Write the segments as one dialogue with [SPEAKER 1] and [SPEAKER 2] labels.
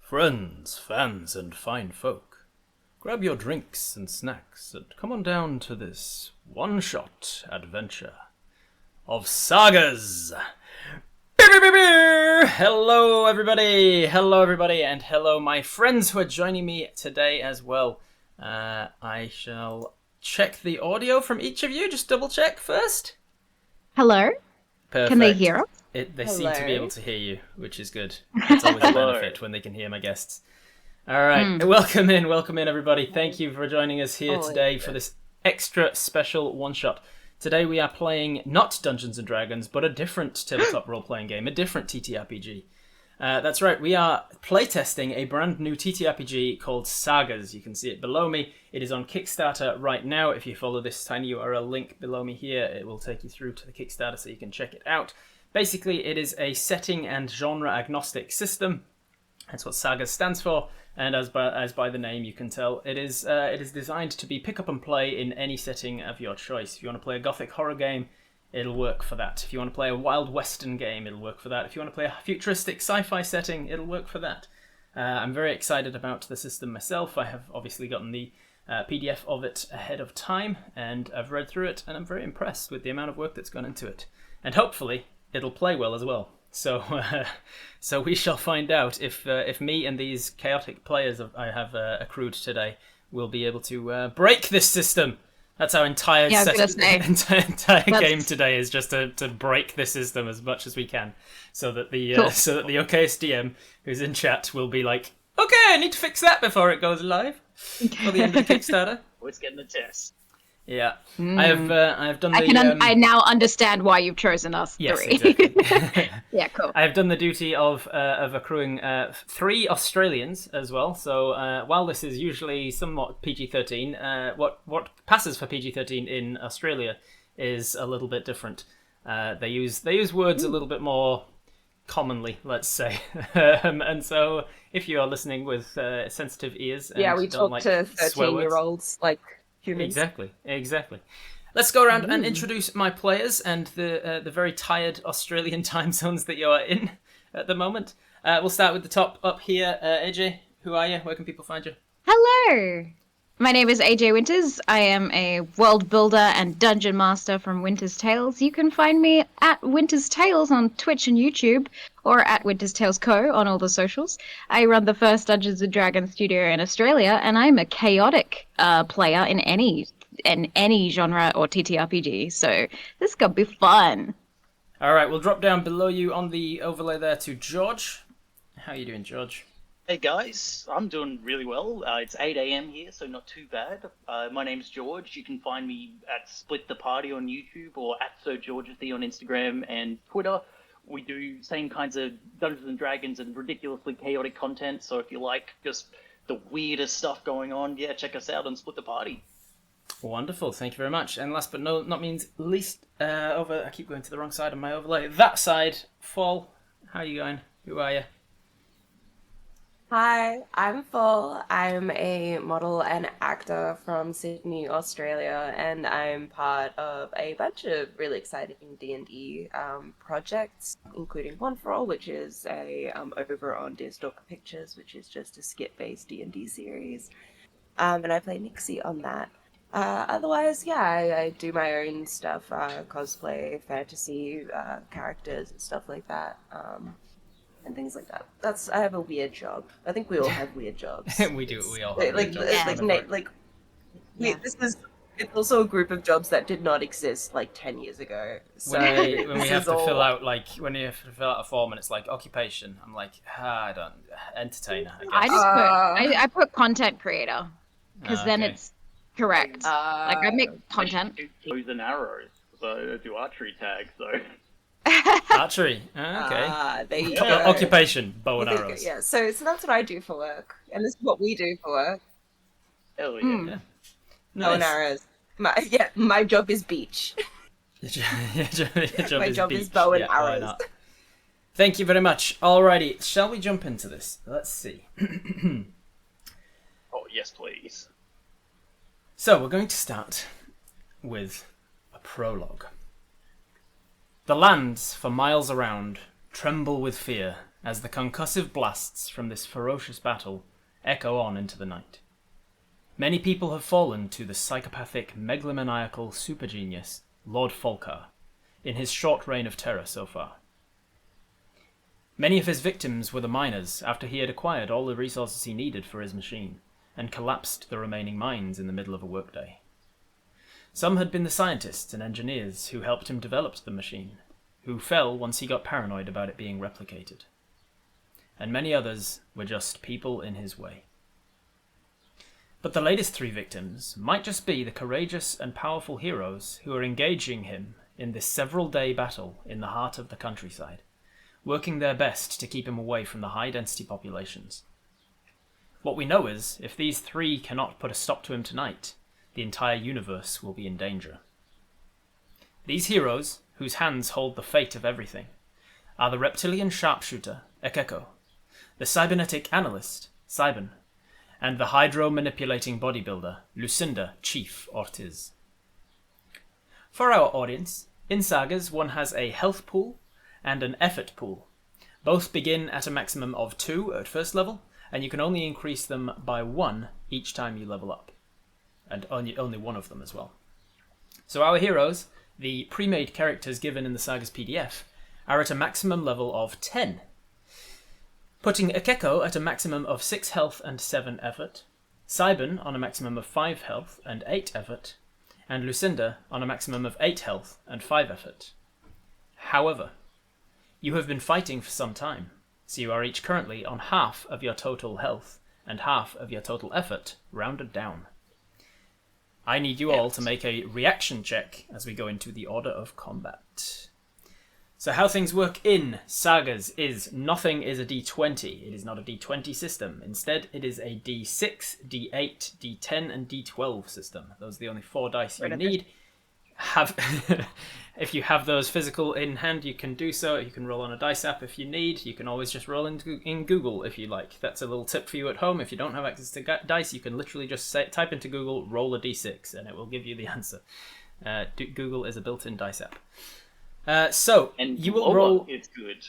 [SPEAKER 1] Friends, fans, and fine folk, grab your drinks and snacks and come on down to this one-shot adventure of SAGAS! Hello everybody, and hello my friends who are joining me today as well. I shall check the audio from each of you, just double check first.
[SPEAKER 2] Hello?
[SPEAKER 1] Perfect.
[SPEAKER 2] Can they hear us?
[SPEAKER 1] They seem to be able to hear you, which is good. It's always a benefit when they can hear my guests. Alright, welcome in everybody. Thank you for joining us here today for this extra special one-shot. Today we are playing not Dungeons & Dragons, but a different tabletop role-playing game, a different TTRPG. That's right, we are playtesting a brand new TTRPG called SAGAS. You can see it below me. It is on Kickstarter right now. If you follow this tiny URL link below me here, it will take you through to the Kickstarter so you can check it out. Basically, it is a setting and genre agnostic system. That's what SAGAS stands for, and as by the name you can tell, it is designed to be pick up and play in any setting of your choice. If you want to play a gothic horror game, it'll work for that. If you want to play a wild western game, it'll work for that. If you want to play a futuristic sci-fi setting, it'll work for that. I'm very excited about the system myself. I have obviously gotten the PDF of it ahead of time, and I've read through it, and I'm very impressed with the amount of work that's gone into it. And hopefully, it'll play well as well. So we shall find out if me and these chaotic players I have accrued today will be able to break this system. That's our entire game today, is just to break the system as much as we can, so that the OKS DM who's in chat will be like, okay, I need to fix that before it goes live for the end of the Kickstarter.
[SPEAKER 3] Let's get in the test.
[SPEAKER 1] Yeah, I have done the.
[SPEAKER 2] I now understand why you've chosen us
[SPEAKER 1] yes,
[SPEAKER 2] three.
[SPEAKER 1] Exactly.
[SPEAKER 2] Yeah, cool.
[SPEAKER 1] I have done the duty of accruing 3 Australians as well. So while this is usually somewhat PG-13, what passes for PG-13 in Australia is a little bit different. They use words a little bit more commonly, let's say. And so if you are listening with sensitive ears, and
[SPEAKER 4] we
[SPEAKER 1] don't
[SPEAKER 4] talk to 13-year-olds like humans.
[SPEAKER 1] Exactly. Let's go around and introduce my players and the very tired Australian time zones that you are in at the moment. We'll start with the top up here. AJ, who are you? Where can people find you?
[SPEAKER 2] Hello! My name is AJ Winters. I am a world builder and dungeon master from Winter's Tales. You can find me at Winter's Tales on Twitch and YouTube, or at Winter's Tales Co. on all the socials. I run the first Dungeons & Dragons studio in Australia, and I'm a chaotic player in any genre or TTRPG, so this is gonna be fun.
[SPEAKER 1] Alright, we'll drop down below you on the overlay there to George. How are you doing, George?
[SPEAKER 3] Hey guys, I'm doing really well. It's 8 a.m. here, so not too bad. My name's George. You can find me at Split the Party on YouTube or at SirGeorgeThe on Instagram and Twitter. We do same kinds of Dungeons & Dragons and ridiculously chaotic content, so if you like just the weirdest stuff going on, yeah, check us out on Split the Party.
[SPEAKER 1] Wonderful, thank you very much. And last but not means least, I keep going to the wrong side of my overlay. That side, Fall. How are you going? Who are you?
[SPEAKER 4] Hi, I'm Full. I'm a model and actor from Sydney, Australia, and I'm part of a bunch of really exciting D&D projects, including One for All, which is a over on Deerstalker Pictures, which is just a skit-based D&D series, and I play Nixie on that. Otherwise, yeah, I do my own stuff, cosplay, fantasy characters and stuff like that. And things like that. I have a weird job. I think we all have weird jobs.
[SPEAKER 1] We do. We all have weird jobs.
[SPEAKER 4] It's also a group of jobs that did not exist like 10 years ago. So
[SPEAKER 1] when we have to fill out a form and it's like occupation, I'm like, I don't entertainer.
[SPEAKER 2] I put content creator because then it's correct. Like I make content.
[SPEAKER 3] Bows and arrows. So I do archery tags. So.
[SPEAKER 1] Archery. Okay.
[SPEAKER 4] There you go.
[SPEAKER 1] Occupation, bow and arrows.
[SPEAKER 4] Yeah, so that's what I do for work. And this is what we do for work.
[SPEAKER 3] Hell yeah.
[SPEAKER 1] Nice.
[SPEAKER 4] Bow and arrows. My job is beach.
[SPEAKER 1] Your job
[SPEAKER 4] is bow and arrows.
[SPEAKER 1] Thank you very much. Alrighty, shall we jump into this? Let's see.
[SPEAKER 3] Oh, yes, please.
[SPEAKER 1] So, we're going to start with a prologue. The lands for miles around tremble with fear as the concussive blasts from this ferocious battle echo on into the night. Many people have fallen to the psychopathic, megalomaniacal supergenius, Lord Falkar, in his short reign of terror so far. Many of his victims were the miners after he had acquired all the resources he needed for his machine, and collapsed the remaining mines in the middle of a workday. Some had been the scientists and engineers who helped him develop the machine, who fell once he got paranoid about it being replicated. And many others were just people in his way. But the latest 3 victims might just be the courageous and powerful heroes who are engaging him in this several-day battle in the heart of the countryside, working their best to keep him away from the high-density populations. What we know is, if these 3 cannot put a stop to him tonight, the entire universe will be in danger. These heroes, whose hands hold the fate of everything, are the reptilian sharpshooter, Ekeko, the cybernetic analyst, Cybern, and the hydro-manipulating bodybuilder, Lucinda Chief Ortiz. For our audience, in Sagas one has a health pool and an effort pool. Both begin at a maximum of 2 at first level, and you can only increase them by 1 each time you level up. And only one of them as well. So our heroes, the pre-made characters given in the Sagas PDF, are at a maximum level of 10, putting Ekeko at a maximum of 6 health and 7 effort, Cybern on a maximum of 5 health and 8 effort, and Lucinda on a maximum of 8 health and 5 effort. However, you have been fighting for some time, so you are each currently on half of your total health and half of your total effort, rounded down. I need you all to make a reaction check as we go into the order of combat. So how things work in Sagas is nothing is a d20. It is not a d20 system. Instead, it is a d6, d8, d10, and d12 system. Those are the only 4 dice you need. If you have those physical in hand, you can do so. You can roll on a dice app if you need. You can always just roll in Google if you like. That's a little tip for you at home. If you don't have access to dice, you can literally just type into Google, roll a d6, and it will give you the answer. Google is a built-in dice app.
[SPEAKER 3] And
[SPEAKER 1] you will roll.
[SPEAKER 3] It's good.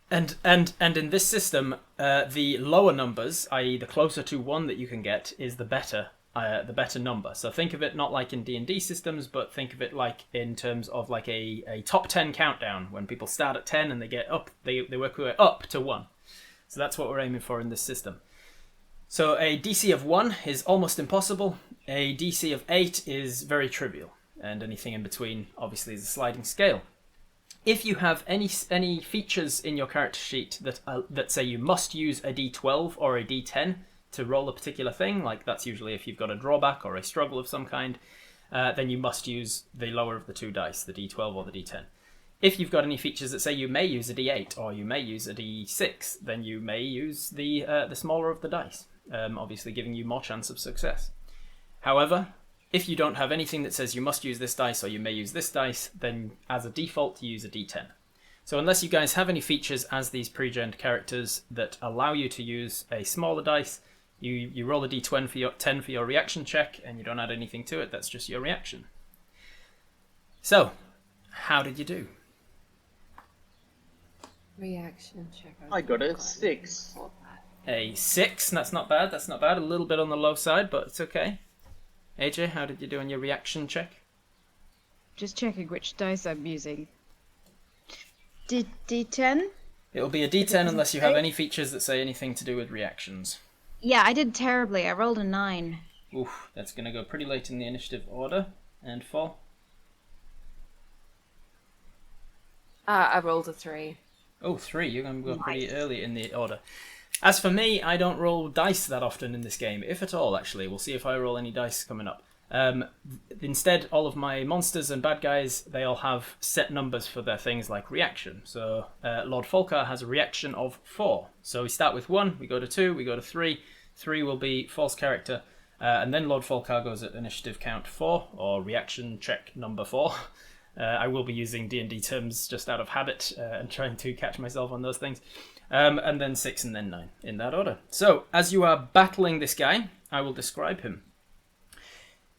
[SPEAKER 1] And in this system, the lower numbers, i.e., the closer to 1 that you can get, is the better number. So think of it not like in D&D systems, but think of it like in terms of like a top 10 countdown. When people start at 10 and they get up, they work their way up to 1. So that's what we're aiming for in this system. So a DC of 1 is almost impossible. A DC of 8 is very trivial, and anything in between obviously is a sliding scale. If you have any features in your character sheet that say you must use a d12 or a d10 to roll a particular thing, like that's usually if you've got a drawback or a struggle of some kind, then you must use the lower of the 2 dice, the d12 or the d10. If you've got any features that say you may use a d8 or you may use a d6, then you may use the smaller of the dice, obviously giving you more chance of success. However, if you don't have anything that says you must use this dice or you may use this dice, then as a default you use a d10. So unless you guys have any features as these pre-gened characters that allow you to use a smaller dice, you roll a d10 for your reaction check, and you don't add anything to it. That's just your reaction. So, how did you do?
[SPEAKER 4] Reaction check.
[SPEAKER 3] I got a 6.
[SPEAKER 1] A 6? That's not bad. That's not bad. A little bit on the low side, but it's okay. AJ, how did you do on your reaction check?
[SPEAKER 2] Just checking which dice I'm using. D10?
[SPEAKER 1] It'll be a d10 unless you have any features that say anything to do with reactions.
[SPEAKER 2] Yeah, I did terribly. I rolled a 9.
[SPEAKER 1] Oof, that's going to go pretty late in the initiative order. And 4?
[SPEAKER 4] I rolled a 3.
[SPEAKER 1] Oh, 3. You're going to go pretty early in the order. As for me, I don't roll dice that often in this game, if at all, actually. We'll see if I roll any dice coming up. Instead, all of my monsters and bad guys, they all have set numbers for their things like reaction. So Lord Falkar has a reaction of 4. So we start with 1, we go to 2, we go to 3. 3 will be false character. And then Lord Falkar goes at initiative count 4, or reaction check number 4. I will be using D&D terms just out of habit and trying to catch myself on those things. And then 6 and then 9 in that order. So, as you are battling this guy, I will describe him.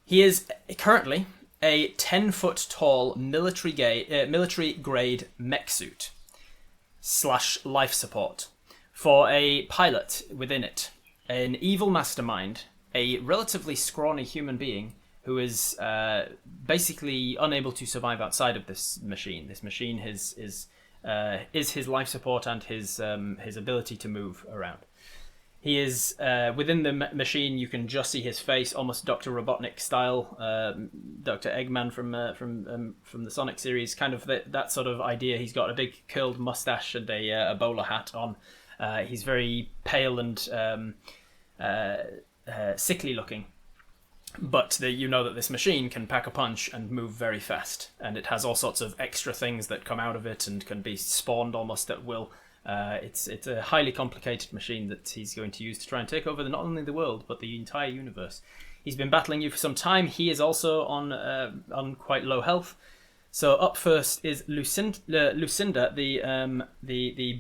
[SPEAKER 1] He is currently a 10-foot tall military grade mech suit / life support. for a pilot within it, an evil mastermind, a relatively scrawny human being who is basically unable to survive outside of this machine. This machine is his life support and his ability to move around. He is within the machine. You can just see his face, almost Dr. Robotnik style, Dr. Eggman from the Sonic series. Kind of that sort of idea. He's got a big curled mustache and a bowler hat on. He's very pale and sickly looking. But you know that this machine can pack a punch and move very fast, and it has all sorts of extra things that come out of it and can be spawned almost at will. It's a highly complicated machine that he's going to use to try and take over not only the world but the entire universe. He's been battling you for some time. He is also on quite low health. So up first is Lucinda, the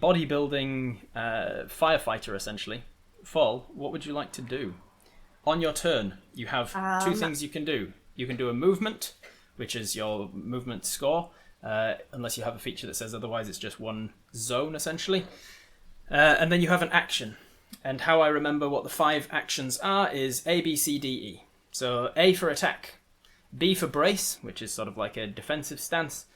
[SPEAKER 1] bodybuilding firefighter essentially. Fall, what would you like to do? On your turn, you have two things you can do. You can do a movement, which is your movement score, unless you have a feature that says otherwise. It's just one zone, essentially. And then you have an action. And how I remember what the 5 actions are is A, B, C, D, E. So A for attack, B for brace, which is sort of like a defensive stance,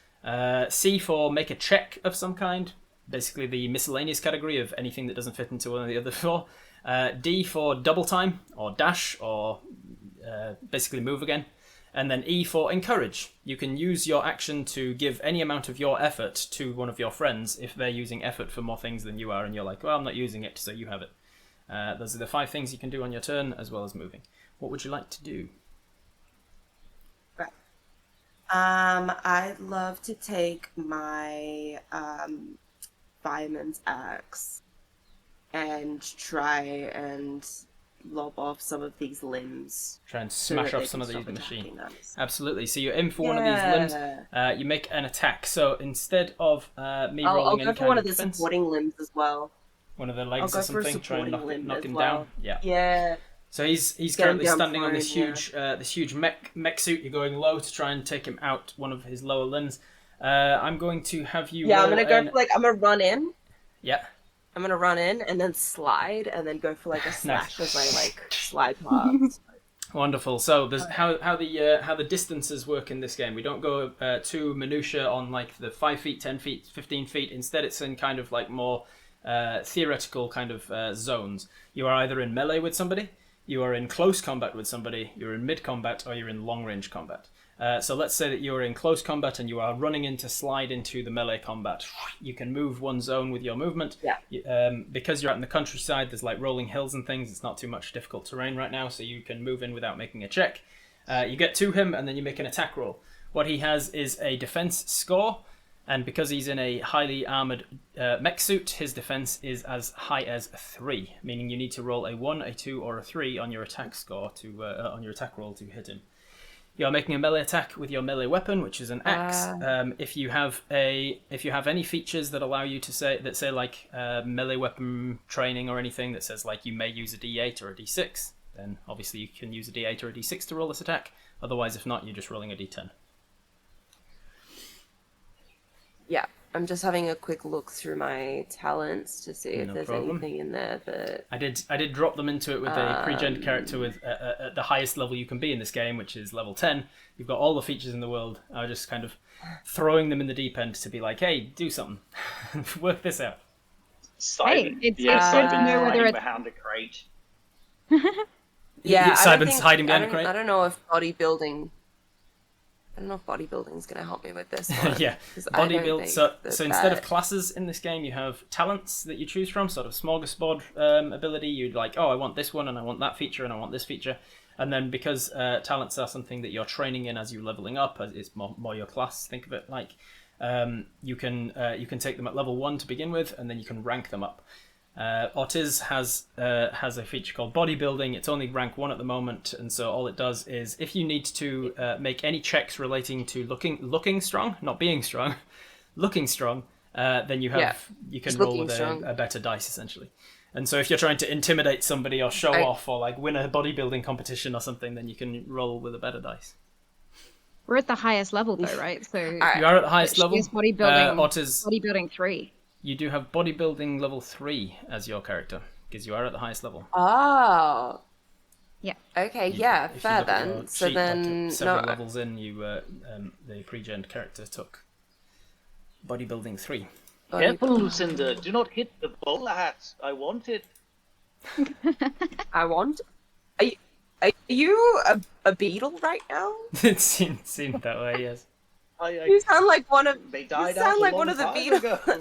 [SPEAKER 1] C for make a check of some kind, basically the miscellaneous category of anything that doesn't fit into one of the other 4. D for double time, or dash, or basically move again. And then E for encourage. You can use your action to give any amount of your effort to one of your friends if they're using effort for more things than you are, and you're like, well, I'm not using it, so you have it. Those are the 5 things you can do on your turn, as well as moving. What would you like to do?
[SPEAKER 4] Right. I'd love to take my fireman's axe and try and lob off some of these limbs.
[SPEAKER 1] Try and smash off some of these machines. Absolutely. So you aim for one of these limbs. You make an attack. So instead of me rolling
[SPEAKER 4] I'll
[SPEAKER 1] any
[SPEAKER 4] go for
[SPEAKER 1] kind
[SPEAKER 4] one
[SPEAKER 1] of
[SPEAKER 4] of the
[SPEAKER 1] defense,
[SPEAKER 4] supporting limbs as well.
[SPEAKER 1] One of the legs or something. Try and knock him
[SPEAKER 4] well.
[SPEAKER 1] down. Yeah.
[SPEAKER 4] Yeah.
[SPEAKER 1] So he's currently standing on this huge mech suit. You're going low to try and take him out one of his lower limbs. I'm going to have you.
[SPEAKER 4] Yeah, I'm gonna go for I'm gonna run in.
[SPEAKER 1] Yeah.
[SPEAKER 4] I'm gonna run in and then slide and then go for a slash as I slide past.
[SPEAKER 1] Wonderful. So there's how the distances work in this game. We don't go too minutiae on the 5 feet, 10 feet, 15 feet. Instead, it's in kind of more theoretical kind of zones. You are either in melee with somebody, you are in close combat with somebody, you're in mid combat, or you're in long range combat. So let's say that you're in close combat and you are running in to slide into the melee combat. You can move one zone with your movement.
[SPEAKER 4] Yeah.
[SPEAKER 1] Because you're out in the countryside, there's rolling hills and things. It's not too much difficult terrain right now, so you can move in without making a check. You get to him and then you make an attack roll. What he has is a defense score, and because he's in a highly armored mech suit, his defense is as high as 3, meaning you need to roll a 1, a 2, or a 3 on your attack score on your attack roll to hit him. You're making a melee attack with your melee weapon, which is an axe. If you have any features that allow you to say melee weapon training or anything that says you may use a D8 or a D6, then obviously you can use a D8 or a D6 to roll this attack. Otherwise, if not, you're just rolling a D10.
[SPEAKER 4] Yeah, I'm just having a quick look through my talents to see if there's
[SPEAKER 1] problem.
[SPEAKER 4] anything in there that...
[SPEAKER 1] I did drop them into it with a pre-gen character with at the highest level you can be in this game, which is level 10. You've got all the features in the world. I was just kind of throwing them in the deep end to be like, hey, do something. Work this out.
[SPEAKER 3] Simon.
[SPEAKER 2] It's
[SPEAKER 3] Simon
[SPEAKER 2] know whether it's...
[SPEAKER 3] behind a crate.
[SPEAKER 4] Yeah,
[SPEAKER 1] Simon's hiding behind a crate.
[SPEAKER 4] I don't know if bodybuilding's going to help me with this one.
[SPEAKER 1] Yeah, bodybuild. So instead of classes in this game, you have talents that you choose from, sort of smorgasbord ability. You'd I want this one, and I want that feature, and I want this feature. And then because talents are something that you're training in as you're leveling up, it's more your class. Think of it you can take them at level 1 to begin with, and then you can rank them up. Ortiz has a feature called bodybuilding. It's only rank 1 at the moment, and so all it does is if you need to make any checks relating to looking strong, not being strong, looking strong, then you can roll with a better dice essentially. And so if you're trying to intimidate somebody or show off or win a bodybuilding competition or something, then you can roll with a better dice.
[SPEAKER 2] We're at the highest level though, right? So
[SPEAKER 1] you are at the highest level.
[SPEAKER 2] Bodybuilding 3.
[SPEAKER 1] you do have bodybuilding level 3 as your character, because you are at the highest level.
[SPEAKER 4] Oh.
[SPEAKER 2] Yeah.
[SPEAKER 4] Okay, yeah,
[SPEAKER 1] If you
[SPEAKER 4] fair
[SPEAKER 1] look at
[SPEAKER 4] then.
[SPEAKER 1] your
[SPEAKER 4] So
[SPEAKER 1] sheet,
[SPEAKER 4] then,
[SPEAKER 1] several levels in, you the pre-gen character took bodybuilding 3.
[SPEAKER 3] Careful, Lucinda. Do not hit the bowler hat. I want it.
[SPEAKER 4] I want. Are you a beetle right now?
[SPEAKER 1] It seemed that way, yes.
[SPEAKER 4] You sound like one of.
[SPEAKER 3] They died
[SPEAKER 4] You sound
[SPEAKER 3] out
[SPEAKER 4] like
[SPEAKER 3] a
[SPEAKER 4] one
[SPEAKER 3] long
[SPEAKER 4] of the
[SPEAKER 3] time
[SPEAKER 4] beetles.
[SPEAKER 3] ago.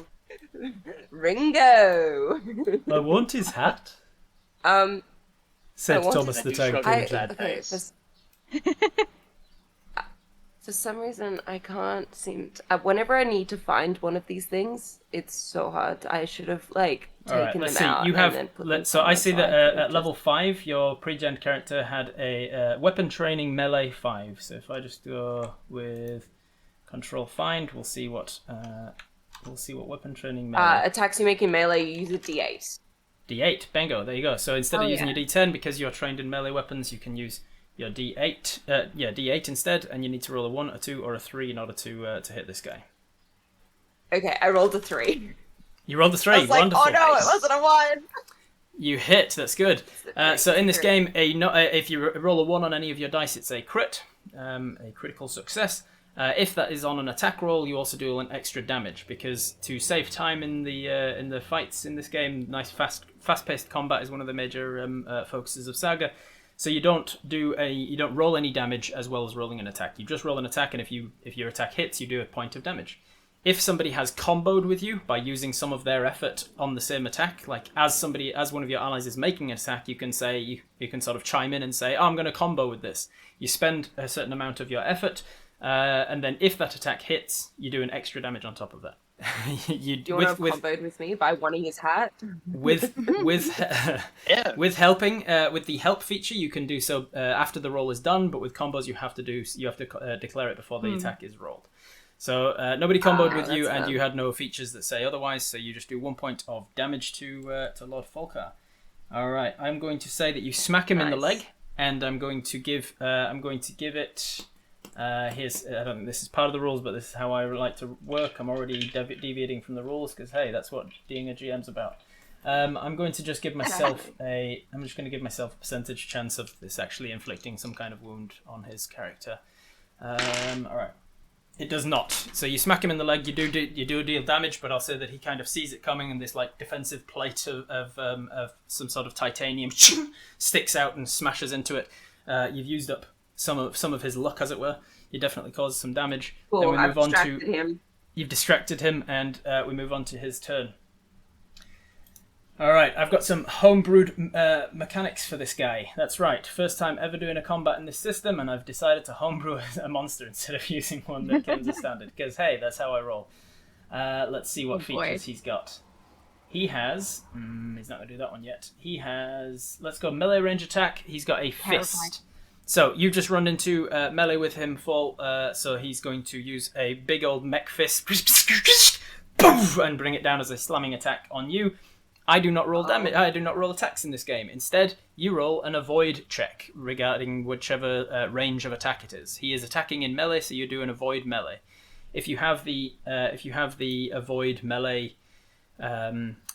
[SPEAKER 4] Ringo.
[SPEAKER 1] I want his hat, said
[SPEAKER 4] I want
[SPEAKER 1] Thomas
[SPEAKER 3] his-
[SPEAKER 1] the
[SPEAKER 3] I do
[SPEAKER 1] Tank
[SPEAKER 3] struggle with
[SPEAKER 1] Engine.
[SPEAKER 3] that.
[SPEAKER 4] okay,
[SPEAKER 3] face.
[SPEAKER 4] for some reason, I can't seem to. Whenever I need to find one of these things, it's so hard. I should have like
[SPEAKER 1] All right,
[SPEAKER 4] taken
[SPEAKER 1] let's
[SPEAKER 4] them
[SPEAKER 1] see.
[SPEAKER 4] out
[SPEAKER 1] You
[SPEAKER 4] and
[SPEAKER 1] have
[SPEAKER 4] then put them
[SPEAKER 1] so I
[SPEAKER 4] somewhere
[SPEAKER 1] see
[SPEAKER 4] so
[SPEAKER 1] that
[SPEAKER 4] I could
[SPEAKER 1] at
[SPEAKER 4] just-
[SPEAKER 1] level 5, your pre-gen character had a weapon training melee 5. So if I just go with Control Find, we'll see what weapon training melee.
[SPEAKER 4] attacks you make in melee, you use a D8.
[SPEAKER 1] D8, bingo, there you go. So instead of
[SPEAKER 2] Oh,
[SPEAKER 1] using
[SPEAKER 2] yeah.
[SPEAKER 1] your D10, because you're trained in melee weapons, you can use your D8. D8 instead, and you need to roll a 1, a 2, or a 3 in order to hit this guy.
[SPEAKER 4] Okay, I rolled a 3.
[SPEAKER 1] You rolled a 3.
[SPEAKER 4] I was like,
[SPEAKER 1] Wonderful.
[SPEAKER 4] oh no, it wasn't a 1.
[SPEAKER 1] You hit. That's good. So in this
[SPEAKER 4] Crit.
[SPEAKER 1] game, if you roll a 1 on any of your dice, it's a crit, a critical success. If that is on an attack roll, you also do an extra damage, because to save time in the fights in this game, nice fast-paced combat is one of the major focuses of Saga. So you don't roll any damage as well as rolling an attack. You just roll an attack, and if your attack hits, you do a point of damage. If somebody has comboed with you by using some of their effort on the same attack, like as one of your allies is making an attack, you can say you can sort of chime in and say, "Oh, I'm going to combo with this." You spend a certain amount of your effort, and then if that attack hits, you do an extra damage on top of that.
[SPEAKER 4] Do you want to have comboed with me by wanting his hat?
[SPEAKER 1] with
[SPEAKER 3] Yeah.
[SPEAKER 1] with helping with the help feature, you can do so after the roll is done. But with combos, you have to declare it before the attack is rolled. So nobody comboed with you,
[SPEAKER 4] that's
[SPEAKER 1] and
[SPEAKER 4] fair.
[SPEAKER 1] you had no features that say otherwise. So you just do 1 point of damage to Lord Folkar. All right, I'm going to say that you smack him in the
[SPEAKER 4] Nice.
[SPEAKER 1] leg, and I'm going to give it. Here's I don't think this is part of the rules, but this is how I like to work. I'm already deviating from the rules because hey, that's what being a GM's about. I'm going to just give myself a percentage chance of this actually inflicting some kind of wound on his character. All right. It does not. So you smack him in the leg. You do deal damage, but I'll say that he kind of sees it coming, and this like defensive plate of some sort of titanium sticks out and smashes into it. You've used up some of his luck, as it were. You definitely caused some damage.
[SPEAKER 4] Cool,
[SPEAKER 1] Then we
[SPEAKER 4] I've
[SPEAKER 1] move on
[SPEAKER 4] distracted
[SPEAKER 1] to
[SPEAKER 4] him.
[SPEAKER 1] you've distracted him, and we move on to his turn. All right, I've got some homebrewed mechanics for this guy. That's right, first time ever doing a combat in this system, and I've decided to homebrew a monster instead of using one that comes as standard. Because hey, that's how I roll. Let's see what features he's got. He has. He's not going to do that one yet. He has. Let's go melee range attack. He's got a fist. So you've just run into melee with him full. So he's going to use a big old mech fist and bring it down as a slamming attack on you. I do not roll damage. I do not roll attacks in this game. Instead, you roll an avoid check regarding whichever range of attack it is. He is attacking in melee, so you do an avoid melee. If you have the avoid melee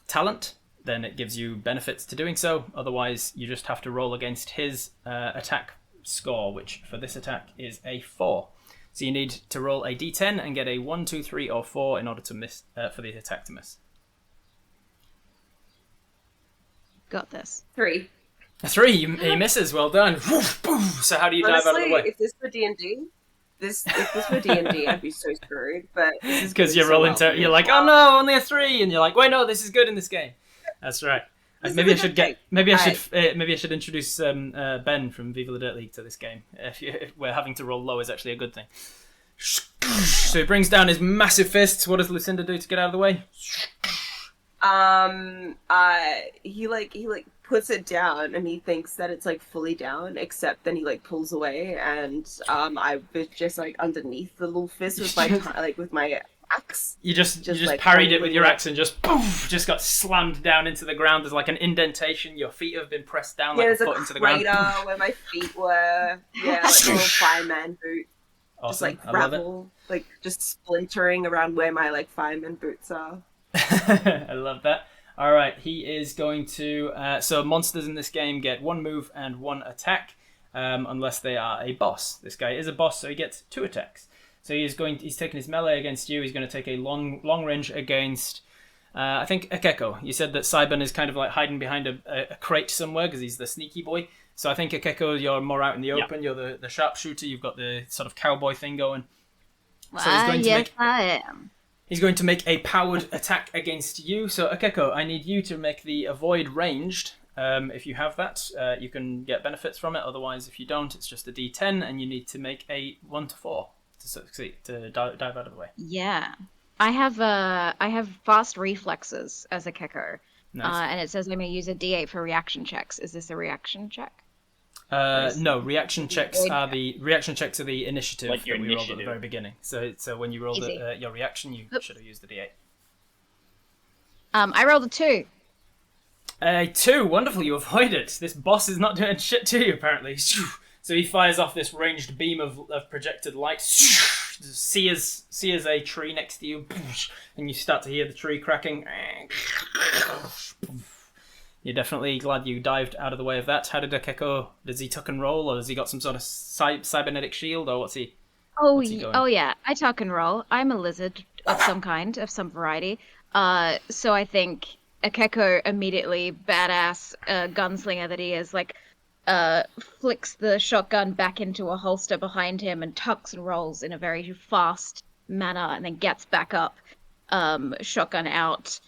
[SPEAKER 1] talent, then it gives you benefits to doing so. Otherwise, you just have to roll against his attack score, which for this attack is a 4. So you need to roll a d10 and get a 1, 2, 3, or 4 in order to miss for the attack to miss.
[SPEAKER 2] Got this.
[SPEAKER 4] 3.
[SPEAKER 1] A 3, he misses. Well done. So how do you dive out of the
[SPEAKER 4] Honestly,
[SPEAKER 1] way?
[SPEAKER 4] if this were D&D, if this were D&D, I'd be so screwed. But
[SPEAKER 1] Because you're rolling, you're like, oh no, only a 3, and you're like, wait, no, this is good in this game. That's right. Maybe I should introduce Ben from Viva la Dirt League to this game. If we're having to roll low is actually a good thing. So he brings down his massive fists. What does Lucinda do to get out of the way?
[SPEAKER 4] He puts it down and he thinks that it's like fully down, except then he like pulls away and I was just like underneath the little fist with my with my axe.
[SPEAKER 1] You just
[SPEAKER 4] like,
[SPEAKER 1] parried it with your axe and just got slammed down into the ground. There's like an indentation. Your feet have been pressed down like a
[SPEAKER 4] there's
[SPEAKER 1] foot
[SPEAKER 4] a
[SPEAKER 1] into the ground.
[SPEAKER 4] crater where my feet were. Yeah, like a little fireman boot.
[SPEAKER 1] Awesome.
[SPEAKER 4] Just
[SPEAKER 1] I
[SPEAKER 4] like
[SPEAKER 1] love it.
[SPEAKER 4] gravel, like just splintering around where my like fireman boots are.
[SPEAKER 1] I love that. All right, he is going to. So monsters in this game get 1 move and 1 attack, unless they are a boss. This guy is a boss, so he gets 2 attacks. So he's taking his melee against you. He's going to take a long range against. I think Akeko. You said that Cybern is kind of like hiding behind a crate somewhere because he's the sneaky boy. So I think Akeko, you're more out in the open. You're the sharpshooter. You've got the sort of cowboy thing going. So
[SPEAKER 2] I am.
[SPEAKER 1] He's going to make a powered attack against you. So Akeko, I need you to make the avoid ranged. If you have that, you can get benefits from it. Otherwise, if you don't, it's just a D10, and you need to make a 1 to 4 to succeed, to dive out of the way.
[SPEAKER 2] Yeah. I have fast reflexes as a kicker,
[SPEAKER 1] Nice.
[SPEAKER 2] and it says I may use a D8 for reaction checks. Is this a reaction check?
[SPEAKER 1] No, reaction checks are the initiative
[SPEAKER 3] Like your
[SPEAKER 1] that we rolled at
[SPEAKER 3] initiative.
[SPEAKER 1] the very beginning. So when you rolled
[SPEAKER 2] Easy.
[SPEAKER 1] your reaction, you should have used the D8.
[SPEAKER 2] I rolled a 2.
[SPEAKER 1] 2, wonderful, you avoid it. This boss is not doing shit to you, apparently. So he fires off this ranged beam of projected light. Sears a tree next to you, and you start to hear the tree cracking. You're definitely glad you dived out of the way of that. How did Akeko? Does he tuck and roll, or has he got some sort of cybernetic shield, or what's he?
[SPEAKER 2] Oh,
[SPEAKER 1] he doing?
[SPEAKER 2] oh yeah, I tuck and roll. I'm a lizard of some kind, of some variety. So I think Akeko immediately, badass gunslinger that he is, like, flicks the shotgun back into a holster behind him and tucks and rolls in a very fast manner, and then gets back up, shotgun out,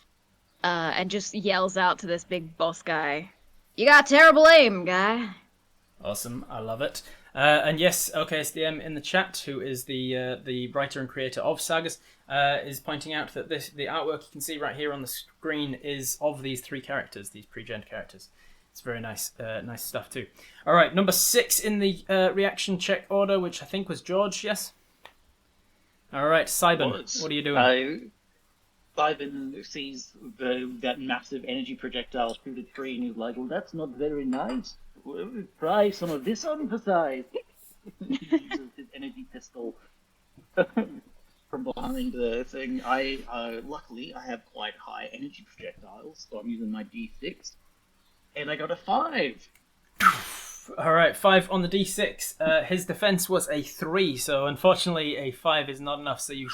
[SPEAKER 2] and just yells out to this big boss guy, "You got terrible aim, guy."
[SPEAKER 1] Awesome, I love it. And yes, OKSDM in the chat, who is the writer and creator of Sagas, is pointing out that the artwork you can see right here on the screen is of these 3 characters, these pre-gen characters. It's very nice, nice stuff too. All right, number 6 in the reaction check order, which I think was George. Yes. All right, Cybern, what are you doing?
[SPEAKER 3] Cybern sees that massive energy projectile through the tree, and he's like, "Well, that's not very nice. Try some of this on for size." He uses his energy pistol from behind the thing. Luckily, I have quite high energy projectiles, so I'm using my D6. And I got a 5.
[SPEAKER 1] All right, 5 on the D6. His defense was a 3, so unfortunately a 5 is not enough. So you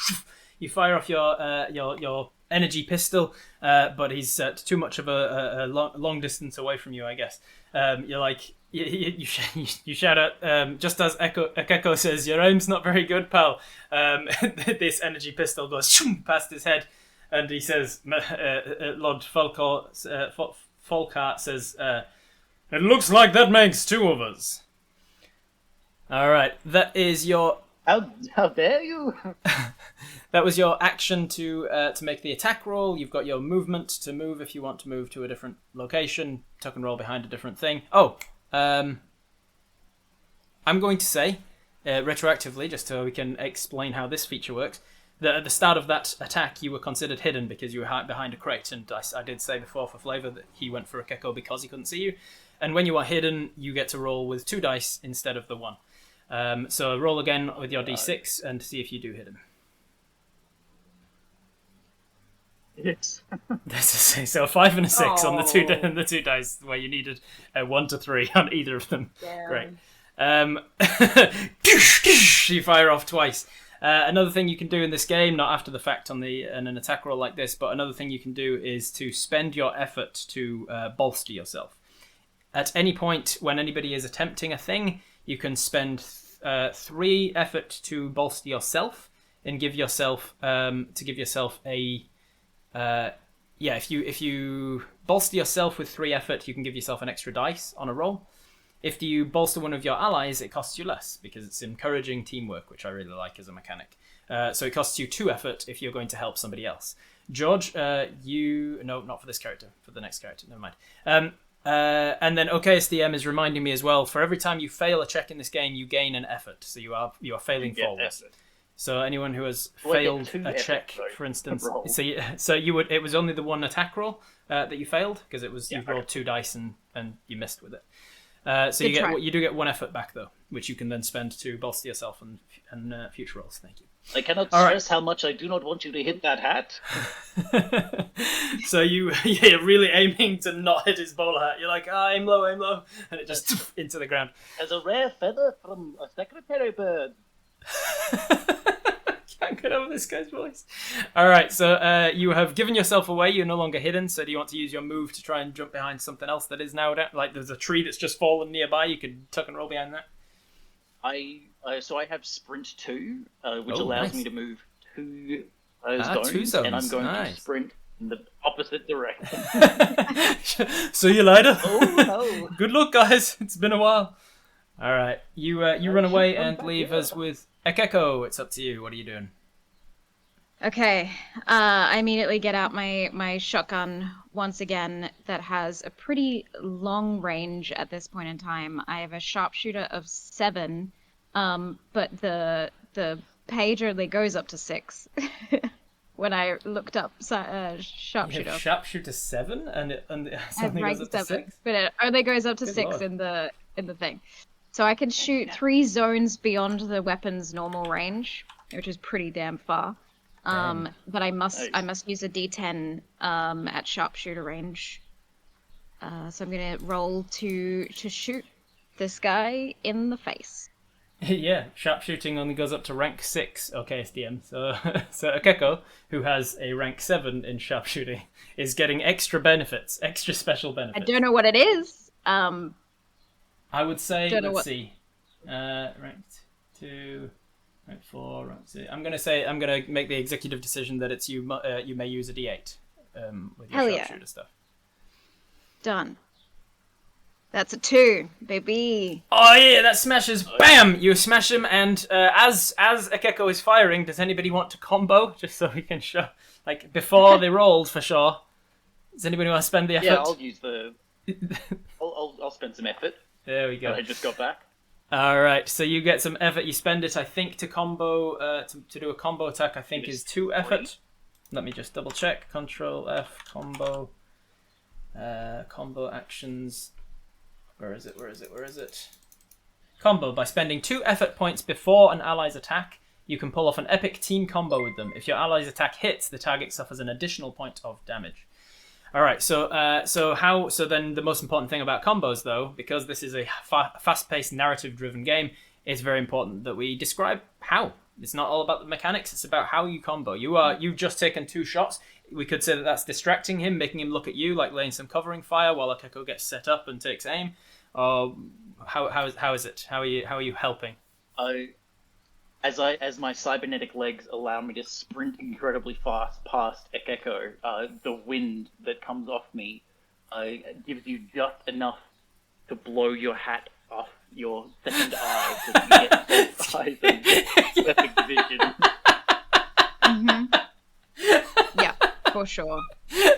[SPEAKER 1] fire off your energy pistol, but he's too much of a long distance away from you, I guess. You're like you shout out just as Akeko says, "Your aim's not very good, pal." This energy pistol goes past his head, and he says, Lord Folkart says, "It looks like that makes 2 of us." All right, that is your.
[SPEAKER 3] How dare you?
[SPEAKER 1] That was your action to make the attack roll. You've got your movement to move if you want to move to a different location. Tuck and roll behind a different thing. Oh, I'm going to say, retroactively, just so we can explain how this feature works, that at the start of that attack you were considered hidden because you were behind a crate, and I did say before for flavour that he went for Akeko because he couldn't see you. And when you are hidden, you get to roll with 2 dice instead of the 1. So roll again with your D6 and see if you do hit him.
[SPEAKER 3] Yes.
[SPEAKER 1] So a 5 and a 6 on the two dice where you needed a 1 to 3 on either of them.
[SPEAKER 4] Damn.
[SPEAKER 1] Great. You fire off twice. Another thing you can do in this game, not after the fact on an attack roll like this, but another thing you can do is to spend your effort to bolster yourself. At any point when anybody is attempting a thing, you can spend 3 effort to bolster yourself and give yourself a if you bolster yourself with 3 effort, you can give yourself an extra dice on a roll. If you bolster one of your allies, it costs you less because it's encouraging teamwork, which I really like as a mechanic. So it costs you 2 effort if you're going to help somebody else. George, no, not for this character, for the next character. Never mind. And then OKSDM is reminding me as well. For every time you fail a check in this game, you gain an effort. So you are failing forward. Effort. So anyone who has failed a check, for instance, it was only the 1 attack roll that you failed because you've rolled 2 dice and you missed with it. So you do get 1 effort back though, which you can then spend to bolster yourself and future rolls. Thank you.
[SPEAKER 3] I cannot stress how much I do not want you to hit that hat.
[SPEAKER 1] So you're really aiming to not hit his bowler hat. You're like, aim low, and it just into the ground.
[SPEAKER 3] As a rare feather from a secretary bird.
[SPEAKER 1] Can't get over this guy's voice. All right, so you have given yourself away. You're no longer hidden. So do you want to use your move to try and jump behind something else that is now down? Like there's a tree that's just fallen nearby. You could tuck and roll behind that.
[SPEAKER 3] So I have sprint 2, which allows me to move 2 zones,
[SPEAKER 1] 2 zones,
[SPEAKER 3] and I'm going to sprint in the opposite direction.
[SPEAKER 1] See you later.
[SPEAKER 3] Oh no!
[SPEAKER 1] Good luck, guys. It's been a while. All right, you run away and leave us with Ekeko. It's up to you. What are you doing?
[SPEAKER 2] Okay, I immediately get out my shotgun once again that has a pretty long range at this point in time. I have a sharpshooter of 7, but the page only goes up to 6. When I looked up sharpshooter.
[SPEAKER 1] You have sharpshooter 7 and it only goes up to 6?
[SPEAKER 2] But it only goes up to 6 in the thing. So I can shoot 3 zones beyond the weapon's normal range, which is pretty damn far. But I must use a D10 at sharpshooter range. So I'm gonna roll to shoot this guy in the face.
[SPEAKER 1] Yeah, sharpshooting only goes up to rank 6. Okay, SDM. So Ekeko, who has a rank 7 in sharpshooting, is getting extra special benefits.
[SPEAKER 2] I don't know what it is.
[SPEAKER 1] I would say, let's see, ranked 2, ranked 4, ranked 6. I'm gonna make the executive decision that it's you may use a D8 with your sharpshooter stuff.
[SPEAKER 2] Done. That's a 2, baby.
[SPEAKER 1] Oh yeah, that smashes. Bam! You smash him, and as Ekeko is firing, does anybody want to combo just so we can show, like before they rolled for sure? Does anybody want to spend the effort?
[SPEAKER 3] Yeah, I'll use the. I'll spend some effort.
[SPEAKER 1] There we go.
[SPEAKER 3] I just got back.
[SPEAKER 1] All right, so you get some effort. You spend it, I think, to combo to do a combo attack. I think is 2 effort. Let me just double check. Control F combo. Combo actions. Where is it? Combo. By spending 2 effort points before an ally's attack, you can pull off an epic team combo with them. If your ally's attack hits, the target suffers an additional point of damage. All right, so then the most important thing about combos, though, because this is a fast-paced, narrative-driven game, it's very important that we describe how. It's not all about the mechanics; it's about how you combo. You've just taken 2 shots. We could say that that's distracting him, making him look at you, like laying some covering fire while Ekeko gets set up and takes aim. Or how is it? How are you helping?
[SPEAKER 3] As my cybernetic legs allow me to sprint incredibly fast past Ekeko, the wind that comes off me gives you just enough to blow your hat off your second eye so that you get both eyes and perfect vision.
[SPEAKER 2] Mm-hmm. Yeah, for sure.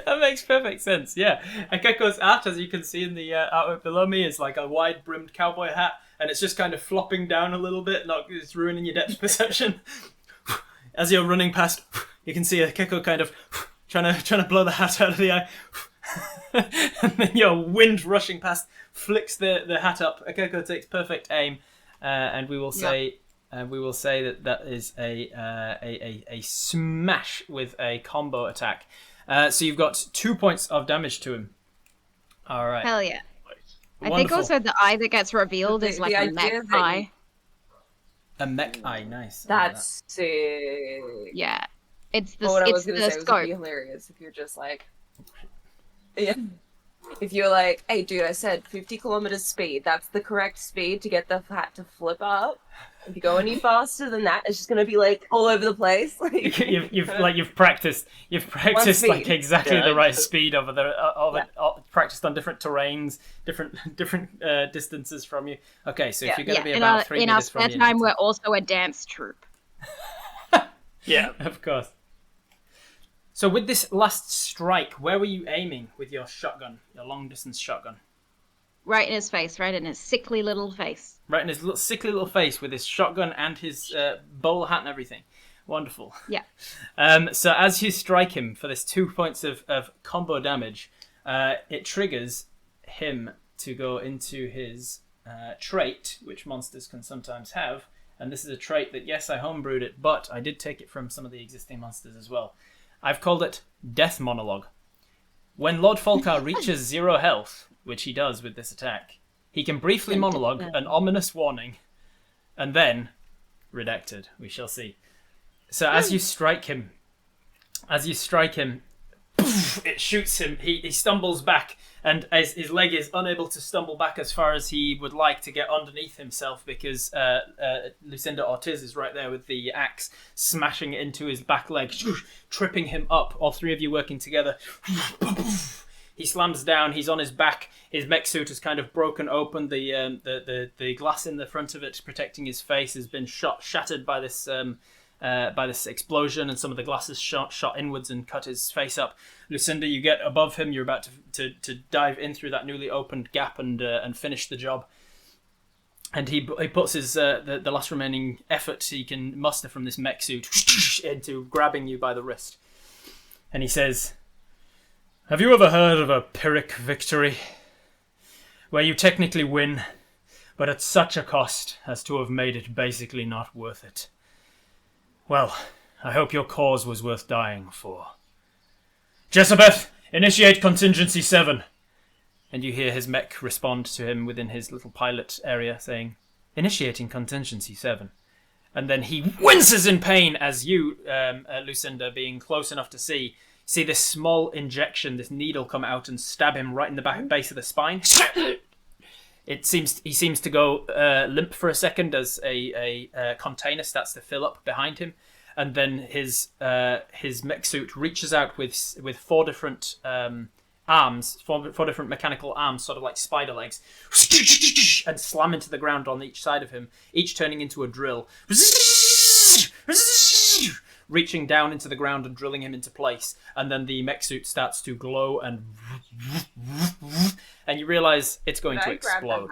[SPEAKER 1] That makes perfect sense, yeah. Ekeko's hat, as you can see in the artwork below me, is like a wide-brimmed cowboy hat, and it's just kind of flopping down a little bit, it's ruining your depth perception. As you're running past, you can see Ekeko kind of trying to blow the hat out of the eye. And then your wind rushing past flicks the hat up. Ekeko takes perfect aim, and we will say that is a smash with a combo attack. So you've got 2 points of damage to him. All right.
[SPEAKER 2] Hell yeah.
[SPEAKER 1] Wonderful.
[SPEAKER 2] I think also the eye that gets revealed is like a mech eye.
[SPEAKER 1] A mech eye, nice.
[SPEAKER 4] That's sick.
[SPEAKER 2] Yeah. It's the
[SPEAKER 4] what I was gonna say
[SPEAKER 2] scope.
[SPEAKER 4] would be hilarious if you're just like, yeah. If you're like, hey dude, I said 50 kilometers speed. That's the correct speed to get the hat to flip up. If you go any faster than that, it's just gonna be like all over the place.
[SPEAKER 1] You've practiced like exactly the right speed over practiced on different terrains, different distances from you. Okay, so if you're gonna be about 3 meters from you,
[SPEAKER 2] in our spare time, we're also a dance troupe.
[SPEAKER 1] Yeah, of course. So with this last strike, where were you aiming with your shotgun, your long-distance shotgun?
[SPEAKER 2] Right in his face, right in his sickly little face.
[SPEAKER 1] Right in his sickly little face with his shotgun and his bowler hat and everything. Wonderful.
[SPEAKER 2] Yeah.
[SPEAKER 1] So as you strike him for this 2 points of combo damage, it triggers him to go into his trait, which monsters can sometimes have. And this is a trait that, yes, I homebrewed it, but I did take it from some of the existing monsters as well. I've called it Death Monologue. When Lord Folkar reaches 0 health, which he does with this attack, he can briefly monologue an ominous warning, and then, redacted, we shall see. So as you strike him, it shoots him. He stumbles back, and as his leg is unable to stumble back as far as he would like to get underneath himself, because Lucinda Ortiz is right there with the axe, smashing it into his back leg, tripping him up. All three of you working together. He slams down. He's on his back. His mech suit has kind of broken open. The glass in the front of it protecting his face has been shattered by this explosion, and some of the glasses shot inwards and cut his face up. Lucinda, you get above him. You're about to dive in through that newly opened gap and finish the job. And he puts his the last remaining effort he can muster from this mech suit into grabbing you by the wrist. And he says, "Have you ever heard of a Pyrrhic victory? Where you technically win, but at such a cost as to have made it basically not worth it. Well, I hope your cause was worth dying for. Jessabeth, initiate contingency 7. And you hear his mech respond to him within his little pilot area saying, "Initiating contingency 7. And then he winces in pain as you, Lucinda, being close enough to see this small injection, this needle come out and stab him right in the base of the spine. He seems to go limp for a second as a container starts to fill up behind him, and then his mech suit reaches out with 4 different arms, four different mechanical arms, sort of like spider legs, and slam into the ground on each side of him, each turning into a drill, reaching down into the ground and drilling him into place. And then the mech suit starts to glow and you realize it's going to explode.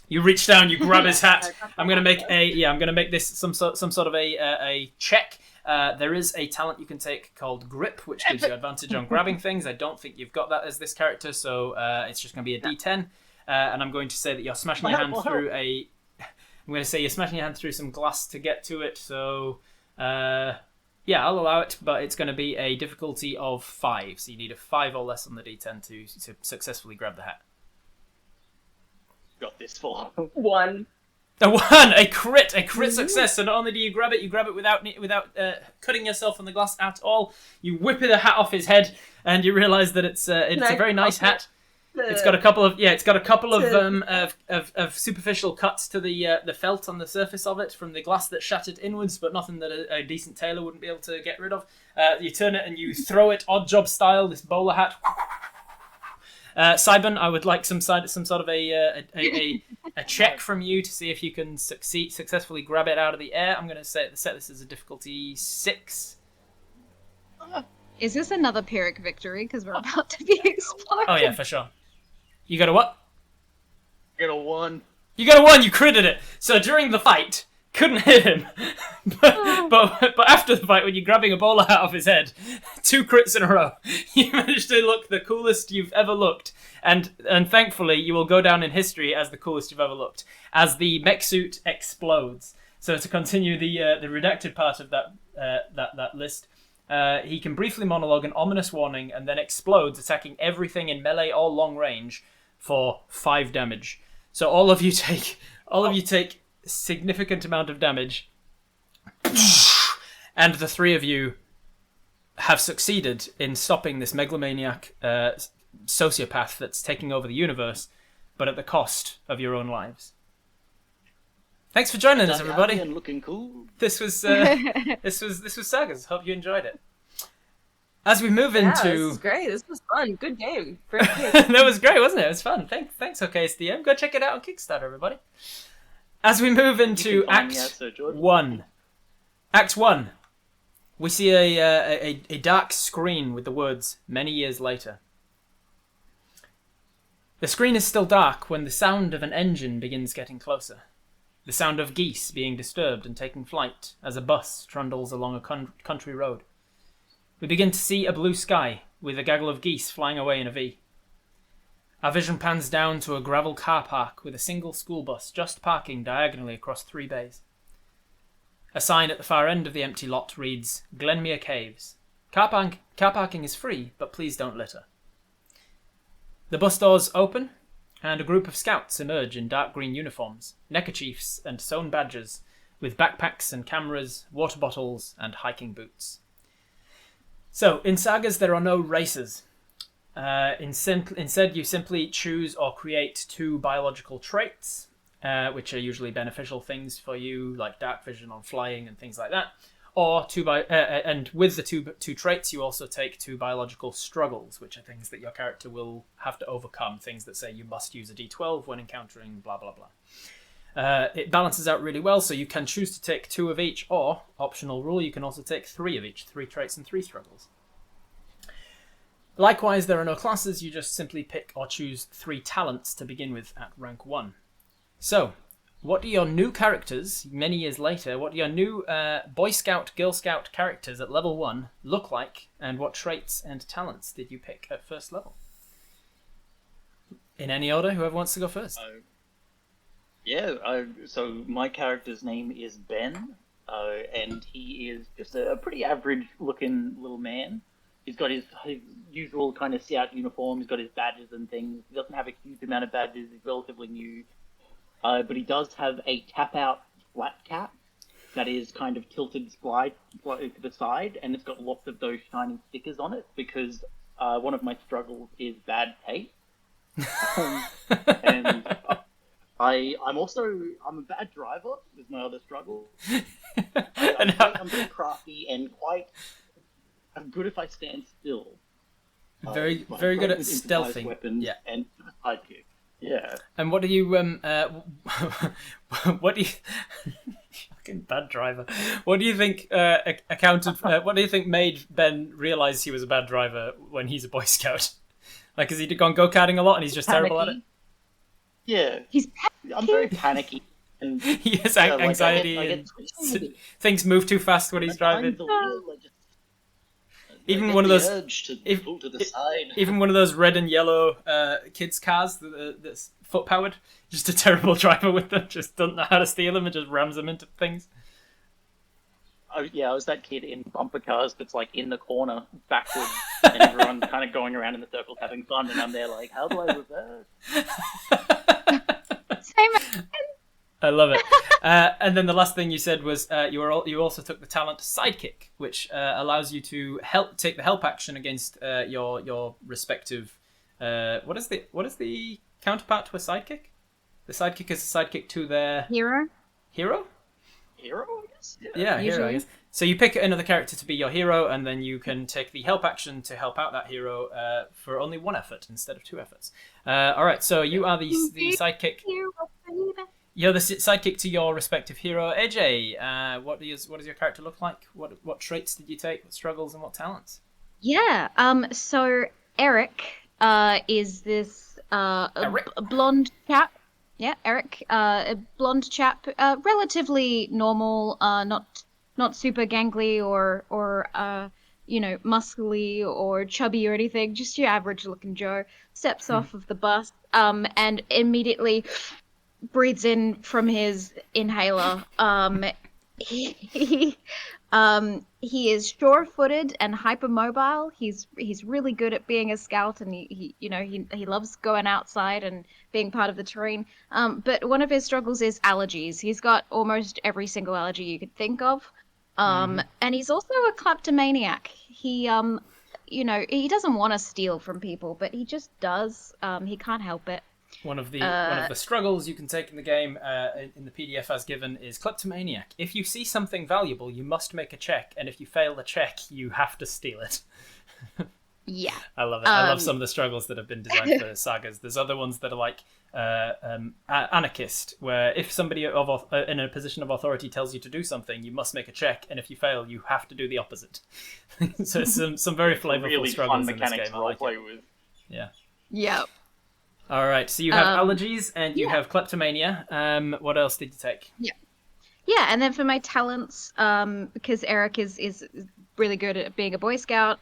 [SPEAKER 1] You reach down, you grab his hat. I'm going to make this some sort of a check. There is a talent you can take called Grip, which gives you advantage on grabbing things. I don't think you've got that as this character, so it's just going to be a D10. And I'm going to say that you're smashing your hand through some glass to get to it. So yeah, I'll allow it, but it's going to be a difficulty of 5. So you need a 5 or less on the D10 to successfully grab the hat.
[SPEAKER 3] Got this for
[SPEAKER 4] 1.
[SPEAKER 1] A 1, a crit success. So not only do you grab it without cutting yourself on the glass at all. You whip the hat off his head, and you realise that it's a very nice hat. It's got a couple of superficial cuts to the felt on the surface of it from the glass that shattered inwards, but nothing that a decent tailor wouldn't be able to get rid of. You turn it and you throw it odd job style, this bowler hat. Cybern, I would like some sort of a check from you to see if you can successfully grab it out of the air. I'm going to set this as a difficulty 6.
[SPEAKER 2] Is this another Pyrrhic victory? Because we're about to be exploded.
[SPEAKER 1] Oh yeah, for sure. You got a what?
[SPEAKER 3] I got a 1.
[SPEAKER 1] You got a 1. You critted it. So during the fight, couldn't hit him. but after the fight, when you're grabbing a bowler hat off his head, 2 crits in a row, you managed to look the coolest you've ever looked, and thankfully you will go down in history as the coolest you've ever looked as the mech suit explodes. So to continue the redacted part of that list, he can briefly monologue an ominous warning and then explodes, attacking everything in melee or long range for 5 damage. So all of you take significant amount of damage, and the 3 of you have succeeded in stopping this megalomaniac sociopath that's taking over the universe, but at the cost of your own lives. Thanks for joining us, everybody.
[SPEAKER 3] And looking cool.
[SPEAKER 1] This was Sagas. Hope you enjoyed it. As we move into,
[SPEAKER 4] this is great. This was fun. Good game.
[SPEAKER 1] That was great, wasn't it? It was fun. Thanks, OKSDM. Go check it out on Kickstarter, everybody. As we move into Act 1, we see a dark screen with the words "Many years later." The screen is still dark when the sound of an engine begins getting closer. The sound of geese being disturbed and taking flight as a bus trundles along a country road. We begin to see a blue sky with a gaggle of geese flying away in a V. Our vision pans down to a gravel car park with a single school bus just parking diagonally across 3 bays. A sign at the far end of the empty lot reads, Glenmere Caves. Car parking is free, but please don't litter. The bus doors open, and a group of scouts emerge in dark green uniforms, neckerchiefs and sewn badges, with backpacks and cameras, water bottles, and hiking boots. So, in Sagas, there are no races. Instead, you simply choose or create 2 biological traits, which are usually beneficial things for you, like dark vision on flying and things like that. Or and with the two traits, you also take 2 biological struggles, which are things that your character will have to overcome. Things that say you must use a d12 when encountering blah blah blah. It balances out really well, so you can choose to take 2 of each, or optional rule, you can also take 3 of each, 3 traits and 3 struggles. Likewise, there are no classes, you just simply pick or choose 3 talents to begin with at rank 1. So, what do your new characters, many years later, what do your new Boy Scout, Girl Scout characters at level 1 look like, and what traits and talents did you pick at first level? In any order, whoever wants to go first.
[SPEAKER 3] So my character's name is Ben, and he is just a pretty average-looking little man. He's got his usual kind of scout uniform. He's got his badges and things. He doesn't have a huge amount of badges. He's relatively new. But he does have a tap-out flat cap that is kind of tilted slightly to the side, and it's got lots of those shiny stickers on it because one of my struggles is bad taste. And I'm a bad driver. There's my other struggle. I'm very crafty and I'm good if I stand still.
[SPEAKER 1] Very good at stealthing.
[SPEAKER 3] Weapons and sidekick. Yeah.
[SPEAKER 1] And what do you what do you fucking bad driver? What do you think what do you think made Ben realize he was a bad driver when he's a Boy Scout? Like, has he gone go-karting a lot and he's just
[SPEAKER 3] Panicky.
[SPEAKER 1] terrible at it?
[SPEAKER 3] Yeah. I'm very panicky. And,
[SPEAKER 1] he has anxiety and things move too fast when he's driving. Even one of those, even one of those red and yellow kids' cars that's foot powered. Just a terrible driver with them. Just doesn't know how to steer them and just rams them into things.
[SPEAKER 3] Oh yeah, I was that kid in bumper cars that's like in the corner backwards, and everyone kind of going around in the circles having fun, and I'm there like, how do I reverse?
[SPEAKER 2] Same.
[SPEAKER 1] I love it. And then the last thing you said was you also took the talent Sidekick, which allows you to take the help action against your respective. What is the counterpart to a sidekick? The sidekick is a sidekick to their
[SPEAKER 2] hero.
[SPEAKER 1] Hero,
[SPEAKER 3] I guess.
[SPEAKER 1] Yeah, hero. I guess. So you pick another character to be your hero, and then you can take the help action to help out that hero for only 1 effort instead of 2 efforts. All right. So you are the sidekick. You're the sidekick to your respective hero. AJ, what does your character look like? What traits did you take? What struggles and what talents?
[SPEAKER 2] Yeah. So Eric is this blonde chap. Yeah, Eric, a blonde chap, relatively normal, not super gangly or muscly or chubby or anything. Just your average looking Joe. Steps off of the bus, and immediately breathes in from his inhaler. He is sure-footed and hypermobile. He's really good at being a scout, and he loves going outside and being part of the terrain. But one of his struggles is allergies. He's got almost every single allergy you could think of. And he's also a kleptomaniac. He he doesn't want to steal from people, but he just does. He can't help it.
[SPEAKER 1] One of the struggles you can take in the game, in the PDF as given, is kleptomaniac. If you see something valuable, you must make a check, and if you fail the check, you have to steal it.
[SPEAKER 2] Yeah.
[SPEAKER 1] I love it. I love some of the struggles that have been designed for Sagas. There's other ones that are like anarchist, where if somebody in a position of authority tells you to do something, you must make a check, and if you fail, you have to do the opposite. So some very flavorful
[SPEAKER 3] really
[SPEAKER 1] struggles
[SPEAKER 3] fun
[SPEAKER 1] in this
[SPEAKER 3] mechanics
[SPEAKER 1] game.
[SPEAKER 3] to roleplay with.
[SPEAKER 1] Yeah.
[SPEAKER 2] Yep.
[SPEAKER 1] All right, so you have allergies and you have kleptomania. What else did you take?
[SPEAKER 2] Yeah, and then for my talents, because Eric is really good at being a Boy Scout,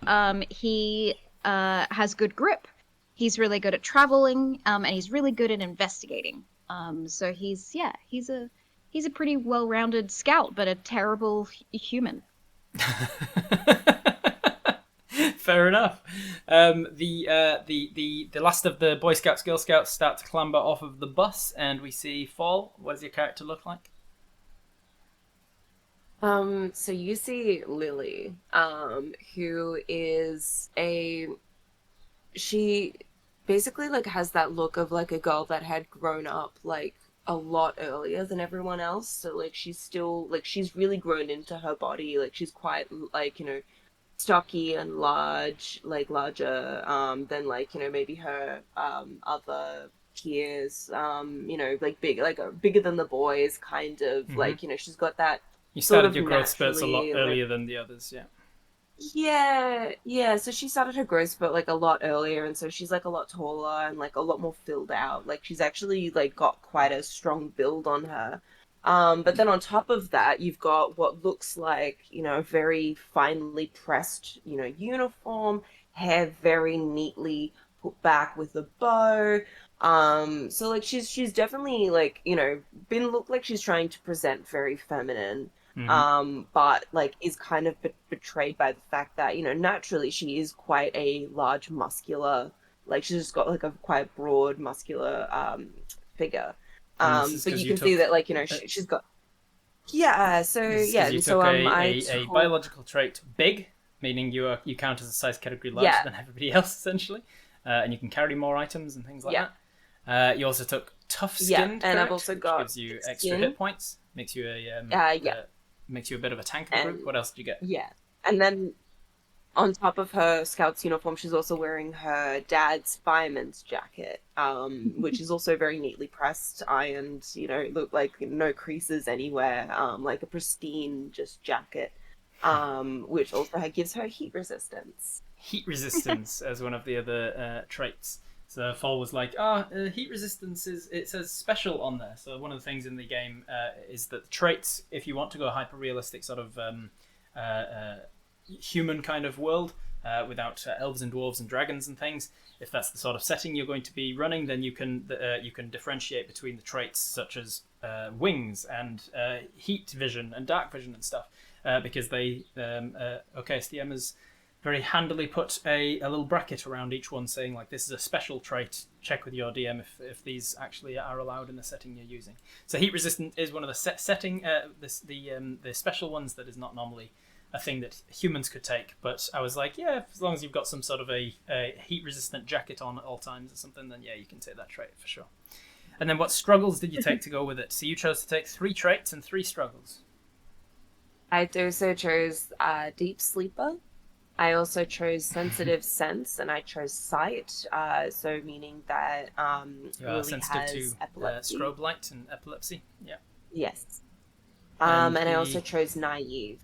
[SPEAKER 2] he has good grip. He's really good at traveling, and he's really good at investigating. So he's a pretty well-rounded scout, but a terrible human.
[SPEAKER 1] Fair enough. The last of the Boy Scouts, Girl Scouts start to clamber off of the bus, and we see Fall. What does your character look like?
[SPEAKER 4] So you see Lily, who is she basically like has that look of like a girl that had grown up like a lot earlier than everyone else. So like she's still like she's really grown into her body. Like she's quite like, stocky and large, like larger than like, maybe her other peers, like big, like bigger than the boys kind of like, she's got that.
[SPEAKER 1] You started your growth spurts a lot earlier than the others, yeah.
[SPEAKER 4] Yeah. So she started her growth spurt like a lot earlier, and so she's like a lot taller and like a lot more filled out. Like she's actually like got quite a strong build on her. But then on top of that, you've got what looks like, very finely pressed, uniform, hair very neatly put back with a bow. So like she's definitely like, been look like she's trying to present very feminine. But like is kind of betrayed by the fact that, naturally she is quite a large muscular, like she's just got like a quite broad muscular
[SPEAKER 1] So
[SPEAKER 4] figure. But you can see that like, she's got
[SPEAKER 1] a biological trait big, meaning you count as a size category larger than everybody else essentially, and you can carry more items and things like that. You also took tough skinned,
[SPEAKER 4] and I've also got
[SPEAKER 1] gives you extra hit points, makes you makes you a bit of a tank of the group. What else did you get?
[SPEAKER 4] Yeah, and then on top of her scout's uniform, she's also wearing her dad's fireman's jacket, which is also very neatly pressed, ironed, look like no creases anywhere, like a pristine just jacket, which also gives her heat resistance.
[SPEAKER 1] Heat resistance as one of the other traits. So Fall was like, heat resistance it says special on there. So one of the things in the game is that traits, if you want to go a hyper-realistic sort of human kind of world without elves and dwarves and dragons and things, if that's the sort of setting you're going to be running, then you can differentiate between the traits such as wings and heat vision and dark vision and stuff, because they OKSDM has very handily put a little bracket around each one saying like this is a special trait, check with your DM if these actually are allowed in the setting you're using. So heat resistant is one of the the special ones that is not normally a thing that humans could take, but I was like, yeah, as long as you've got some sort of a heat resistant jacket on at all times or something, then yeah, you can take that trait for sure. And then what struggles did you take to go with it? So you chose to take 3 traits and 3 struggles.
[SPEAKER 4] I also chose Deep Sleeper. I also chose Sensitive Sense, and I chose Sight, so meaning that
[SPEAKER 1] you are sensitive to
[SPEAKER 4] epilepsy.
[SPEAKER 1] Strobe light and epilepsy. Yeah.
[SPEAKER 4] Yes. And I also chose Naive.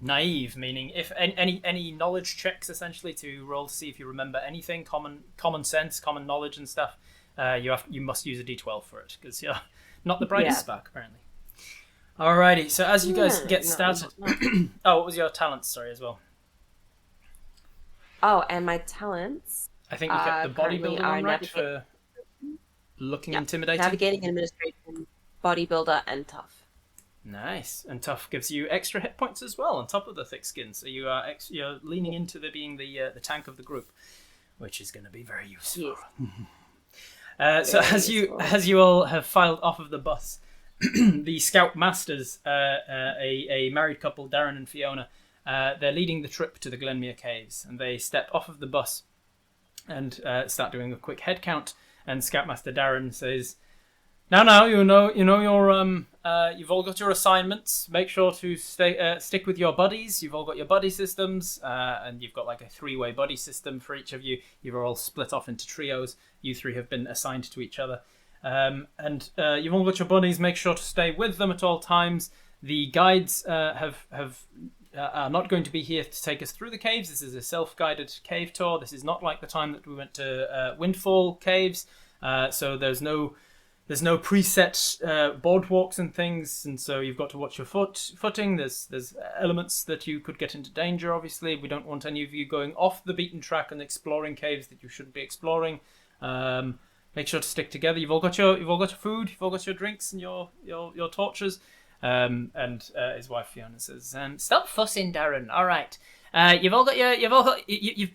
[SPEAKER 1] Naive, meaning if any knowledge checks essentially to roll to see if you remember anything, common sense, common knowledge and stuff, you must use a D12 for it because you're not the brightest spark apparently. Alrighty, so as you guys get started, oh, what was your talent? Sorry, as well.
[SPEAKER 4] Oh, and my talents.
[SPEAKER 1] I think you kept the bodybuilder one, right? For looking intimidating.
[SPEAKER 4] Navigating, administration, bodybuilder, and tough.
[SPEAKER 1] Nice, and tough gives you extra hit points as well on top of the thick skin. So you're leaning into being the tank of the group, which is going to be very useful. Yes. So as you all have filed off of the bus, the scout masters, a married couple, Darren and Fiona, they're leading the trip to the Glenmere Caves, and they step off of the bus and start doing a quick head count. And Scoutmaster Darren says, "Now, you know you've all got your assignments. Make sure to stick with your buddies. You've all got your buddy systems, and you've got like a 3-way buddy system for each of you. You've all split off into trios. You 3 have been assigned to each other, and you've all got your buddies. Make sure to stay with them at all times. The guides are not going to be here to take us through the caves. This is a self-guided cave tour. This is not like the time that we went to Windfall Caves. So there's no there's no preset boardwalks and things, and so you've got to watch your footing. There's elements that you could get into danger. Obviously, we don't want any of you going off the beaten track and exploring caves that you shouldn't be exploring. Make sure to stick together. You've all got your food. You've all got your drinks and your torches. And his wife Fiona says, "Stop fussing, Darren. All right. You've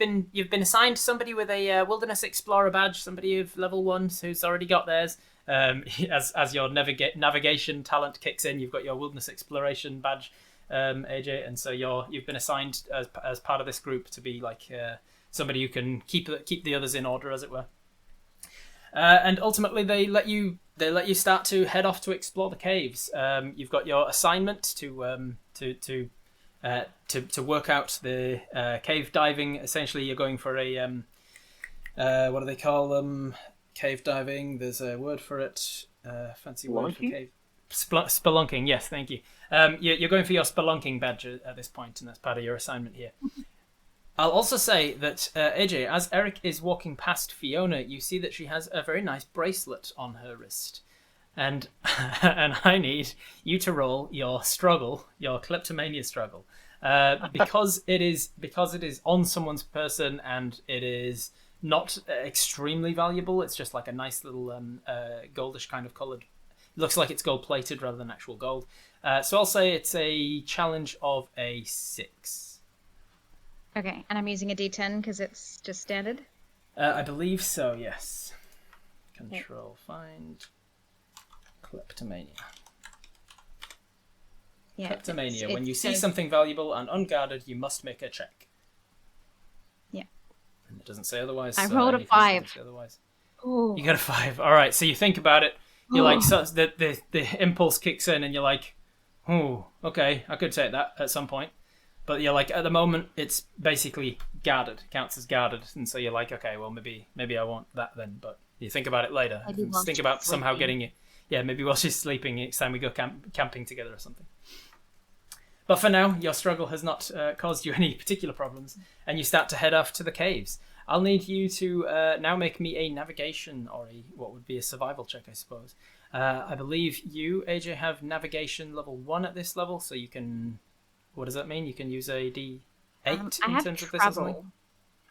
[SPEAKER 1] been assigned somebody with a Wilderness Explorer badge, somebody of level 1 who's already got theirs. As your navigation talent kicks in, you've got your Wilderness Exploration badge, AJ, and so you've been assigned as part of this group to be like somebody who can keep the others in order, as it were. And ultimately, they let you start to head off to explore the caves. You've got your assignment to work out the cave diving. Essentially, you're going for a what do they call them? Cave diving. There's a word for it. Fancy word for cave. Spelunking. Yes, thank you. You're going for your spelunking badge at this point, and that's part of your assignment here. I'll also say that, AJ, as Eric is walking past Fiona, you see that she has a very nice bracelet on her wrist. And I need you to roll your kleptomania struggle. Because it is on someone's person and it is not extremely valuable. It's just like a nice little goldish kind of coloured. It looks like it's gold-plated rather than actual gold. So I'll say it's a challenge of a 6.
[SPEAKER 2] Okay, and I'm using a D10 because it's just standard?
[SPEAKER 1] I believe so, yes. Control, find, kleptomania. Yeah, kleptomania. When you see something valuable and unguarded, you must make a check.
[SPEAKER 2] Yeah.
[SPEAKER 1] And it doesn't say otherwise.
[SPEAKER 2] I rolled a 5.
[SPEAKER 1] Ooh. You got a 5. All right, so you think about it. You're like, so the impulse kicks in and you're like, oh, okay, I could take that at some point. But you're like, at the moment, it's basically guarded, counts as guarded. And so you're like, okay, well, maybe I want that then. But you think about it later. Think about somehow getting it. Yeah, maybe while she's sleeping, next time we go camping together or something. But for now, your struggle has not caused you any particular problems. And you start to head off to the caves. I'll need you to now make me a navigation or what would be a survival check, I suppose. I believe you, AJ, have navigation level 1 at this level, so you can... What does that mean? You can use a D8 in terms of this or something?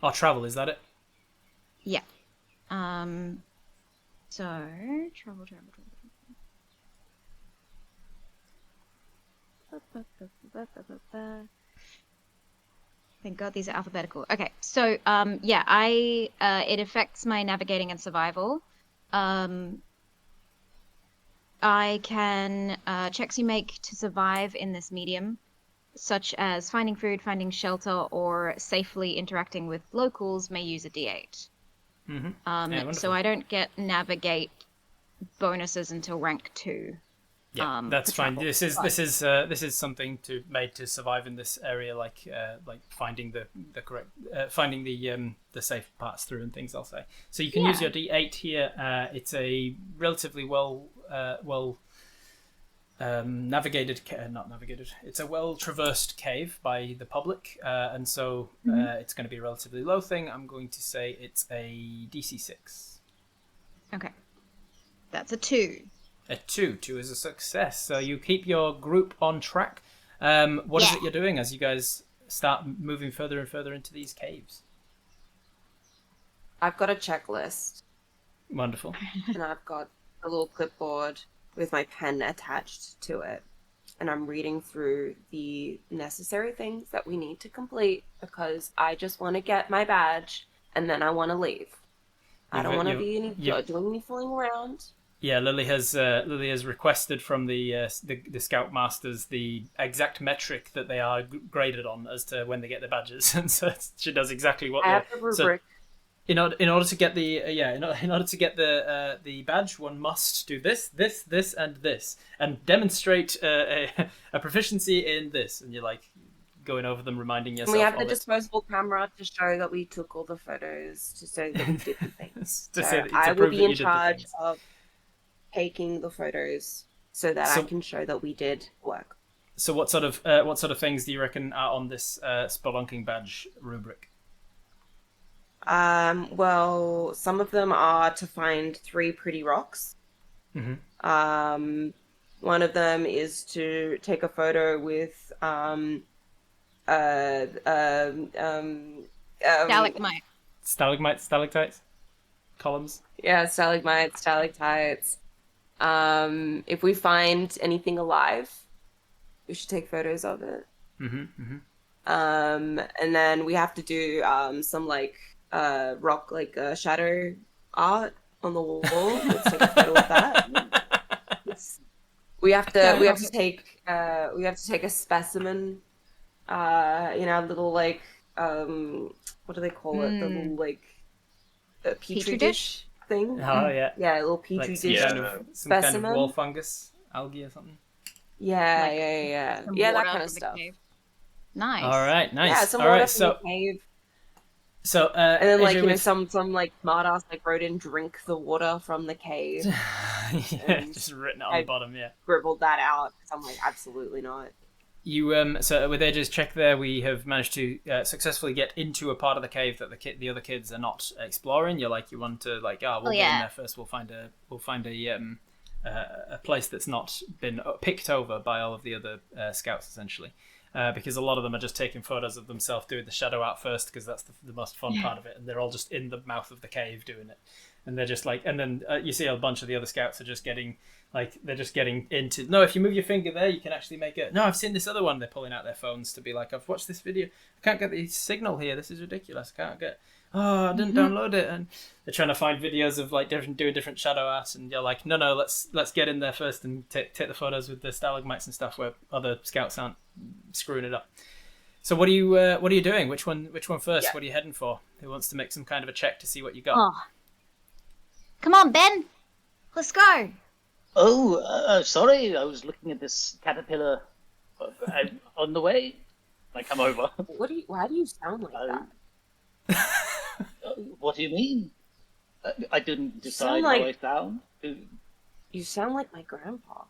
[SPEAKER 1] Oh, travel, is that it?
[SPEAKER 2] Yeah. So, travel. Thank God these are alphabetical. Okay, so, it affects my navigating and survival. I can, checks you make to survive in this medium, such as finding food, finding shelter, or safely interacting with locals, may use a D8. Mm-hmm. So I don't get navigate bonuses until rank 2.
[SPEAKER 1] Yeah, that's fine. This is something made to survive in this area, like finding the correct finding the safe parts through and things. I'll say. So you can use your D8 here. It's a relatively navigated, not navigated. It's a well-traversed cave by the public, and so it's going to be a relatively low thing. I'm going to say it's a DC 6.
[SPEAKER 2] Okay, that's a 2.
[SPEAKER 1] A 2. 2 is a success. So you keep your group on track. What is it you're doing as you guys start moving further and further into these caves?
[SPEAKER 4] I've got a checklist.
[SPEAKER 1] Wonderful.
[SPEAKER 4] And I've got a little clipboard with my pen attached to it. And I'm reading through the necessary things that we need to complete because I just want to get my badge and then I want to leave. I don't want to be doing any fooling around.
[SPEAKER 1] Yeah, Lily has requested from the Scout Masters the exact metric that they are graded on as to when they get their badges, and so she does exactly what.
[SPEAKER 4] I have the rubric.
[SPEAKER 1] So in order to get the badge, one must do this, and this, and demonstrate a proficiency in this, and you're like going over them, reminding yourself.
[SPEAKER 4] And we have the disposable camera to show that we took all the photos, to show that we did the things. I will be in charge of taking the photos so that I can show that we did work.
[SPEAKER 1] So what sort of things do you reckon are on this spelunking badge rubric?
[SPEAKER 4] Well, some of them are to find 3 pretty rocks. One of them is to take a photo with
[SPEAKER 2] Stalagmite.
[SPEAKER 1] Stalagmites, stalactites, columns.
[SPEAKER 4] Yeah, stalagmites, stalactites. If we find anything alive, we should take photos of it. And then we have to do some like rock shadow art on the wall. Let's take a photo of that. We have to take a specimen in our little like what do they call it? The little like petri dish thing.
[SPEAKER 1] Oh yeah.
[SPEAKER 4] Yeah, a little petri
[SPEAKER 1] Like
[SPEAKER 4] dish
[SPEAKER 1] some kind
[SPEAKER 4] specimen.
[SPEAKER 1] of wall fungus, algae or something.
[SPEAKER 4] Yeah,
[SPEAKER 2] Like
[SPEAKER 4] yeah, that
[SPEAKER 2] water
[SPEAKER 4] kind of
[SPEAKER 2] from the
[SPEAKER 4] stuff.
[SPEAKER 2] cave. Nice.
[SPEAKER 1] All right, nice.
[SPEAKER 4] Yeah, some
[SPEAKER 1] All
[SPEAKER 4] water
[SPEAKER 1] right,
[SPEAKER 4] from
[SPEAKER 1] so
[SPEAKER 4] the cave.
[SPEAKER 1] so
[SPEAKER 4] And then like
[SPEAKER 1] AJ,
[SPEAKER 4] you know
[SPEAKER 1] with-
[SPEAKER 4] some like smartass like wrote in drink the water from the cave.
[SPEAKER 1] yeah, just written it on the bottom. Yeah.
[SPEAKER 4] Scribbled that out because I'm like absolutely not.
[SPEAKER 1] You so with AJ's check there, we have managed to successfully get into a part of the cave that the other kids are not exploring. You want to we'll get in there first. We'll find a place that's not been picked over by all of the other scouts essentially, because a lot of them are just taking photos of themselves doing the shadow out first because that's the most fun part of it, and they're all just in the mouth of the cave doing it, and they're just like, and then you see a bunch of the other scouts are just getting. Like, they're just getting into... No, if you move your finger there, you can actually make it... No, I've seen this other one. They're pulling out their phones to be like, I've watched this video. I can't get the signal here. This is ridiculous. I can't get... Oh, I didn't download it. And they're trying to find videos of, like, doing different shadow art. And you're like, no, let's get in there first and take the photos with the stalagmites and stuff where other scouts aren't screwing it up. So what are you doing? Which one first?
[SPEAKER 4] Yeah.
[SPEAKER 1] What are you heading for? Who wants to make some kind of a check to see what you got?
[SPEAKER 2] Oh. Come on, Ben. Let's go.
[SPEAKER 3] Oh, sorry, I was looking at this caterpillar on the way. I come over.
[SPEAKER 4] Why do you sound like that?
[SPEAKER 3] What do you mean? I didn't decide
[SPEAKER 4] like-
[SPEAKER 3] how I sound.
[SPEAKER 4] You sound like my grandpa.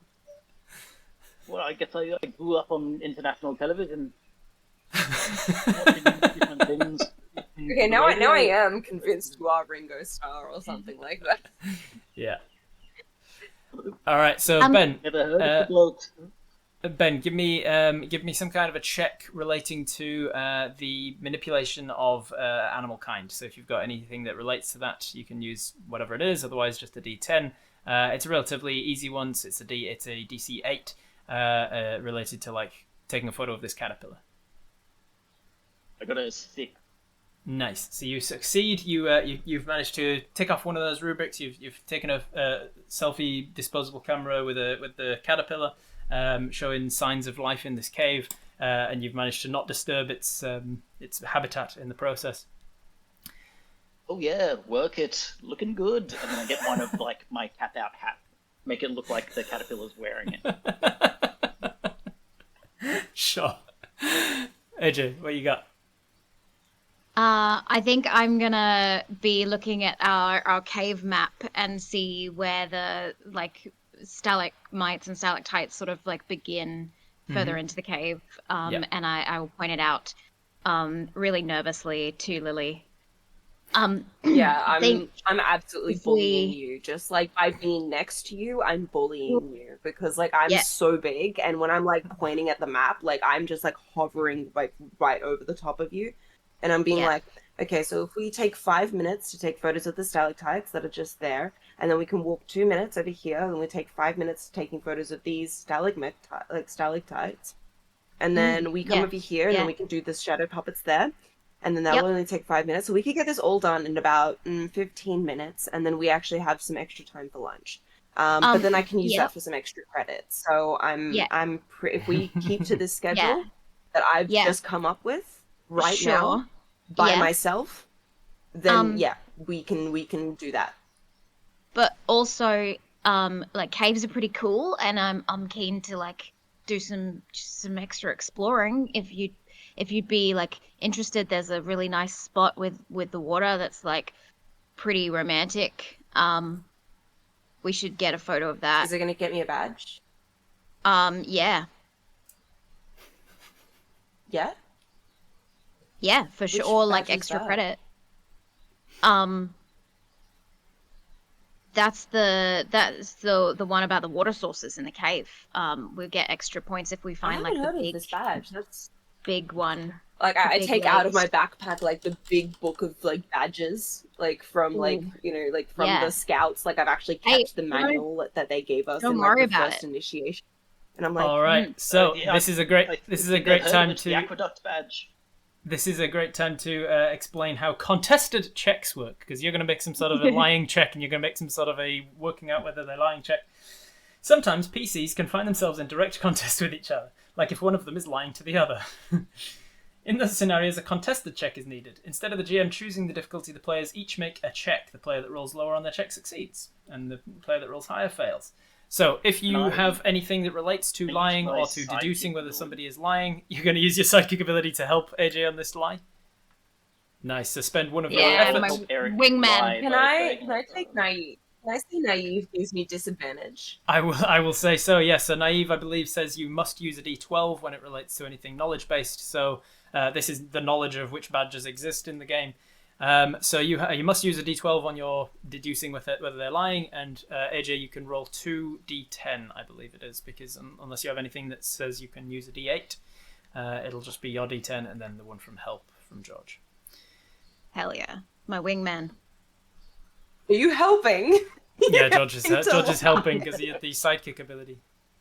[SPEAKER 3] Well, I guess I grew up on international television. Watching different things.
[SPEAKER 4] Okay, now I am convinced you are Ringo Starr or something like that.
[SPEAKER 1] Yeah. All right, so Ben,
[SPEAKER 3] Never heard of the bloke.
[SPEAKER 1] Ben, give me some kind of a check relating to the manipulation of animal kind. So if you've got anything that relates to that, you can use whatever it is. Otherwise, just a D10. It's a relatively easy one. So it's a DC 8 related to like taking a photo of this caterpillar.
[SPEAKER 3] I got a 6.
[SPEAKER 1] Nice. So you succeed. You've managed to tick off one of those rubrics. You've taken a selfie disposable camera with the caterpillar, showing signs of life in this cave, and you've managed to not disturb its habitat in the process.
[SPEAKER 3] Oh yeah, work it. Looking good. And then I get one of like my cat out hat. Make it look like the caterpillar's wearing it.
[SPEAKER 1] Sure. AJ, what you got?
[SPEAKER 2] I think I'm gonna be looking at our cave map and see where the like stalagmites and stalactites sort of like begin further into the cave.
[SPEAKER 1] Yep.
[SPEAKER 2] And I will point it out really nervously to Lily.
[SPEAKER 4] Yeah,
[SPEAKER 2] think
[SPEAKER 4] I'm absolutely
[SPEAKER 2] if
[SPEAKER 4] bullying
[SPEAKER 2] we-
[SPEAKER 4] you. Just like by being next to you, I'm bullying you because like I'm
[SPEAKER 2] Yeah.
[SPEAKER 4] so big, and when I'm like pointing at the map, like I'm just like hovering like right over the top of you, and I'm being
[SPEAKER 2] Yeah.
[SPEAKER 4] like, okay, so if we take 5 minutes to take photos of the stalactites that are just there, and then we can walk 2 minutes over here, and we take 5 minutes taking photos of these stalactites, and then we come
[SPEAKER 2] yeah,
[SPEAKER 4] over here, and
[SPEAKER 2] yeah.
[SPEAKER 4] then we can do the shadow puppets there. And then that'll
[SPEAKER 2] Yep.
[SPEAKER 4] only take 5 minutes. So we could get this all done in about 15 minutes. And then we actually have some extra time for lunch. But then I can use
[SPEAKER 2] yep.
[SPEAKER 4] that for some extra credits. So
[SPEAKER 2] Yeah.
[SPEAKER 4] if we keep to this schedule
[SPEAKER 2] Yeah.
[SPEAKER 4] that I've
[SPEAKER 2] Yeah.
[SPEAKER 4] just come up with right
[SPEAKER 2] Sure.
[SPEAKER 4] now by
[SPEAKER 2] Yeah.
[SPEAKER 4] myself, then
[SPEAKER 2] Yeah.
[SPEAKER 4] we can do that.
[SPEAKER 2] But also, like caves are pretty cool, and I'm keen to like do some extra exploring. If you'd be like interested, there's a really nice spot with the water that's like pretty romantic. We should get a photo of that.
[SPEAKER 4] Is it going to get me a badge?
[SPEAKER 2] Yeah,
[SPEAKER 4] Yeah?
[SPEAKER 2] yeah, for
[SPEAKER 4] Which
[SPEAKER 2] sure. Or like
[SPEAKER 4] badge is
[SPEAKER 2] extra
[SPEAKER 4] that?
[SPEAKER 2] credit. that's the one about the water sources in the cave. We'll get extra points if we find
[SPEAKER 4] I haven't heard
[SPEAKER 2] the
[SPEAKER 4] of this badge. That's
[SPEAKER 2] big one.
[SPEAKER 4] like I
[SPEAKER 2] big
[SPEAKER 4] take out of my
[SPEAKER 2] list.
[SPEAKER 4] backpack like the big book of like badges, like from like like from
[SPEAKER 2] Yeah.
[SPEAKER 4] the scouts. Like I've actually kept the manual that they gave us
[SPEAKER 2] don't
[SPEAKER 4] in like
[SPEAKER 2] worry
[SPEAKER 4] the
[SPEAKER 2] about
[SPEAKER 4] first
[SPEAKER 2] it.
[SPEAKER 4] initiation. And I'm like,
[SPEAKER 1] All right, so this is a great time
[SPEAKER 3] the
[SPEAKER 1] to
[SPEAKER 3] aqueduct badge.
[SPEAKER 1] this is a great time to explain how contested checks work, because you're going to make some sort of a lying check and you're going to make some sort of a working out whether they're lying check. Sometimes PCs can find themselves in direct contest with each other, like if one of them is lying to the other. In those scenarios, a contested check is needed. Instead of the GM choosing the difficulty, the players each make a check. The player that rolls lower on their check succeeds, and the player that rolls higher fails. So if you have anything that relates to lying or to deducing whether somebody is lying, you're going to use your sidekick ability to help AJ on this lie. Nice. So spend one of your efforts.
[SPEAKER 2] My wingman.
[SPEAKER 4] can I take naive? Can I say naive gives me disadvantage?
[SPEAKER 1] I will say so. Yes. So naive, I believe, says you must use a D12 when it relates to anything knowledge based. So this is the knowledge of which badges exist in the game. So you must use a D12 on your deducing with it, whether they're lying, and AJ, you can roll 2d10, I believe it is, because unless you have anything that says you can use a D8, it'll just be your D10 and then the one from help from George.
[SPEAKER 2] Hell yeah, my wingman.
[SPEAKER 4] Are you helping?
[SPEAKER 1] Yeah, George is helping because he had the sidekick ability.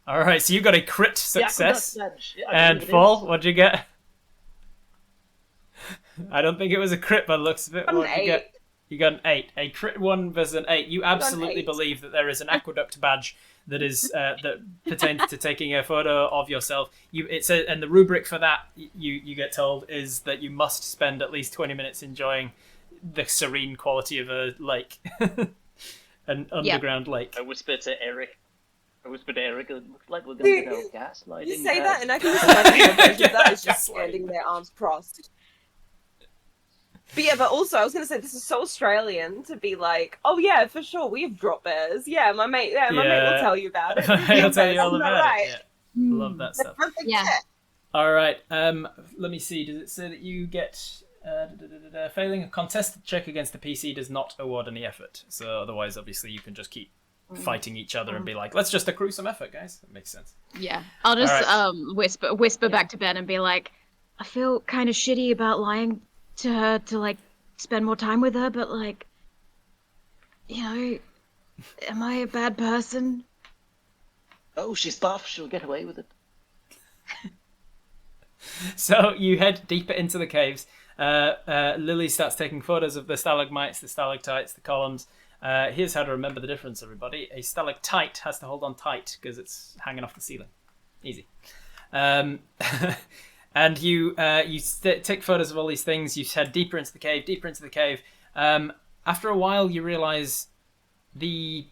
[SPEAKER 1] All right, so you got a crit success, and Paul, what'd you get? I don't think it was a crit by the looks of it. What did you get? You got an 8. A crit 1 versus an 8. You absolutely believe that there is an aqueduct badge that is that pertains to taking a photo of yourself. And the rubric for that, you get told, is that you must spend at least 20 minutes enjoying the serene quality of a lake, an underground lake.
[SPEAKER 3] I whispered to Eric. It looks like we're going to go gaslighting.
[SPEAKER 4] You say that, and I can just imagine that is just standing there, arms crossed. But yeah, but also I was going to say this is so Australian to be like, oh yeah, for sure, we have drop bears. Yeah, my mate will tell you about it.
[SPEAKER 1] I'll tell you all about
[SPEAKER 4] right.
[SPEAKER 1] it. Yeah. Love that stuff.
[SPEAKER 2] Yeah.
[SPEAKER 1] All right. Let me see. Does it say that you get failing a contested check against the PC does not award any effort? So otherwise, obviously, you can just keep fighting each other and be like, let's just accrue some effort, guys. That makes sense.
[SPEAKER 2] Yeah, I'll just whisper back to Ben and be like, I feel kind of shitty about lying to her to like spend more time with her, but like, you know, am I a bad person?
[SPEAKER 3] Oh, she's buff. She'll get away with it.
[SPEAKER 1] So you head deeper into the caves. Lily starts taking photos of the stalagmites, the stalactites, the columns. Here's how to remember the difference, everybody. A stalactite has to hold on tight because it's hanging off the ceiling. Easy. And you take photos of all these things. You head deeper into the cave. After a while, you realize the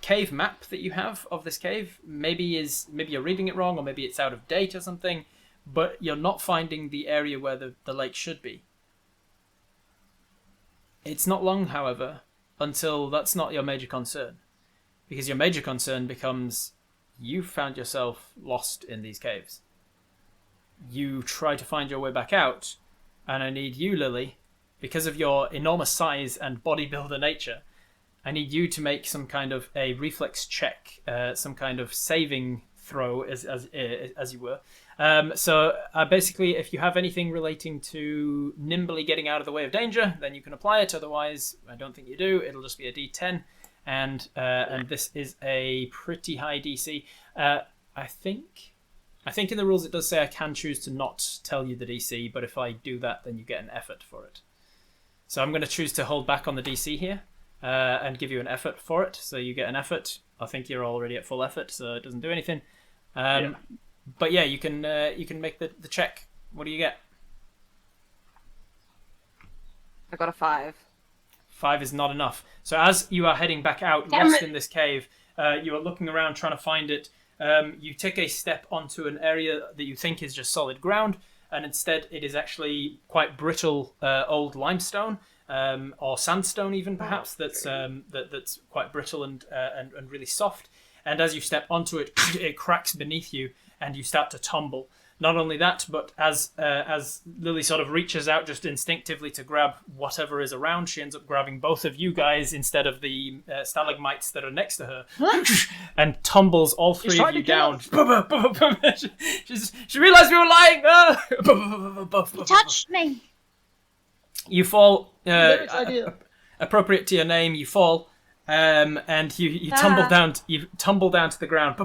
[SPEAKER 1] cave map that you have of this cave maybe you're reading it wrong, or maybe it's out of date or something. But you're not finding the area where the lake should be. It's not long, however, until that's not your major concern, because your major concern becomes you found yourself lost in these caves. You try to find your way back out, and I need you, Lily, because of your enormous size and bodybuilder nature, I need you to make some kind of a reflex check, some kind of saving throw, as you were. So basically, if you have anything relating to nimbly getting out of the way of danger, then you can apply it. Otherwise, I don't think you do. It'll just be a D10, and this is a pretty high DC. I think in the rules it does say I can choose to not tell you the DC, but if I do that, then you get an effort for it. So I'm going to choose to hold back on the DC here and give you an effort for it. So you get an effort. I think you're already at full effort, so it doesn't do anything. But yeah, you can make the check. What do you get?
[SPEAKER 4] I got a 5.
[SPEAKER 1] 5 is not enough. So as you are heading back out, lost in this cave, you are looking around trying to find it. You take a step onto an area that you think is just solid ground, and instead it is actually quite brittle old limestone, or sandstone even perhaps, that's quite brittle and really soft. And as you step onto it, it cracks beneath you and you start to tumble. Not only that, but as Lily sort of reaches out just instinctively to grab whatever is around, she ends up grabbing both of you guys instead of the stalagmites that are next to her, and tumbles all three of you down. She realised we were lying.
[SPEAKER 2] You touched me.
[SPEAKER 1] You fall. Appropriate to your name, you fall, and you tumble down. You tumble down to the ground.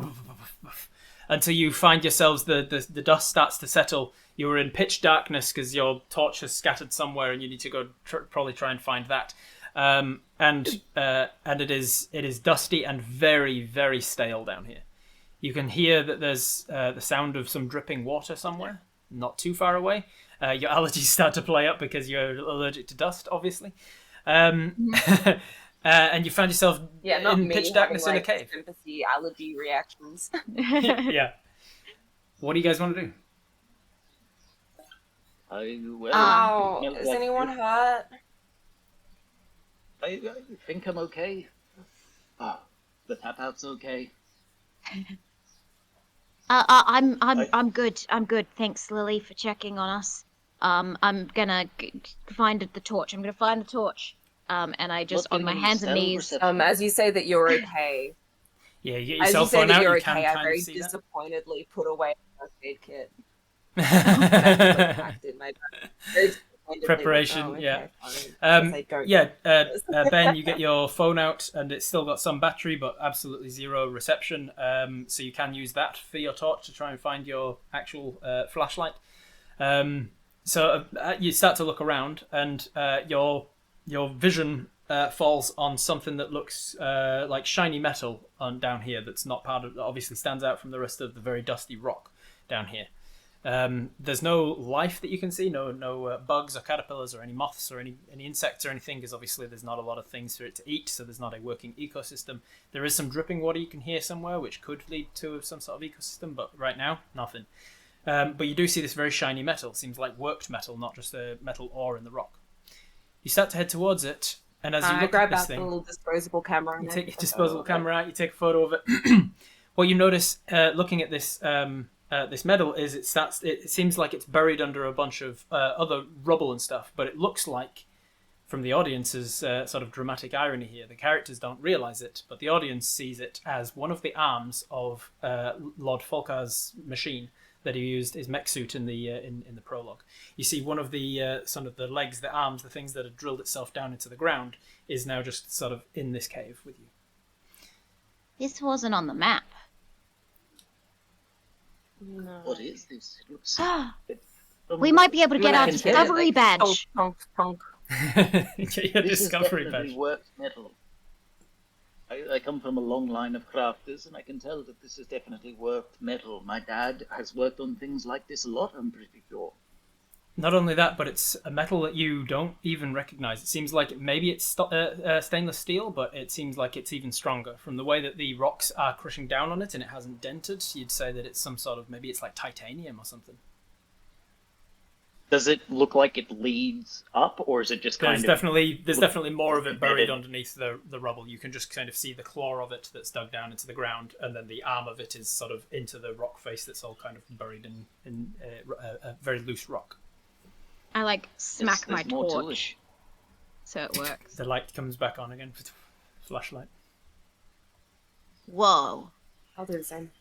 [SPEAKER 1] Until you find yourselves, the dust starts to settle. You were in pitch darkness because your torch has scattered somewhere, and you need to go probably try and find that. And it is dusty and very, very stale down here. You can hear that there's the sound of some dripping water somewhere, not too far away. Your allergies start to play up because you're allergic to dust, obviously. And you find yourself in pitch darkness in a cave.
[SPEAKER 4] Sympathy, allergy reactions.
[SPEAKER 1] Yeah. What do you guys want to do?
[SPEAKER 4] Is anyone hurt?
[SPEAKER 3] I think I'm okay. The tap out's okay.
[SPEAKER 2] I'm good. I'm good. Thanks, Lily, for checking on us. I'm gonna find the torch. I'm gonna find the torch. And I just on my hands and knees.
[SPEAKER 4] As you say that you're okay.
[SPEAKER 1] Yeah, you get your cell phone out. You can
[SPEAKER 4] I
[SPEAKER 1] kind
[SPEAKER 4] very
[SPEAKER 1] of see
[SPEAKER 4] disappointedly put away the first aid kit.
[SPEAKER 1] Preparation, yeah. Ben, you get your phone out, and it's still got some battery, but absolutely zero reception. So you can use that for your torch to try and find your actual flashlight. So you start to look around, and your vision falls on something that looks like shiny metal down here. That's not part of. Obviously, stands out from the rest of the very dusty rock down here. There's no life that you can see, no bugs or caterpillars or any moths or any insects or anything, because obviously there's not a lot of things for it to eat, so there's not a working ecosystem. There is some dripping water you can hear somewhere, which could lead to some sort of ecosystem, but right now, nothing. But you do see this very shiny metal. Seems like worked metal, not just a metal ore in the rock. You start to head towards it, and as you look at this thing...
[SPEAKER 4] I grab out the little disposable camera.
[SPEAKER 1] You take your disposable camera out, you take a photo of it. What you notice, looking at this... this metal is it seems like it's buried under a bunch of other rubble and stuff, but it looks like, from the audience's sort of dramatic irony here, the characters don't realize it, but the audience sees it as one of the arms of Lord Folkar's machine that he used his mech suit in the prologue. You see one of the sort of the legs, the arms, the things that had drilled itself down into the ground is now just sort of in this cave with you.
[SPEAKER 2] This wasn't on the map.
[SPEAKER 4] No.
[SPEAKER 3] What is this? It looks...
[SPEAKER 2] We might be able to get our discovery badge.
[SPEAKER 1] Get your discovery badge.
[SPEAKER 3] Worked metal. I come from a long line of crafters, and I can tell that this is definitely worked metal. My dad has worked on things like this a lot, I'm pretty sure.
[SPEAKER 1] Not only that, but it's a metal that you don't even recognize. It seems like maybe it's stainless steel, but it seems like it's even stronger. From the way that the rocks are crushing down on it and it hasn't dented, you'd say that it's some sort of, maybe it's like titanium or something.
[SPEAKER 3] Does it look like it leads up, or is it just
[SPEAKER 1] There's definitely more of it buried underneath the rubble. You can just kind of see the claw of it that's dug down into the ground, and then the arm of it is sort of into the rock face that's all kind of buried in a very loose rock.
[SPEAKER 2] I smack my torch so it works.
[SPEAKER 1] The light comes back on again. Flashlight.
[SPEAKER 2] Whoa.
[SPEAKER 4] I'll do the same.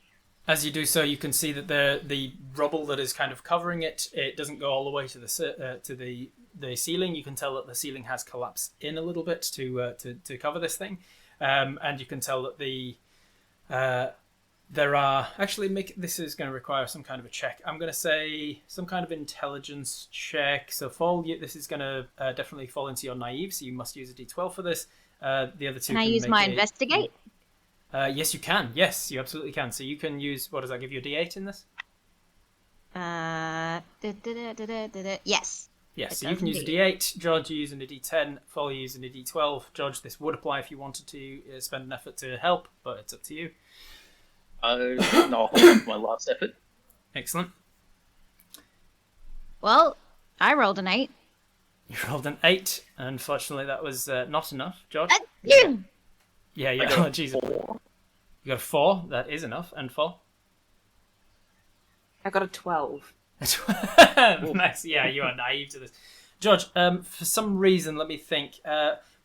[SPEAKER 1] As you do so, you can see that the rubble that is kind of covering it doesn't go all the way to the ceiling. You can tell that the ceiling has collapsed in a little bit to cover this thing, and you can tell that there are this is going to require some kind of a check. I'm going to say some kind of intelligence check. So this is going to definitely fall into your naive. So you must use a D12 for this. The other two.
[SPEAKER 2] Can I use my investigate?
[SPEAKER 1] Yes, you can. Yes, you absolutely can. So you can use, what does that give you, a D8 in this?
[SPEAKER 2] Yes.
[SPEAKER 1] Yes, so you can use a D8. George, you're using a D10. Fall, you're using a D12. George, this would apply if you wanted to spend an effort to help, but it's up to you.
[SPEAKER 3] No, my last effort.
[SPEAKER 1] Excellent.
[SPEAKER 2] Well, I rolled an 8.
[SPEAKER 1] You rolled an 8. Unfortunately, that was not enough. George? Yeah, your allergies. You got a 4. That is enough. And 4?
[SPEAKER 4] I got a 12.
[SPEAKER 1] Nice. Yeah, you are naive to this. George, for some reason, let me think.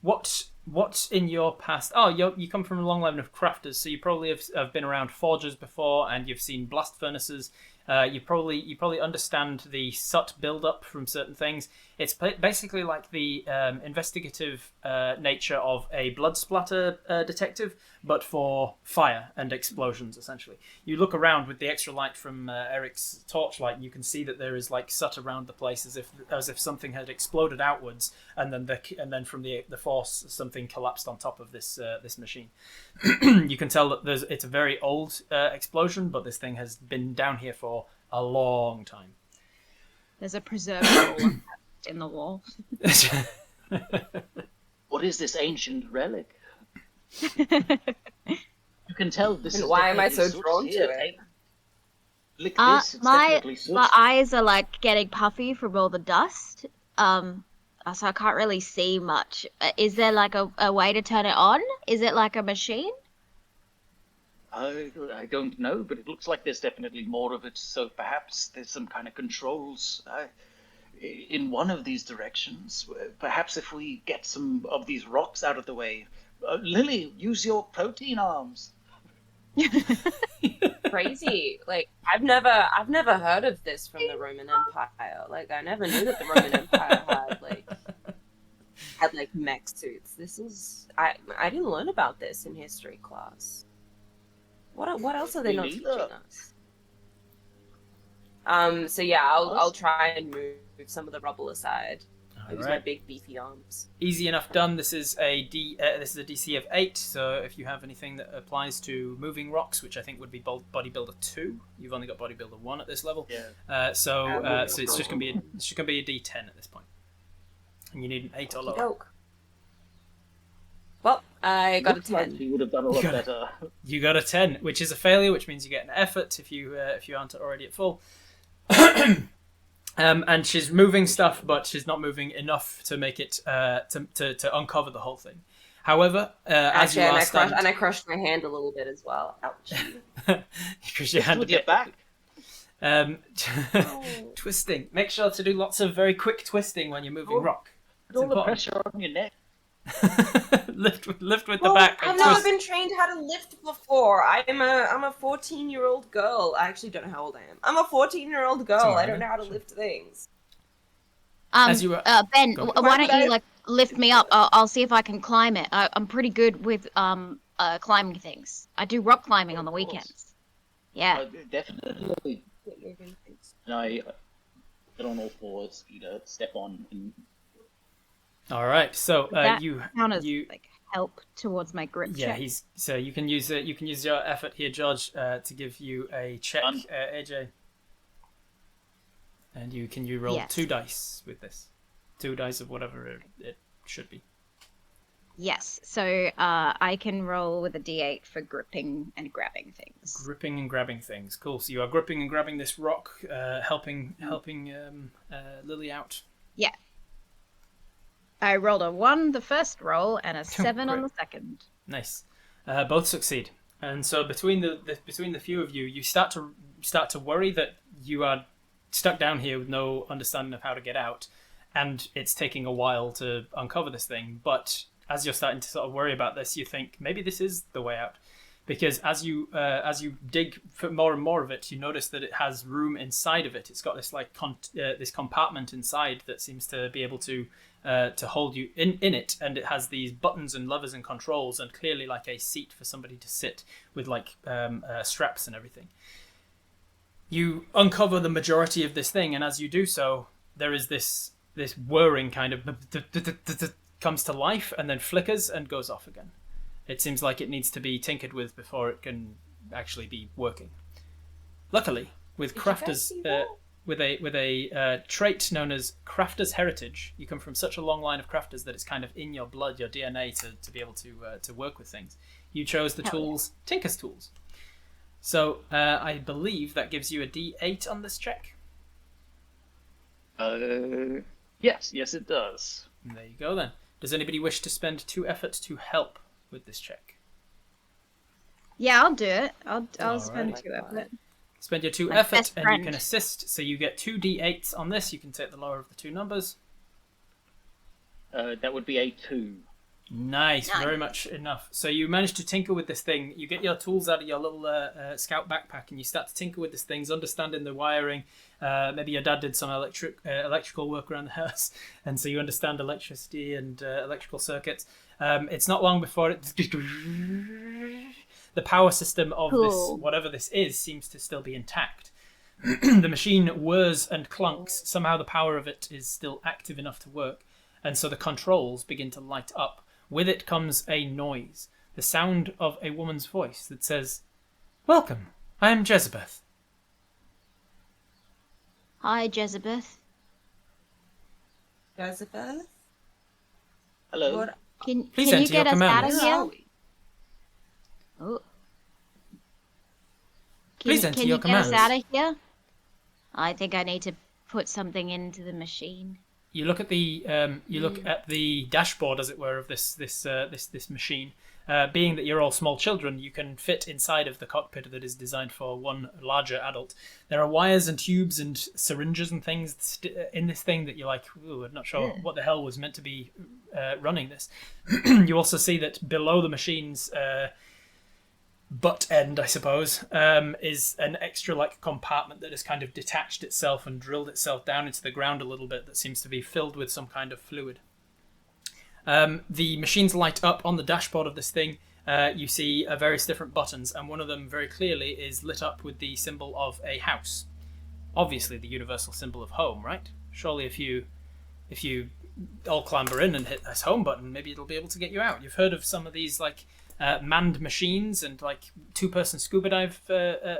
[SPEAKER 1] What's in your past? Oh, you come from a long line of crafters, so you probably have been around forges before, and you've seen blast furnaces. You probably understand the soot build-up from certain things. It's basically like the investigative nature of a blood splatter detective, but for fire and explosions, essentially. You look around with the extra light from Eric's torchlight, and you can see that there is like soot around the place, as if something had exploded outwards, and then from the force something collapsed on top of this machine. You can tell that it's a very old explosion, but this thing has been down here for a long time.
[SPEAKER 2] There's a preservable in the wall.
[SPEAKER 3] What is this ancient relic? You can tell this is.
[SPEAKER 4] Why am I so drawn to it?
[SPEAKER 3] Lick this, it's definitely soot.
[SPEAKER 2] My eyes are like getting puffy from all the dust. So I can't really see much. Is there like a way to turn it on? Is it like a machine?
[SPEAKER 3] I don't know, but it looks like there's definitely more of it, so perhaps there's some kind of controls in one of these directions. Perhaps if we get some of these rocks out of the way. Lily, use your protein arms.
[SPEAKER 4] Crazy. Like, I've never heard of this from the Roman Empire. Like, I never knew that the Roman Empire had mech suits. I didn't learn about this in history class. What else are they not teaching us? So yeah, I'll try and move some of the rubble aside. Use my big beefy arms.
[SPEAKER 1] Easy enough done. This is a DC of 8. So if you have anything that applies to moving rocks, which I think would be Bodybuilder 2, you've only got Bodybuilder 1 at this level.
[SPEAKER 3] Yeah.
[SPEAKER 1] So it's just gonna be a D10 at this point, and you need an 8 or lower.
[SPEAKER 4] Well, I got a 10.
[SPEAKER 3] Like you would have done a lot better.
[SPEAKER 1] You got a 10, which is a failure, which means you get an effort if you aren't already at full. And she's moving stuff, but she's not moving enough to make it to uncover the whole thing. However, as you are
[SPEAKER 4] I crushed my hand a little bit as well. Ouch!
[SPEAKER 1] Because your hand
[SPEAKER 3] with your back.
[SPEAKER 1] Twisting. Make sure to do lots of very quick twisting when you're moving rock.
[SPEAKER 3] Put all the pressure on your neck.
[SPEAKER 1] lift with the back.
[SPEAKER 4] I've never been trained how to lift before. I'm a 14-year-old girl. I actually don't know how old I am. I'm a 14-year-old girl. I don't know how to lift things.
[SPEAKER 2] Ben, why don't you lift me up? I'll see if I can climb it. I'm pretty good with climbing things. I do rock climbing on the weekends. Yeah.
[SPEAKER 3] Definitely. And I get on all fours, step on and.
[SPEAKER 1] All right, so you
[SPEAKER 2] help towards my grip check.
[SPEAKER 1] So you can use it. You can use your effort here, George, to give you a check, AJ. And you roll 2 dice with this, 2 dice of whatever it should be.
[SPEAKER 2] Yes, so I can roll with a D8 for gripping and grabbing things.
[SPEAKER 1] Gripping and grabbing things, cool. So you are gripping and grabbing this rock, helping Lily out.
[SPEAKER 2] Yeah. I rolled a 1 the first roll and a 7 on the second.
[SPEAKER 1] Nice. Both succeed. And so between the few of you, you start to worry that you are stuck down here with no understanding of how to get out, and it's taking a while to uncover this thing. But as you're starting to sort of worry about this, you think maybe this is the way out, because as you dig for more and more of it, you notice that it has room inside of it. It's got this this compartment inside that seems to be able to hold you in it, and it has these buttons and levers and controls, and clearly like a seat for somebody to sit with, like straps and everything. You uncover the majority of this thing, and as you do so, there is this whirring kind of comes to life and then flickers and goes off again. It seems like it needs to be tinkered with before it can actually be working. Luckily, with crafters. With a trait known as Crafter's Heritage, you come from such a long line of crafters that it's kind of in your blood, your DNA, to be able to work with things. You chose the tools, Tinker's Tools. So I believe that gives you a D8 on this check.
[SPEAKER 3] Yes, it does.
[SPEAKER 1] And there you go then. Does anybody wish to spend 2 effort to help with this check?
[SPEAKER 2] Yeah, I'll do it. I'll spend 2 effort.
[SPEAKER 1] Spend your 2
[SPEAKER 2] My
[SPEAKER 1] effort,
[SPEAKER 2] best
[SPEAKER 1] and
[SPEAKER 2] friend.
[SPEAKER 1] you can assist. So you get 2d8s on this. You can take the lower of the 2 numbers.
[SPEAKER 3] That would be a 2.
[SPEAKER 1] Nice, very much enough. So you manage to tinker with this thing. You get your tools out of your little scout backpack, and you start to tinker with these things, understanding the wiring. Maybe your dad did some electrical work around the house, and so you understand electricity and electrical circuits. It's not long before the power system of this, whatever this is, seems to still be intact. The machine whirs and clunks. Somehow the power of it is still active enough to work, and so the controls begin to light up. With it comes a noise, the sound of a woman's voice that says, "Welcome, I am Jezebeth."
[SPEAKER 2] Hi, Jezebeth.
[SPEAKER 4] Jezebeth?
[SPEAKER 3] Hello.
[SPEAKER 4] What?
[SPEAKER 2] Can
[SPEAKER 1] Please
[SPEAKER 2] you
[SPEAKER 1] enter your
[SPEAKER 2] get us out of
[SPEAKER 1] commands.
[SPEAKER 2] here? Oh.
[SPEAKER 1] Please enter
[SPEAKER 2] can
[SPEAKER 1] your
[SPEAKER 2] you get us
[SPEAKER 1] commands.
[SPEAKER 2] out of here? I think I need to put something into the machine.
[SPEAKER 1] You look at the dashboard, as it were, of this machine. Being that you're all small children, you can fit inside of the cockpit that is designed for one larger adult. There are wires and tubes and syringes and things in this thing that you're like, ooh, I'm not sure what the hell was meant to be running this. You also see that below the machine's butt end, I suppose, is an extra compartment that has kind of detached itself and drilled itself down into the ground a little bit, that seems to be filled with some kind of fluid. The machines light up on the dashboard of this thing. You see various different buttons, and one of them very clearly is lit up with the symbol of a house. Obviously the universal symbol of home, right? Surely if you all clamber in and hit this home button, maybe it'll be able to get you out. You've heard of some of these manned machines and 2-person scuba dive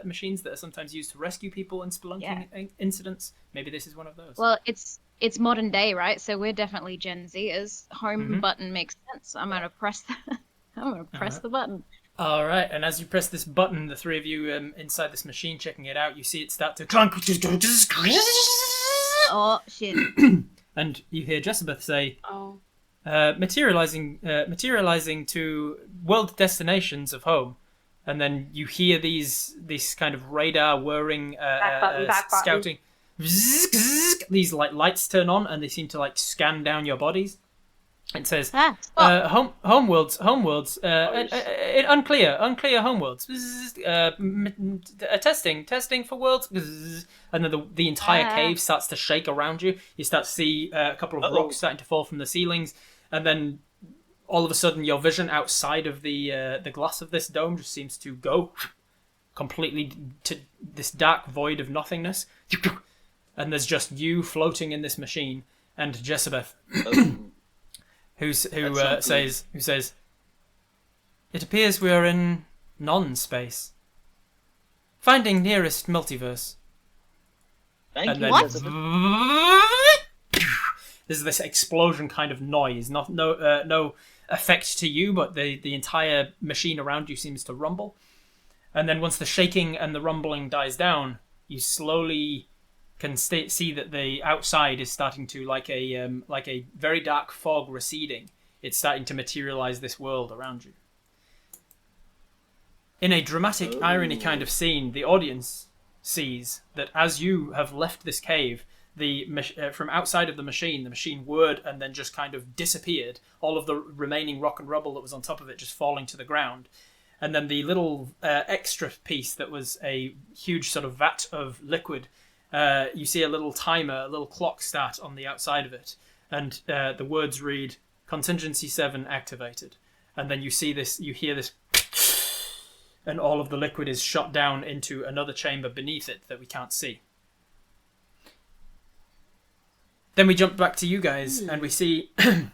[SPEAKER 1] machines that are sometimes used to rescue people in spelunking incidents. Maybe this is one of those.
[SPEAKER 2] Well, it's modern day, right? So we're definitely Gen Zers. Home button makes sense. I'm gonna press the button.
[SPEAKER 1] All right, and as you press this button, the 3 of you inside this machine checking it out, you see it start to clunk.
[SPEAKER 2] Oh shit!
[SPEAKER 1] And you hear Jezebeth say,
[SPEAKER 4] Oh.
[SPEAKER 1] materializing to world destinations of home, and then you hear these kind of radar whirring scouting. These lights turn on and they seem to scan down your bodies. It says homeworlds, unclear homeworlds. Testing for worlds. And then the entire cave starts to shake around you. You start to see a couple of rocks starting to fall from the ceilings, and then all of a sudden your vision outside of the glass of this dome just seems to go completely to this dark void of nothingness. And there's just you floating in this machine, and Jezebeth, who says, "It appears we are in non-space. Finding nearest multiverse."
[SPEAKER 3] Thank
[SPEAKER 1] And
[SPEAKER 3] you.
[SPEAKER 1] then
[SPEAKER 2] What?
[SPEAKER 1] There's this explosion kind of noise. No effect to you, but the entire machine around you seems to rumble. And then once the shaking and the rumbling dies down, you slowly can see that the outside is starting to, like a very dark fog receding. It's starting to materialize this world around you. In a dramatic irony kind of scene, the audience sees that as you have left this cave, from outside of the machine whirred and then just kind of disappeared. All of the remaining rock and rubble that was on top of it just falling to the ground. And then the little extra piece that was a huge sort of vat of liquid, you see a little timer, a little clock start on the outside of it. And the words read, "Contingency 7 activated." And then you hear this, and all of the liquid is shot down into another chamber beneath it that we can't see. Then we jump back to you guys, and we see that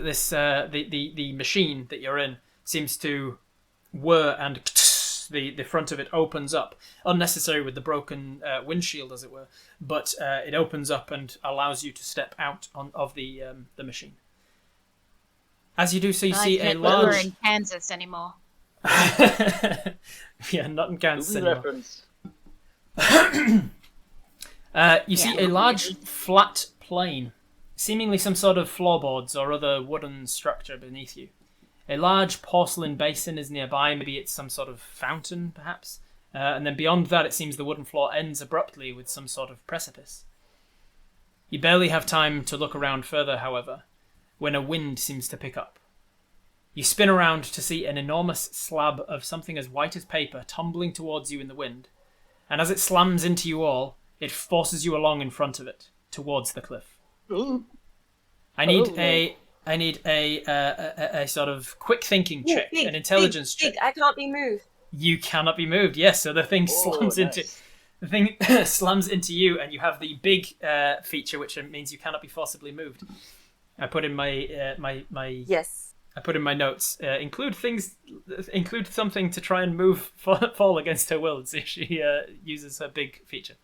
[SPEAKER 1] this the machine that you're in seems to whir, and the front of it opens up, unnecessary with the broken windshield, as it were, but it opens up and allows you to step out of the machine. As you do so, you see a large...
[SPEAKER 2] We're in Kansas anymore.
[SPEAKER 1] Yeah, not in Kansas
[SPEAKER 3] Google
[SPEAKER 1] anymore.
[SPEAKER 3] reference.
[SPEAKER 1] You see a large flat plane, seemingly some sort of floorboards or other wooden structure beneath you. A large porcelain basin is nearby. Maybe it's some sort of fountain, perhaps. And then beyond that, it seems the wooden floor ends abruptly with some sort of precipice. You barely have time to look around further, however, when a wind seems to pick up. You spin around to see an enormous slab of something as white as paper tumbling towards you in the wind, and as it slams into you all, it forces you along in front of it, towards the cliff.
[SPEAKER 3] Ooh.
[SPEAKER 1] I need a sort of quick thinking check, an intelligence check.
[SPEAKER 4] I can't be moved.
[SPEAKER 1] You cannot be moved. Yes, so the thing slams into the thing slams into you, and you have the big feature, which means you cannot be forcibly moved. I put in my
[SPEAKER 4] Yes.
[SPEAKER 1] I put in my notes. Include something to try and move fall against her will. So she uses her big feature.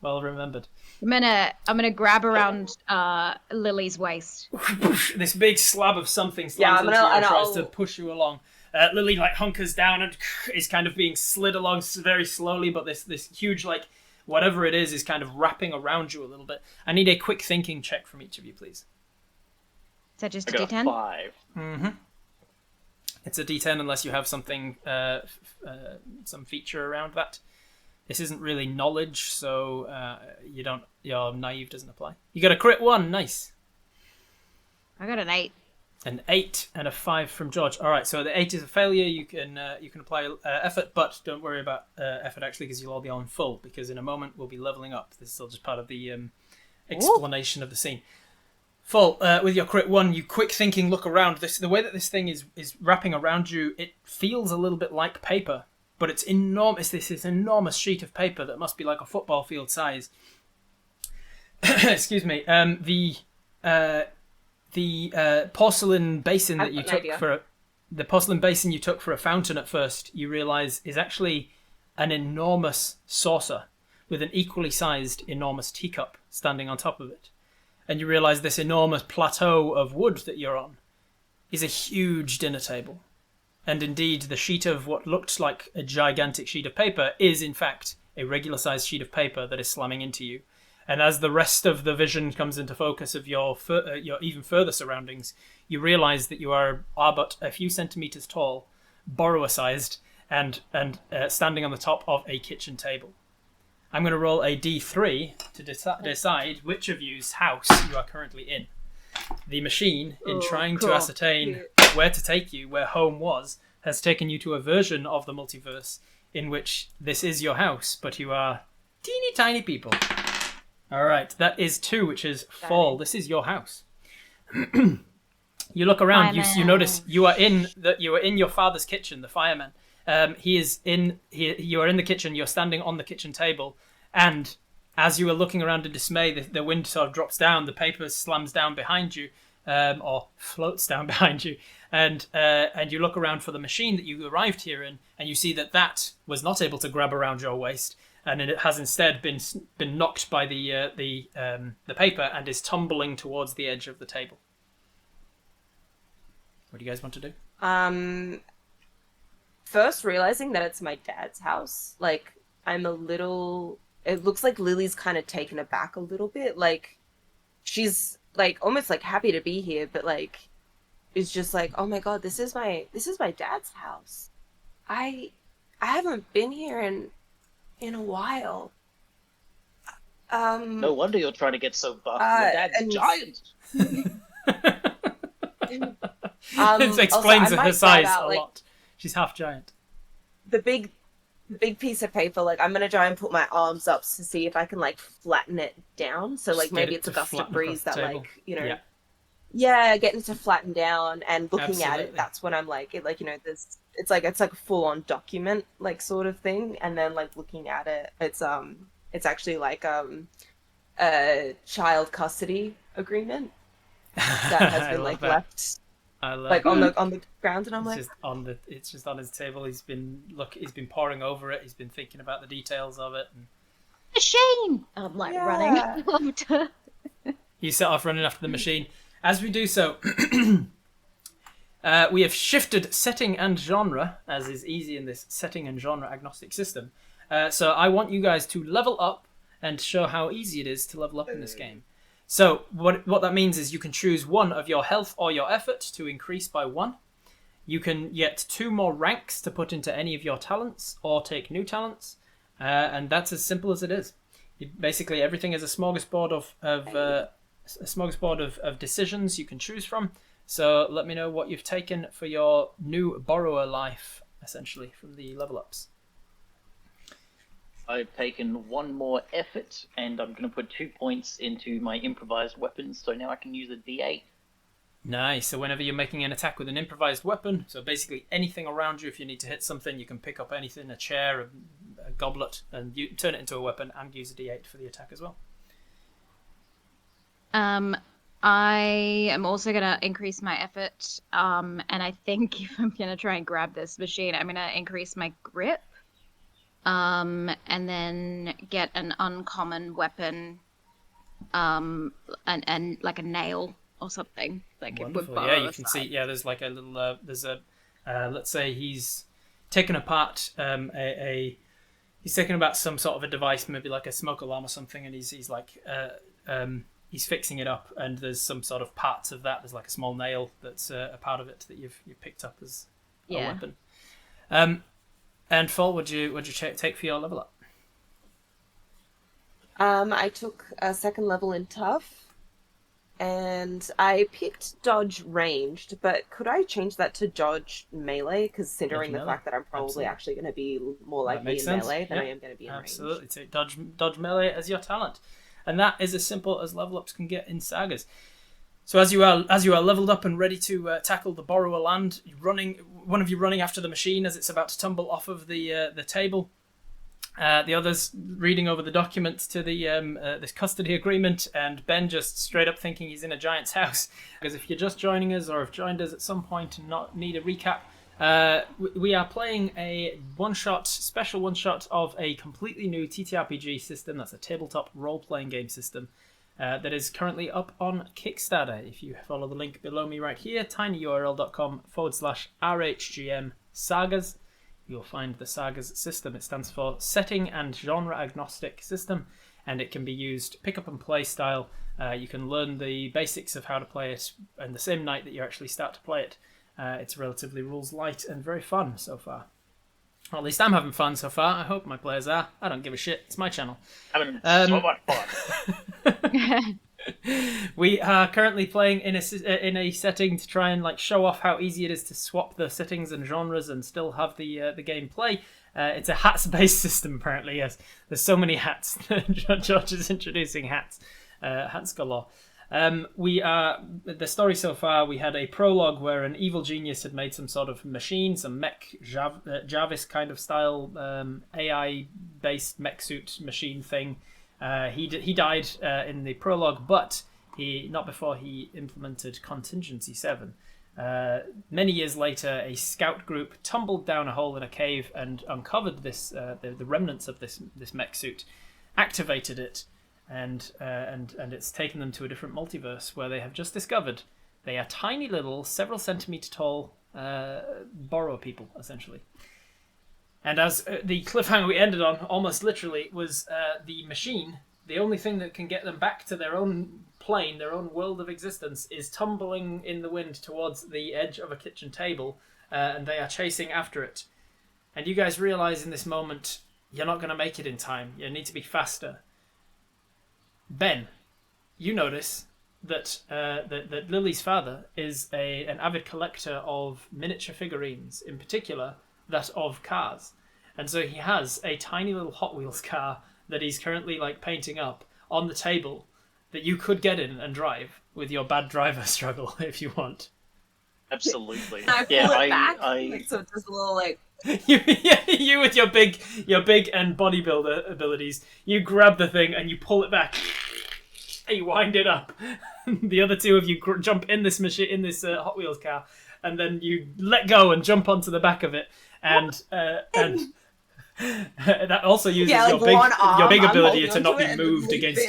[SPEAKER 1] Well remembered.
[SPEAKER 2] I'm gonna grab around Lily's waist.
[SPEAKER 1] This big slab of something slams into you and tries to push you along. Lily hunkers down and is kind of being slid along very slowly, but this huge whatever it is kind of wrapping around you a little bit. I need a quick thinking check from each of you, please.
[SPEAKER 2] Is that just a
[SPEAKER 3] I got
[SPEAKER 2] D10?
[SPEAKER 3] 5.
[SPEAKER 1] Mm-hmm. It's a D10 unless you have something, some feature around that. This isn't really knowledge, so your naive doesn't apply. You got a crit 1, nice.
[SPEAKER 2] I got an 8.
[SPEAKER 1] An 8 and a 5 from George. All right, so the 8 is a failure. You can apply effort, but don't worry about effort actually, because you'll all be on full. Because in a moment we'll be leveling up. This is all just part of the explanation of the scene. Full, with your crit 1, you quick thinking look around. The way that this thing is wrapping around you, it feels a little bit like paper, but it's enormous. This is enormous sheet of paper that must be like a football field size. Excuse me. The porcelain basin that you took for a fountain at first, you realise is actually an enormous saucer with an equally sized enormous teacup standing on top of it. And you realise this enormous plateau of wood that you're on is a huge dinner table. And indeed, the sheet of what looked like a gigantic sheet of paper is, in fact, a regular-sized sheet of paper that is slamming into you. And as the rest of the vision comes into focus of your even further surroundings, you realise that you are but a few centimetres tall, borrower-sized, and standing on the top of a kitchen table. I'm going to roll a d3 to decide which of you's house you are currently in. The machine, in trying to ascertain where to take you, where home was, has taken you to a version of the multiverse in which this is your house, but you are teeny tiny people. All right, that is 2, which is fall. This is your house. You look around. You notice you are in your father's kitchen. The fireman. You are in the kitchen. You're standing on the kitchen table, and as you are looking around in dismay, the wind sort of drops down. The paper slams down behind you, or floats down behind you, and you look around for the machine that you arrived here in, and you see that was not able to grab around your waist. And it has instead been knocked by the paper and is tumbling towards the edge of the table. What do you guys want to do?
[SPEAKER 4] First, realizing that it's my dad's house, I'm a little. It looks like Lily's kind of taken aback a little bit. She's almost happy to be here, but is just oh my god, this is my dad's house. I haven't been here in a while.
[SPEAKER 3] No wonder you're trying to get so buff. Your dad's giant.
[SPEAKER 1] This explains her size a lot. She's half giant.
[SPEAKER 4] The big piece of paper, I'm gonna try and put my arms up to see if I can flatten it down. So maybe it's a gust of breeze that getting it to flatten down and looking at it. That's when I'm this. It's a full on document sort of thing, and then looking at it, it's actually a child custody agreement that has been left.
[SPEAKER 1] I love
[SPEAKER 4] on the ground, and I'm
[SPEAKER 1] it's just on his table. He's been poring over it. He's been thinking about the details of it. And...
[SPEAKER 2] Machine! I'm running.
[SPEAKER 1] You set off running after the machine. As we do so, we have shifted setting and genre, as is easy in this setting and genre agnostic system. So I want you guys to level up and show how easy it is to level up in this game. So what that means is you can choose one of your health or your effort to increase by 1. You can get 2 more ranks to put into any of your talents or take new talents, and that's as simple as it is. Basically, everything is a smorgasbord of decisions you can choose from. So let me know what you've taken for your new borrower life, essentially, from the level ups.
[SPEAKER 3] I've taken 1 more effort, and I'm going to put 2 points into my improvised weapons, so now I can use a D8.
[SPEAKER 1] Nice. So whenever you're making an attack with an improvised weapon, so basically anything around you, if you need to hit something, you can pick up anything, a chair, a goblet, and you turn it into a weapon and use a D8 for the attack as well.
[SPEAKER 2] I am also going to increase my effort, and I think if I'm going to try and grab this machine, I'm going to increase my grip, and then get an uncommon weapon, and like a nail or something. Like
[SPEAKER 1] wonderful. Yeah, you can see. Yeah, there's like a little. Let's say he's taken apart he's taken apart some sort of a device, maybe like a smoke alarm or something, and he's he's fixing it up, and there's some sort of parts of that. There's like a small nail that's a part of it that you've picked up as a weapon. And Fall, what'd you take for your level up?
[SPEAKER 4] I took a 2nd level in tough, and I picked dodge ranged, but could I change that to dodge melee? Considering the fact that I'm probably actually going to be more likely in melee than I am going to be in range.
[SPEAKER 1] Absolutely, take dodge melee as your talent. And that is as simple as level ups can get in Sagas. So as you are leveled up and ready to tackle the borrower land, one of you running after the machine as it's about to tumble off of the table. The others reading over the document to the this custody agreement, and Ben just straight up thinking he's in a giant's house. Because if you're just joining us or have joined us at some point and not need a recap, we are playing a special one-shot of a completely new TTRPG system. That's a tabletop role-playing game system that is currently up on Kickstarter. If you follow the link below me right here, tinyurl.com/RHGM Sagas, you'll find the Sagas system. It stands for Setting and Genre Agnostic System, and it can be used pick up and play style. You can learn the basics of how to play it in the same night that you actually start to play it. It's relatively rules light and very fun so far. Or at least I'm having fun so far. I hope my players are. I don't give a shit. It's my channel.
[SPEAKER 3] Having so much fun.
[SPEAKER 1] We are currently playing in a setting to try and show off how easy it is to swap the settings and genres and still have the game play. It's a hats-based system, apparently. Yes, there's so many hats. George is introducing hats. Hats galore. The story so far, we had a prologue where an evil genius had made some sort of machine, some mech Jarvis kind of style AI-based mech suit machine thing. He died in the prologue, but not before he implemented Contingency 7. Many years later, a scout group tumbled down a hole in a cave and uncovered this the remnants of this mech suit, activated it, and it's taken them to a different multiverse where they have just discovered they are tiny little, several centimeter tall borrower people, essentially. And as the cliffhanger we ended on, almost literally, was the machine, the only thing that can get them back to their own plane, their own world of existence, is tumbling in the wind towards the edge of a kitchen table, and they are chasing after it. And you guys realise in this moment, you're not going to make it in time. You need to be faster. Ben, you notice that that Lily's father is an avid collector of miniature figurines, in particular that of cars. And so he has a tiny little Hot Wheels car that he's currently painting up on the table that you could get in and drive with your bad driver struggle if you want.
[SPEAKER 3] Absolutely.
[SPEAKER 4] I pull it back, so it's just a little
[SPEAKER 1] you with your big and bodybuilder abilities, you grab the thing and you pull it back. You wind it up. The other two of you jump in this Hot Wheels car, and then you let go and jump onto the back of it, and that also uses your big ability to not be moved against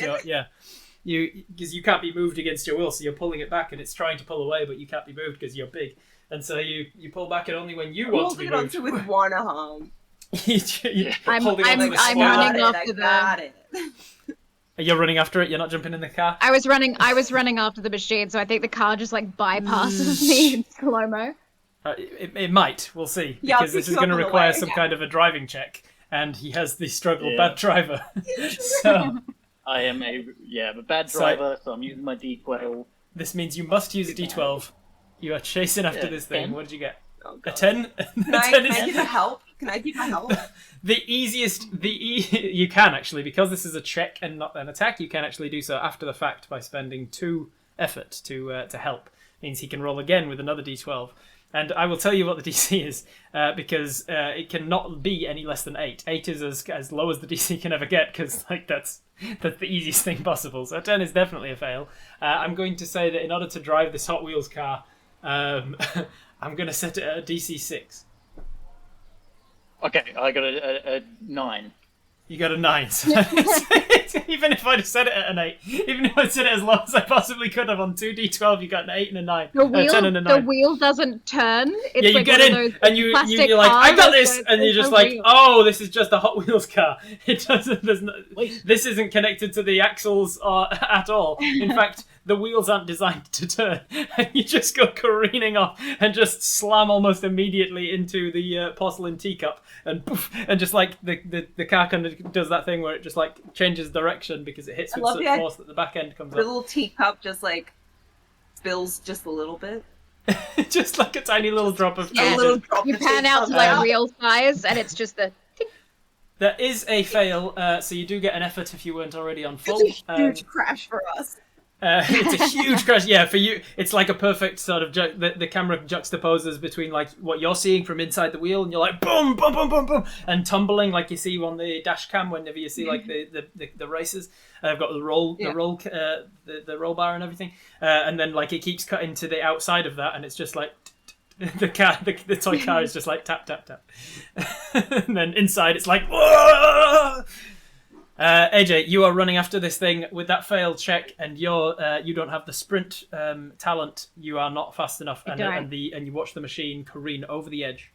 [SPEAKER 1] because you can't be moved against your will, so you're pulling it back and it's trying to pull away, but you can't be moved because you're big, and so you pull back and only when you want to be moved.
[SPEAKER 4] I'm with one arm.
[SPEAKER 2] I'm running after them.
[SPEAKER 1] You're running after it. You're not jumping in the car.
[SPEAKER 2] I was running after the machine, so I think the car just bypasses me in slow-mo.
[SPEAKER 1] It might. We'll see.
[SPEAKER 5] Yeah,
[SPEAKER 1] Because this is going to require some kind of a driving check. And he has the struggle bad driver. So
[SPEAKER 3] I am I'm a bad driver, so I'm using my D12.
[SPEAKER 1] This means you must use a D12. You are chasing after this thing.
[SPEAKER 3] 10?
[SPEAKER 1] What did you get?
[SPEAKER 5] Oh,
[SPEAKER 1] A 10?
[SPEAKER 5] Can I give a help? Can I give a help?
[SPEAKER 1] You can actually, because this is a check and not an attack, you can actually do so after the fact by spending 2 effort to help. Means he can roll again with another D12. And I will tell you what the DC is, because it cannot be any less than 8. 8 is as low as the DC can ever get, because that's the easiest thing possible. So 10 is definitely a fail. I'm going to say that in order to drive this Hot Wheels car, I'm going to set it at a DC 6.
[SPEAKER 3] Okay, I got a 9.
[SPEAKER 1] You got a 9. So even if I'd set it at an 8, even if I'd set it as low as I possibly could have on 2d12, you got an 8 and a 9.
[SPEAKER 2] The wheel,
[SPEAKER 1] 10 and a 9.
[SPEAKER 2] the wheel doesn't turn. It's
[SPEAKER 1] You
[SPEAKER 2] like
[SPEAKER 1] get
[SPEAKER 2] one of
[SPEAKER 1] in
[SPEAKER 2] those
[SPEAKER 1] and you're
[SPEAKER 2] plastic
[SPEAKER 1] like, I got
[SPEAKER 2] cars
[SPEAKER 1] this,
[SPEAKER 2] where
[SPEAKER 1] and you're
[SPEAKER 2] there's
[SPEAKER 1] just
[SPEAKER 2] no
[SPEAKER 1] like,
[SPEAKER 2] wheel.
[SPEAKER 1] oh, this is just a Hot Wheels car. It doesn't.
[SPEAKER 3] Wait.
[SPEAKER 1] This isn't connected to the axles at all. In fact, the wheels aren't designed to turn, and you just go careening off and just slam almost immediately into the porcelain teacup, and poof, and just like the car kind of does that thing where it just like changes direction because it hits with such force that the back end comes
[SPEAKER 5] The
[SPEAKER 1] up.
[SPEAKER 5] little teacup just like spills just a little bit.
[SPEAKER 1] Just like a tiny little drop of
[SPEAKER 2] Yeah.
[SPEAKER 5] A little
[SPEAKER 1] changes.
[SPEAKER 5] drop
[SPEAKER 2] You
[SPEAKER 5] of
[SPEAKER 2] pan
[SPEAKER 5] tea
[SPEAKER 2] out to
[SPEAKER 5] comes
[SPEAKER 2] like
[SPEAKER 5] out.
[SPEAKER 2] real size, and it's just the.
[SPEAKER 1] There is a fail, so you do get an effort if you weren't already on full.
[SPEAKER 5] It's a huge crash for us.
[SPEAKER 1] It's a huge crash. Yeah, for you, it's like a perfect sort of the camera juxtaposes between like what you're seeing from inside the wheel, and you're like boom, boom, boom, boom, boom, and tumbling like you see on the dash cam whenever you see like the races. I've got the roll bar and everything, and then like it keeps cutting to the outside of that, and it's just like. The toy car is just like tap tap tap, and then inside it's like whoa! AJ, you are running after this thing with that failed check, and you don't have the sprint talent. You are not fast enough, and you watch the machine careen over the edge,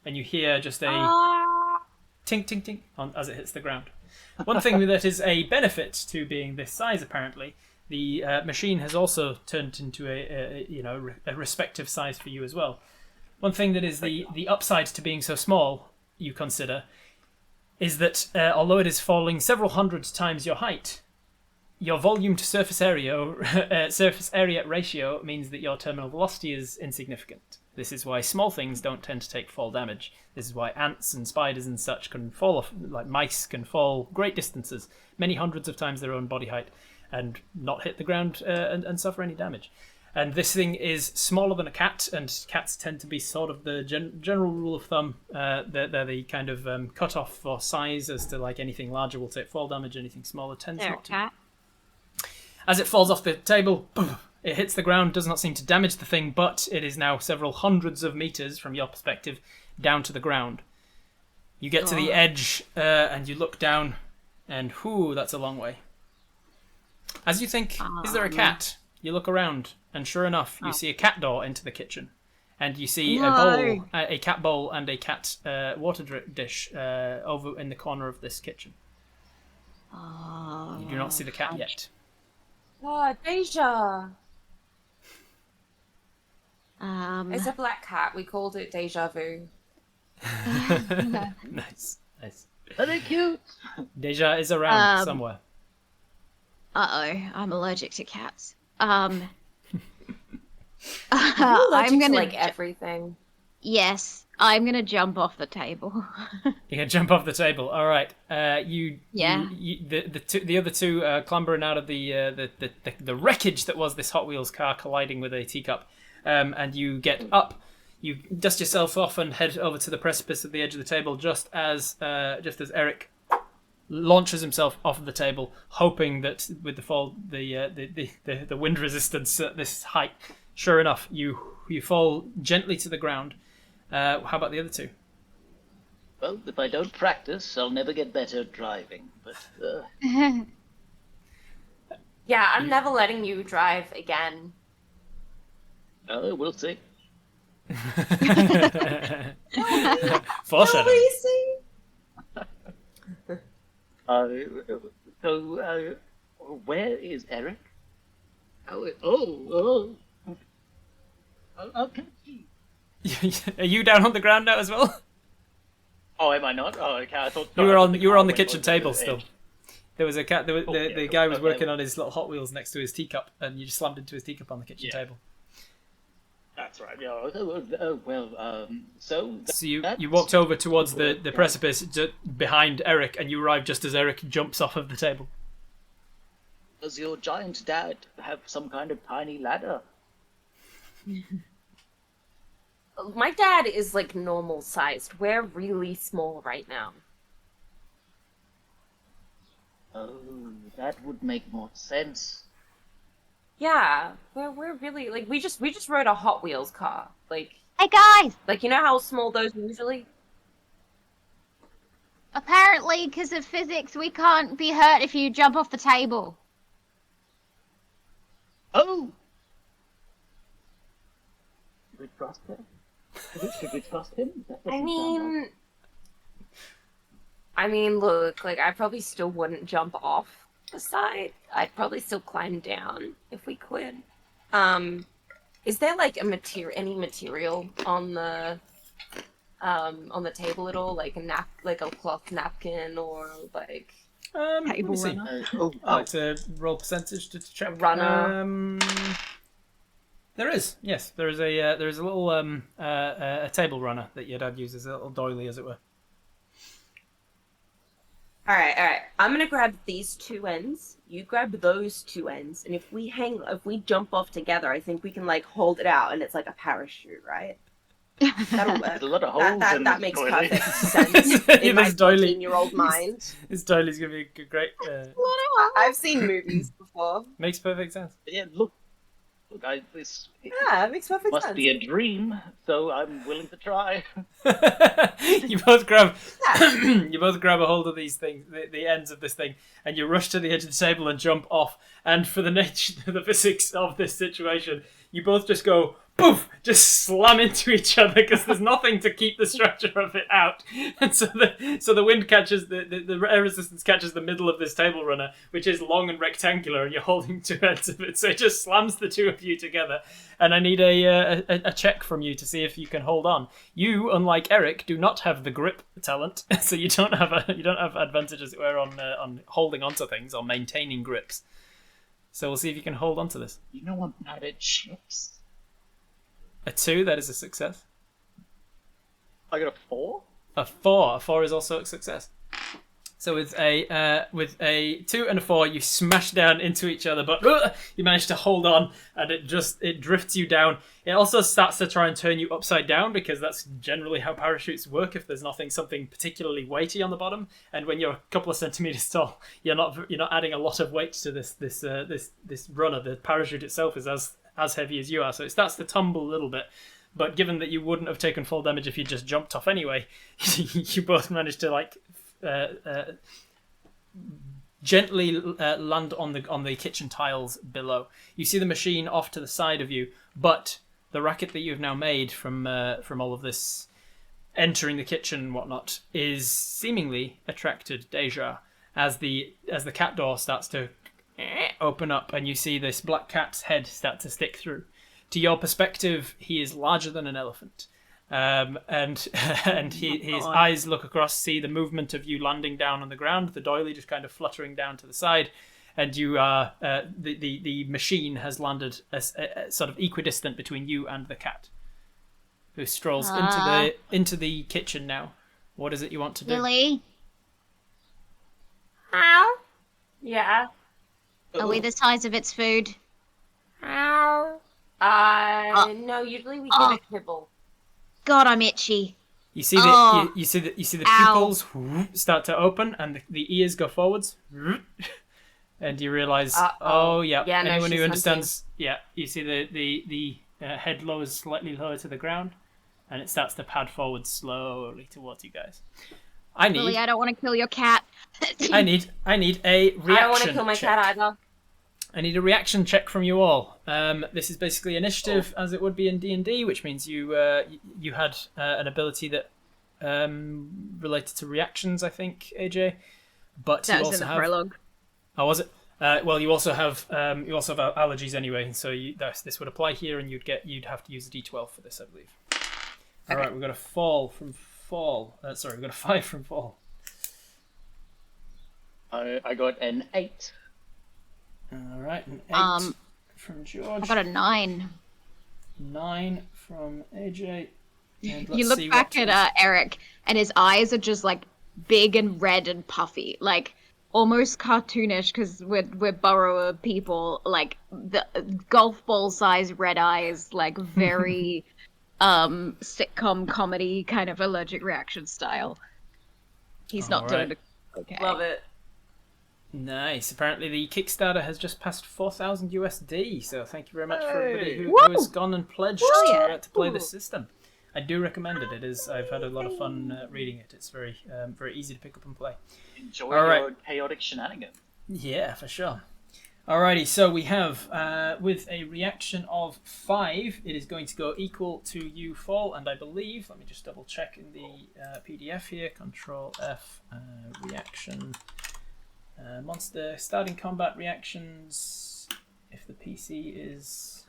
[SPEAKER 1] and you hear just a tink tink tink as it hits the ground. One thing that is a benefit to being this size, apparently. The machine has also turned into a respective size for you as well. One thing that is the upside to being so small, you consider, is that although it is falling several hundred times your height, your volume to surface area ratio means that your terminal velocity is insignificant. This is why small things don't tend to take fall damage. This is why ants and spiders and such can fall off, like mice can fall great distances, many hundreds of times their own body height, and not hit the ground and suffer any damage. And this thing is smaller than a cat, and cats tend to be sort of the general rule of thumb. They're the kind of cut-off for size as to like anything larger will take fall damage, anything smaller tends not to.
[SPEAKER 2] Cat.
[SPEAKER 1] As it falls off the table, boom, it hits the ground, does not seem to damage the thing, but it is now several hundreds of meters from your perspective down to the ground. You get to the edge and you look down, and whoo, that's a long way. As you think, is there a cat? You look around, and sure enough, you see a cat door into the kitchen. And you see a cat bowl and a cat water dish over in the corner of this kitchen. You do not see the cat yet.
[SPEAKER 4] Oh, Deja.
[SPEAKER 2] It's
[SPEAKER 4] It's a black cat. We called it Deja Vu.
[SPEAKER 1] Nice.
[SPEAKER 3] Are they cute?
[SPEAKER 1] Deja is around somewhere.
[SPEAKER 2] I'm allergic to cats. I'm
[SPEAKER 4] I'm
[SPEAKER 2] gonna
[SPEAKER 4] like everything.
[SPEAKER 2] Yes, I'm gonna jump off the table.
[SPEAKER 1] You can jump off the table. All right. The other two clambering out of the wreckage that was this Hot Wheels car colliding with a teacup, and you get up. You dust yourself off and head over to the precipice at the edge of the table, just as Eric launches himself off of the table, hoping that with the fall, the wind resistance at this height. Sure enough, you fall gently to the ground. How about the other two?
[SPEAKER 3] Well, if I don't practice, I'll never get better at driving. But
[SPEAKER 4] Yeah, I'm never letting you drive again.
[SPEAKER 3] we'll see.
[SPEAKER 1] Foreshadowing.
[SPEAKER 3] So, where is Eric? Okay.
[SPEAKER 1] Are you down on the ground now as well?
[SPEAKER 3] Oh, am I not? Oh, okay. I thought
[SPEAKER 1] You were on the
[SPEAKER 3] went
[SPEAKER 1] kitchen
[SPEAKER 3] over
[SPEAKER 1] table
[SPEAKER 3] the
[SPEAKER 1] still.
[SPEAKER 3] edge.
[SPEAKER 1] There was a cat. The guy was
[SPEAKER 3] okay.
[SPEAKER 1] working on his little Hot Wheels next to his teacup, and you just slammed into his teacup on the kitchen table.
[SPEAKER 3] That's right. Yeah. So
[SPEAKER 1] you walked over towards the precipice behind Eric, and you arrived just as Eric jumps off of the table.
[SPEAKER 3] Does your giant dad have some kind of tiny ladder?
[SPEAKER 4] My dad is like normal sized. We're really small right now.
[SPEAKER 3] Oh, that would make more sense.
[SPEAKER 4] Yeah, we're really like we just rode a Hot Wheels car. Like,
[SPEAKER 2] Hey guys!
[SPEAKER 4] you know how small those are usually?
[SPEAKER 2] Apparently, because of physics, we can't be hurt if you jump off the table.
[SPEAKER 3] Oh! Should we trust him? Should we trust him?
[SPEAKER 4] I mean, look, like I probably still wouldn't jump off the side. I'd probably still climb down if we could. Is there like any material on the table at all, like a cloth napkin or like
[SPEAKER 2] Table runner.
[SPEAKER 1] Like to roll percentage to check.
[SPEAKER 4] Runner.
[SPEAKER 1] There is, yes, there is a little a table runner that your dad uses, a little doily, as it were.
[SPEAKER 4] All right. I'm gonna grab these two ends. You grab those two ends, and if we jump off together, I think we can like hold it out, and it's like a parachute, right? That'll work.
[SPEAKER 3] There's a lot of holes in
[SPEAKER 4] that
[SPEAKER 3] this
[SPEAKER 4] makes
[SPEAKER 3] toilet.
[SPEAKER 4] perfect sense in my 14-year-old mind.
[SPEAKER 1] This doily's gonna be a great.
[SPEAKER 5] I've seen movies before.
[SPEAKER 1] Makes perfect sense.
[SPEAKER 3] Yeah, look, this
[SPEAKER 5] Yeah, it makes perfect
[SPEAKER 3] must
[SPEAKER 5] sense.
[SPEAKER 3] be a dream, so I'm willing to try.
[SPEAKER 1] you both grab a hold of these things, the ends of this thing, and you rush to the edge of the table and jump off. And for the physics of this situation, you both just go poof, just slam into each other because there's nothing to keep the structure of it out. And so the wind catches the air resistance catches the middle of this table runner, which is long and rectangular, and you're holding two ends of it. So it just slams the two of you together. And I need a check from you to see if you can hold on. You, unlike Eric, do not have the grip talent, so you don't have advantage, as it were, on holding onto things or maintaining grips. So we'll see if you can hold on to this.
[SPEAKER 3] You know I'm bad at chips.
[SPEAKER 1] A 2, that is a success.
[SPEAKER 3] I got a 4.
[SPEAKER 1] A 4. A 4 is also a success. So with a 2 and a 4, you smash down into each other, but you manage to hold on, and it drifts you down. It also starts to try and turn you upside down, because that's generally how parachutes work. If there's something particularly weighty on the bottom, and when you're a couple of centimeters tall, you're not adding a lot of weight to this runner. The parachute itself is as heavy as you are, so it starts to tumble a little bit. But given that you wouldn't have taken full damage if you just jumped off anyway, you both managed to gently land on the kitchen tiles below. You see the machine off to the side of you, but the racket that you've now made from all of this entering the kitchen and whatnot is seemingly attracted Deja as the cat door starts to open up, and you see this black cat's head start to stick through. To your perspective, he is larger than an elephant. And his eyes look across, see the movement of you landing down on the ground, the doily just kind of fluttering down to the side, and you are the machine has landed sort of equidistant between you and the cat, who strolls into the kitchen now. What is it you want to do?
[SPEAKER 2] Lily,
[SPEAKER 4] How? Yeah.
[SPEAKER 2] are we the size of its food?
[SPEAKER 4] How? No. Usually we give it kibble.
[SPEAKER 2] God, I'm itchy.
[SPEAKER 1] You see the pupils start to open, and the ears go forwards, and you realise, anyone who understands, you see the head lowers slightly lower to the ground, and it starts to pad forward slowly towards you guys.
[SPEAKER 2] Lily, I don't want to kill your cat.
[SPEAKER 1] I need a reaction.
[SPEAKER 4] I don't want to kill my
[SPEAKER 1] check.
[SPEAKER 4] cat either.
[SPEAKER 1] I need a reaction check from you all. This is basically initiative, as it would be in D&D, which means you had an ability that related to reactions, I think, AJ. But
[SPEAKER 2] That
[SPEAKER 1] you
[SPEAKER 2] was
[SPEAKER 1] also
[SPEAKER 2] in the
[SPEAKER 1] have.
[SPEAKER 2] prologue.
[SPEAKER 1] Oh, was it? Well, you also have allergies anyway, so this would apply here, and you'd have to use a D12 for this, I believe. All right, we've got a fall from fall. Sorry, we've got a 5 from fall.
[SPEAKER 3] I got an 8.
[SPEAKER 1] All right, an 8 from George.
[SPEAKER 2] I got a 9.
[SPEAKER 1] 9 from AJ. And
[SPEAKER 2] You look back at Eric, and his eyes are just like big and red and puffy, like almost cartoonish because we're borrower people, like the golf ball size red eyes, like very sitcom comedy kind of allergic reaction style. He's not doing okay.
[SPEAKER 5] Love it.
[SPEAKER 1] Nice. Apparently the Kickstarter has just passed 4,000 USD, so thank you very much for everybody who has gone and pledged to play this system. I do recommend it. I've had a lot of fun reading it. It's very very easy to pick up and play.
[SPEAKER 3] Enjoy your chaotic shenanigans.
[SPEAKER 1] Yeah, for sure. Alrighty, so we have, with a reaction of 5, it is going to go equal to you, Fall, and I believe, let me just double check in the PDF here, Control F, reaction, monster, starting combat reactions, if the PC is...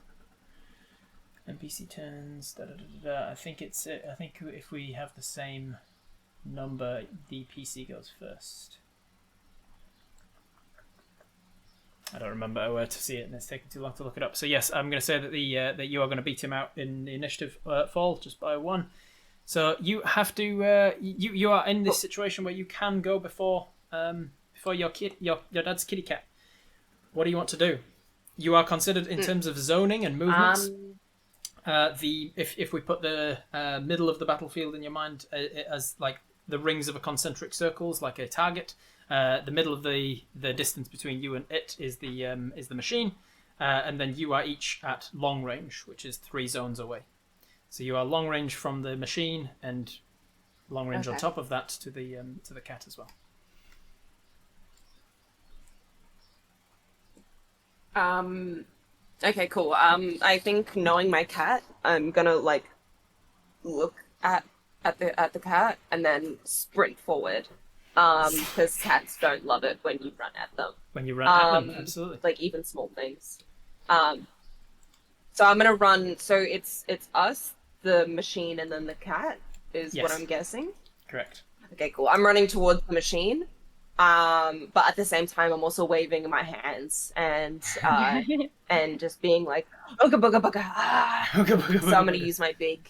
[SPEAKER 1] NPC turns. I think if we have the same number, the PC goes first. I don't remember where to see it, and it's taking too long to look it up. So yes, I'm going to say that that you are going to beat him out in the initiative fall just by 1. So you have to. You are in this situation where you can go before your dad's kitty cat. What do you want to do? You are considered in terms of zoning and movements. If we put the middle of the battlefield in your mind as like the rings of a concentric circles, like a target, the middle of the distance between you and it is the machine, and then you are each at long range, which is 3 zones away. So you are long range from the machine and long range on top of that to the cat as well.
[SPEAKER 4] Okay, cool. I think knowing my cat, I'm gonna like look at the cat and then sprint forward. Because cats don't love it when you run at them.
[SPEAKER 1] When you run at them, absolutely.
[SPEAKER 4] Like even small things. So I'm gonna run. So it's us, the machine, and then the cat is what I'm guessing.
[SPEAKER 1] Correct.
[SPEAKER 4] Okay, cool. I'm running towards the machine. But at the same time, I'm also waving my hands and and just being like, "Ooga booga booga." So I'm gonna use my big,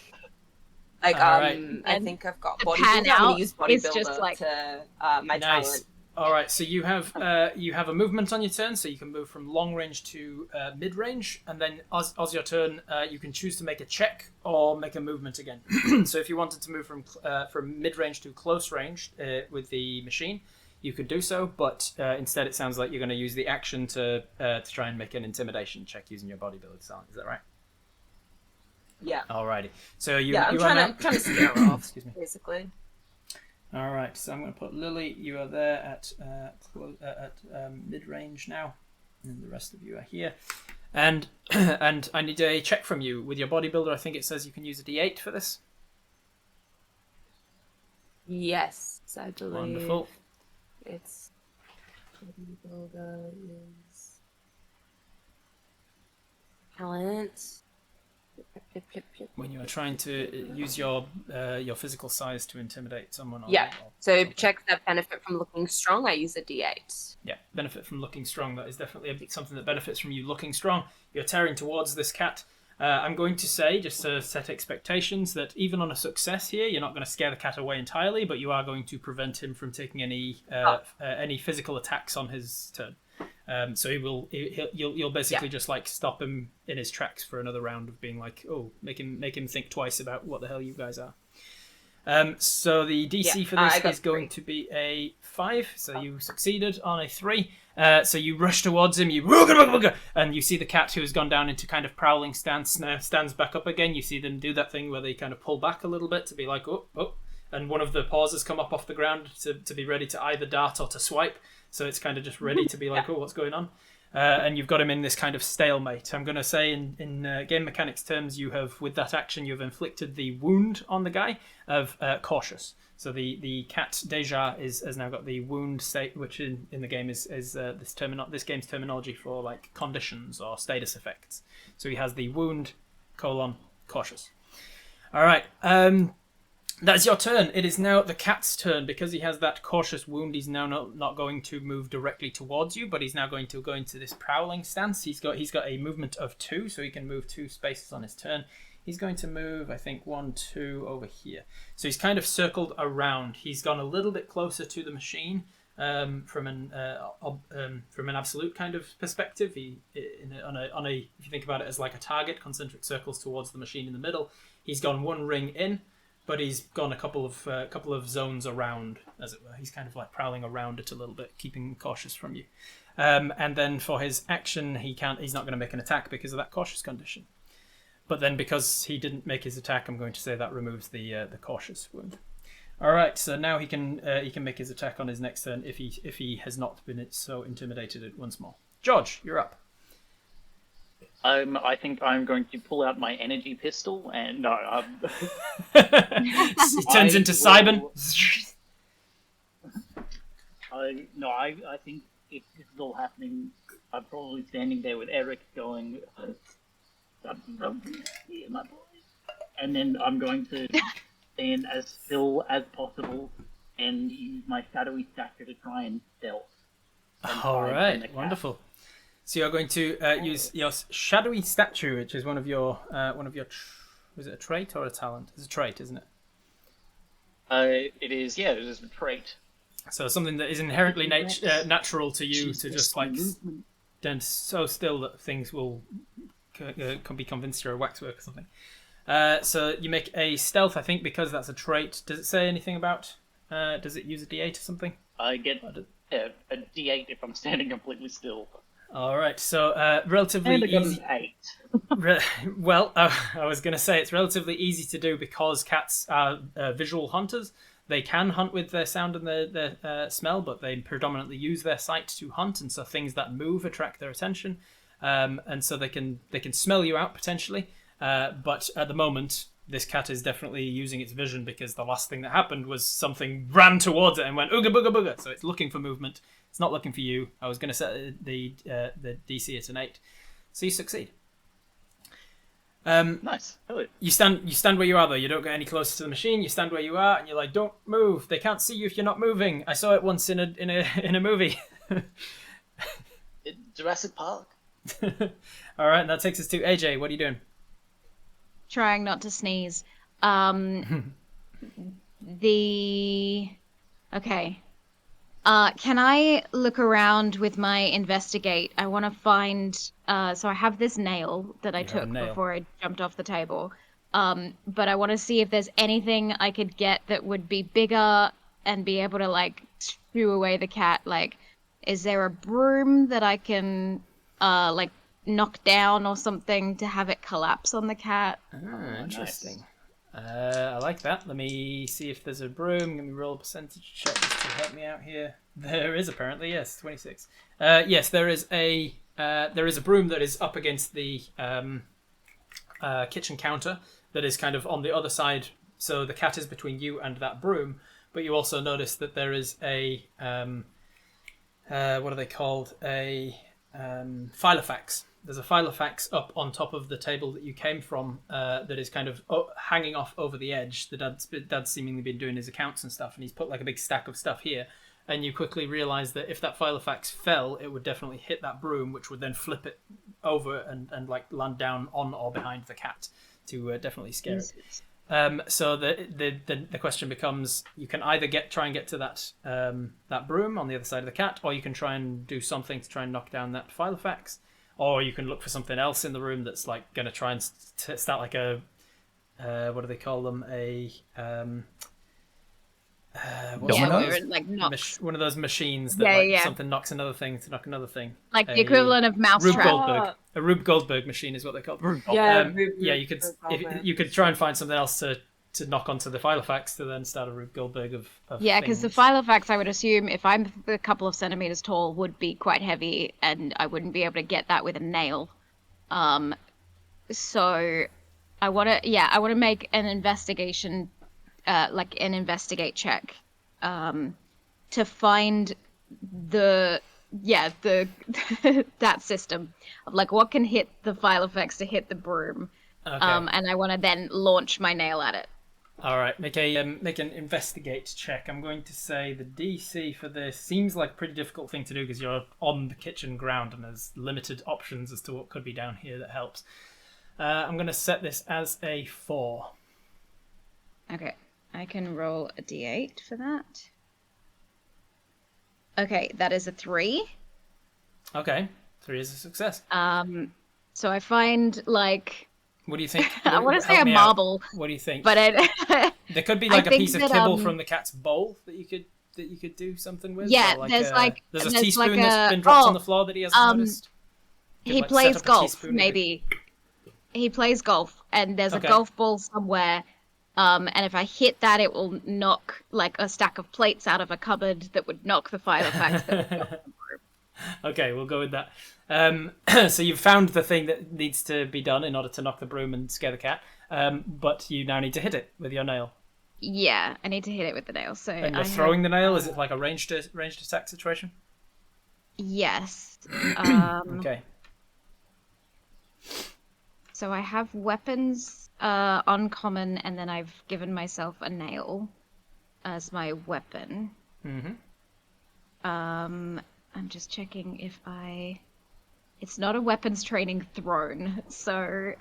[SPEAKER 4] like I think I've got bodybuilder. I'm gonna use bodybuilder to my talent.
[SPEAKER 1] All right, so you have a movement on your turn, so you can move from long range to mid range, and then as your turn, you can choose to make a check or make a movement again. So if you wanted to move from mid range to close range with the machine, you could do so, but instead it sounds like you're going to use the action to try and make an intimidation check using your bodybuilder talent. Is that right?
[SPEAKER 4] Yeah.
[SPEAKER 1] Alrighty. So
[SPEAKER 4] I'm trying to scare her off, excuse me, basically.
[SPEAKER 1] All right. So I'm going to put Lily. You are there at mid range now, and the rest of you are here. And and I need a check from you with your bodybuilder. I think it says you can use a D8 for this.
[SPEAKER 4] Yes, I believe.
[SPEAKER 1] Wonderful.
[SPEAKER 4] It's bodybuilder is talent.
[SPEAKER 1] When you are trying to use your physical size to intimidate someone.
[SPEAKER 4] So checks that benefit from looking strong, I use a D8.
[SPEAKER 1] Yeah, benefit from looking strong. That is definitely something that benefits from you looking strong. You're tearing towards this cat. I'm going to say, just to set expectations, that even on a success here, you're not going to scare the cat away entirely, but you are going to prevent him from taking any physical attacks on his turn. So you'll basically just like stop him in his tracks for another round of being like, oh, make him think twice about what the hell you guys are. So the DC for this is going to be a 5, so you succeeded on a 3. So you rush towards him, and you see the cat, who has gone down into kind of prowling stance, now stands back up again. You see them do that thing where they kind of pull back a little bit to be like, oh, and one of the paws has come up off the ground to be ready to either dart or to swipe. So it's kind of just ready to be like, oh, what's going on? And you've got him in this kind of stalemate. I'm going to say in game mechanics terms, with that action, you've inflicted the wound on the guy of cautious. So the cat Deja has now got the wound state, which in the game is this game's terminology for like conditions or status effects. So he has the wound : cautious. All right. That's your turn. It is now the cat's turn. Because he has that cautious wound, he's now not going to move directly towards you, but he's now going to go into this prowling stance. He's got a movement of 2, so he can move 2 spaces on his turn. He's going to move, I think, 1, 2 over here. So he's kind of circled around. He's gone a little bit closer to the machine from an absolute kind of perspective. If you think about it as like a target, concentric circles towards the machine in the middle. He's gone 1 ring in, but he's gone a couple of zones around, as it were. He's kind of like prowling around it a little bit, keeping cautious from you. And then for his action, he's not going to make an attack because of that cautious condition. But then because he didn't make his attack, I'm going to say that removes the cautious wound. All right, so now he can make his attack on his next turn if he has not been so intimidated once more. George, you're up.
[SPEAKER 3] I think I'm going to pull out my energy pistol and no.
[SPEAKER 1] It turns into Cybin.
[SPEAKER 3] I think if this is all happening, I'm probably standing there with Eric going, "Here, my boy," and then I'm going to stand as still as possible and use my shadowy stature to try and stealth.
[SPEAKER 1] All right, wonderful. So you're going to use your shadowy statue, which is one of your was it a trait or a talent? It's a trait, isn't it?
[SPEAKER 3] It is. Yeah, it is a trait.
[SPEAKER 1] So something that is inherently natural to you to just like stand so still that things will can be convinced you're a waxwork or something. So you make a stealth, I think, because that's a trait. Does it say anything about? Does it use a D8 or something?
[SPEAKER 3] I get a D8 if I'm standing completely still.
[SPEAKER 1] All right, so relatively easy.
[SPEAKER 3] 8.
[SPEAKER 1] Well, I was going to say it's relatively easy to do because cats are visual hunters. They can hunt with their sound and their smell, but they predominantly use their sight to hunt, and so things that move attract their attention, and so they can smell you out potentially. But at the moment, this cat is definitely using its vision because the last thing that happened was something ran towards it and went ooga booga booga. So it's looking for movement. It's not looking for you. I was going to set the DC at an 8, so you succeed.
[SPEAKER 3] Nice.
[SPEAKER 1] You stand where you are though. You don't get any closer to the machine. You stand where you are, and you're like, "Don't move. They can't see you if you're not moving." I saw it once in a movie.
[SPEAKER 3] Jurassic Park.
[SPEAKER 1] All right, and that takes us to AJ. What are you doing?
[SPEAKER 2] Trying not to sneeze. Okay. Can I look around with my investigate? I want to find. So I have this nail that I took before I jumped off the table. But I want to see if there's anything I could get that would be bigger and be able to like shoo away the cat. Like, is there a broom that I can like knock down or something to have it collapse on the cat?
[SPEAKER 1] Interesting. Nice. I like that. Let me see if there's a broom. Let me roll a percentage check just to help me out here. There is apparently, yes, 26. Yes, there is a broom that is up against the kitchen counter that is kind of on the other side. So the cat is between you and that broom. But you also notice that there is a what are they called? A filofax. There's a filofax up on top of the table that you came from that is kind of hanging off over the edge. The dad's seemingly been doing his accounts and stuff, and he's put like a big stack of stuff here. And you quickly realise that if that filofax fell, it would definitely hit that broom, which would then flip it over and like land down on or behind the cat to definitely scare it. So the question becomes: you can either try and get to that broom on the other side of the cat, or you can try and do something to try and knock down that filofax. Or you can look for something else in the room that's like going to try and start like a what do they call them? One of those machines that something knocks another thing to knock another thing.
[SPEAKER 2] Like the equivalent of mousetrap.
[SPEAKER 1] A Rube Goldberg machine is what they call it. You could try and find something else to knock onto the filofax to then start a Rube Goldberg of
[SPEAKER 2] because the filofax, I would assume, if I'm a couple of centimeters tall, would be quite heavy, and I wouldn't be able to get that with a nail. So I want to make an investigation, like an investigate check, to find that system of like what can hit the filofax to hit the broom.
[SPEAKER 1] Okay.
[SPEAKER 2] And I want to then launch my nail at it.
[SPEAKER 1] All right, make an investigate check. I'm going to say the DC for this seems like a pretty difficult thing to do because you're on the kitchen ground and there's limited options as to what could be down here that helps. I'm going to set this as a 4.
[SPEAKER 2] Okay, I can roll a d8 for that. Okay, that is a 3.
[SPEAKER 1] Okay, 3 is a success.
[SPEAKER 2] So I find like.
[SPEAKER 1] What do you think?
[SPEAKER 2] I want to say a
[SPEAKER 1] me
[SPEAKER 2] marble.
[SPEAKER 1] Out. What do you think?
[SPEAKER 2] But
[SPEAKER 1] there could be like a piece of kibble from the cat's bowl that you could do something with.
[SPEAKER 2] Yeah,
[SPEAKER 1] or
[SPEAKER 2] there's
[SPEAKER 1] a teaspoon that's been dropped on the floor that he hasn't noticed.
[SPEAKER 2] He plays golf, maybe. He plays golf, and there's a golf ball somewhere. And if I hit that, it will knock like a stack of plates out of a cupboard that would knock the Filofax.
[SPEAKER 1] Okay, we'll go with that. So you've found the thing that needs to be done in order to knock the broom and scare the cat, but you now need to hit it with your nail.
[SPEAKER 2] Yeah, I need to hit it with the nail. So
[SPEAKER 1] and you're throwing the nail. Is it like a ranged attack situation?
[SPEAKER 2] Yes.
[SPEAKER 1] Okay.
[SPEAKER 2] So I have weapons uncommon, and then I've given myself a nail as my weapon.
[SPEAKER 1] Mm-hmm.
[SPEAKER 2] I'm just checking if it's not a weapons training thrown, so,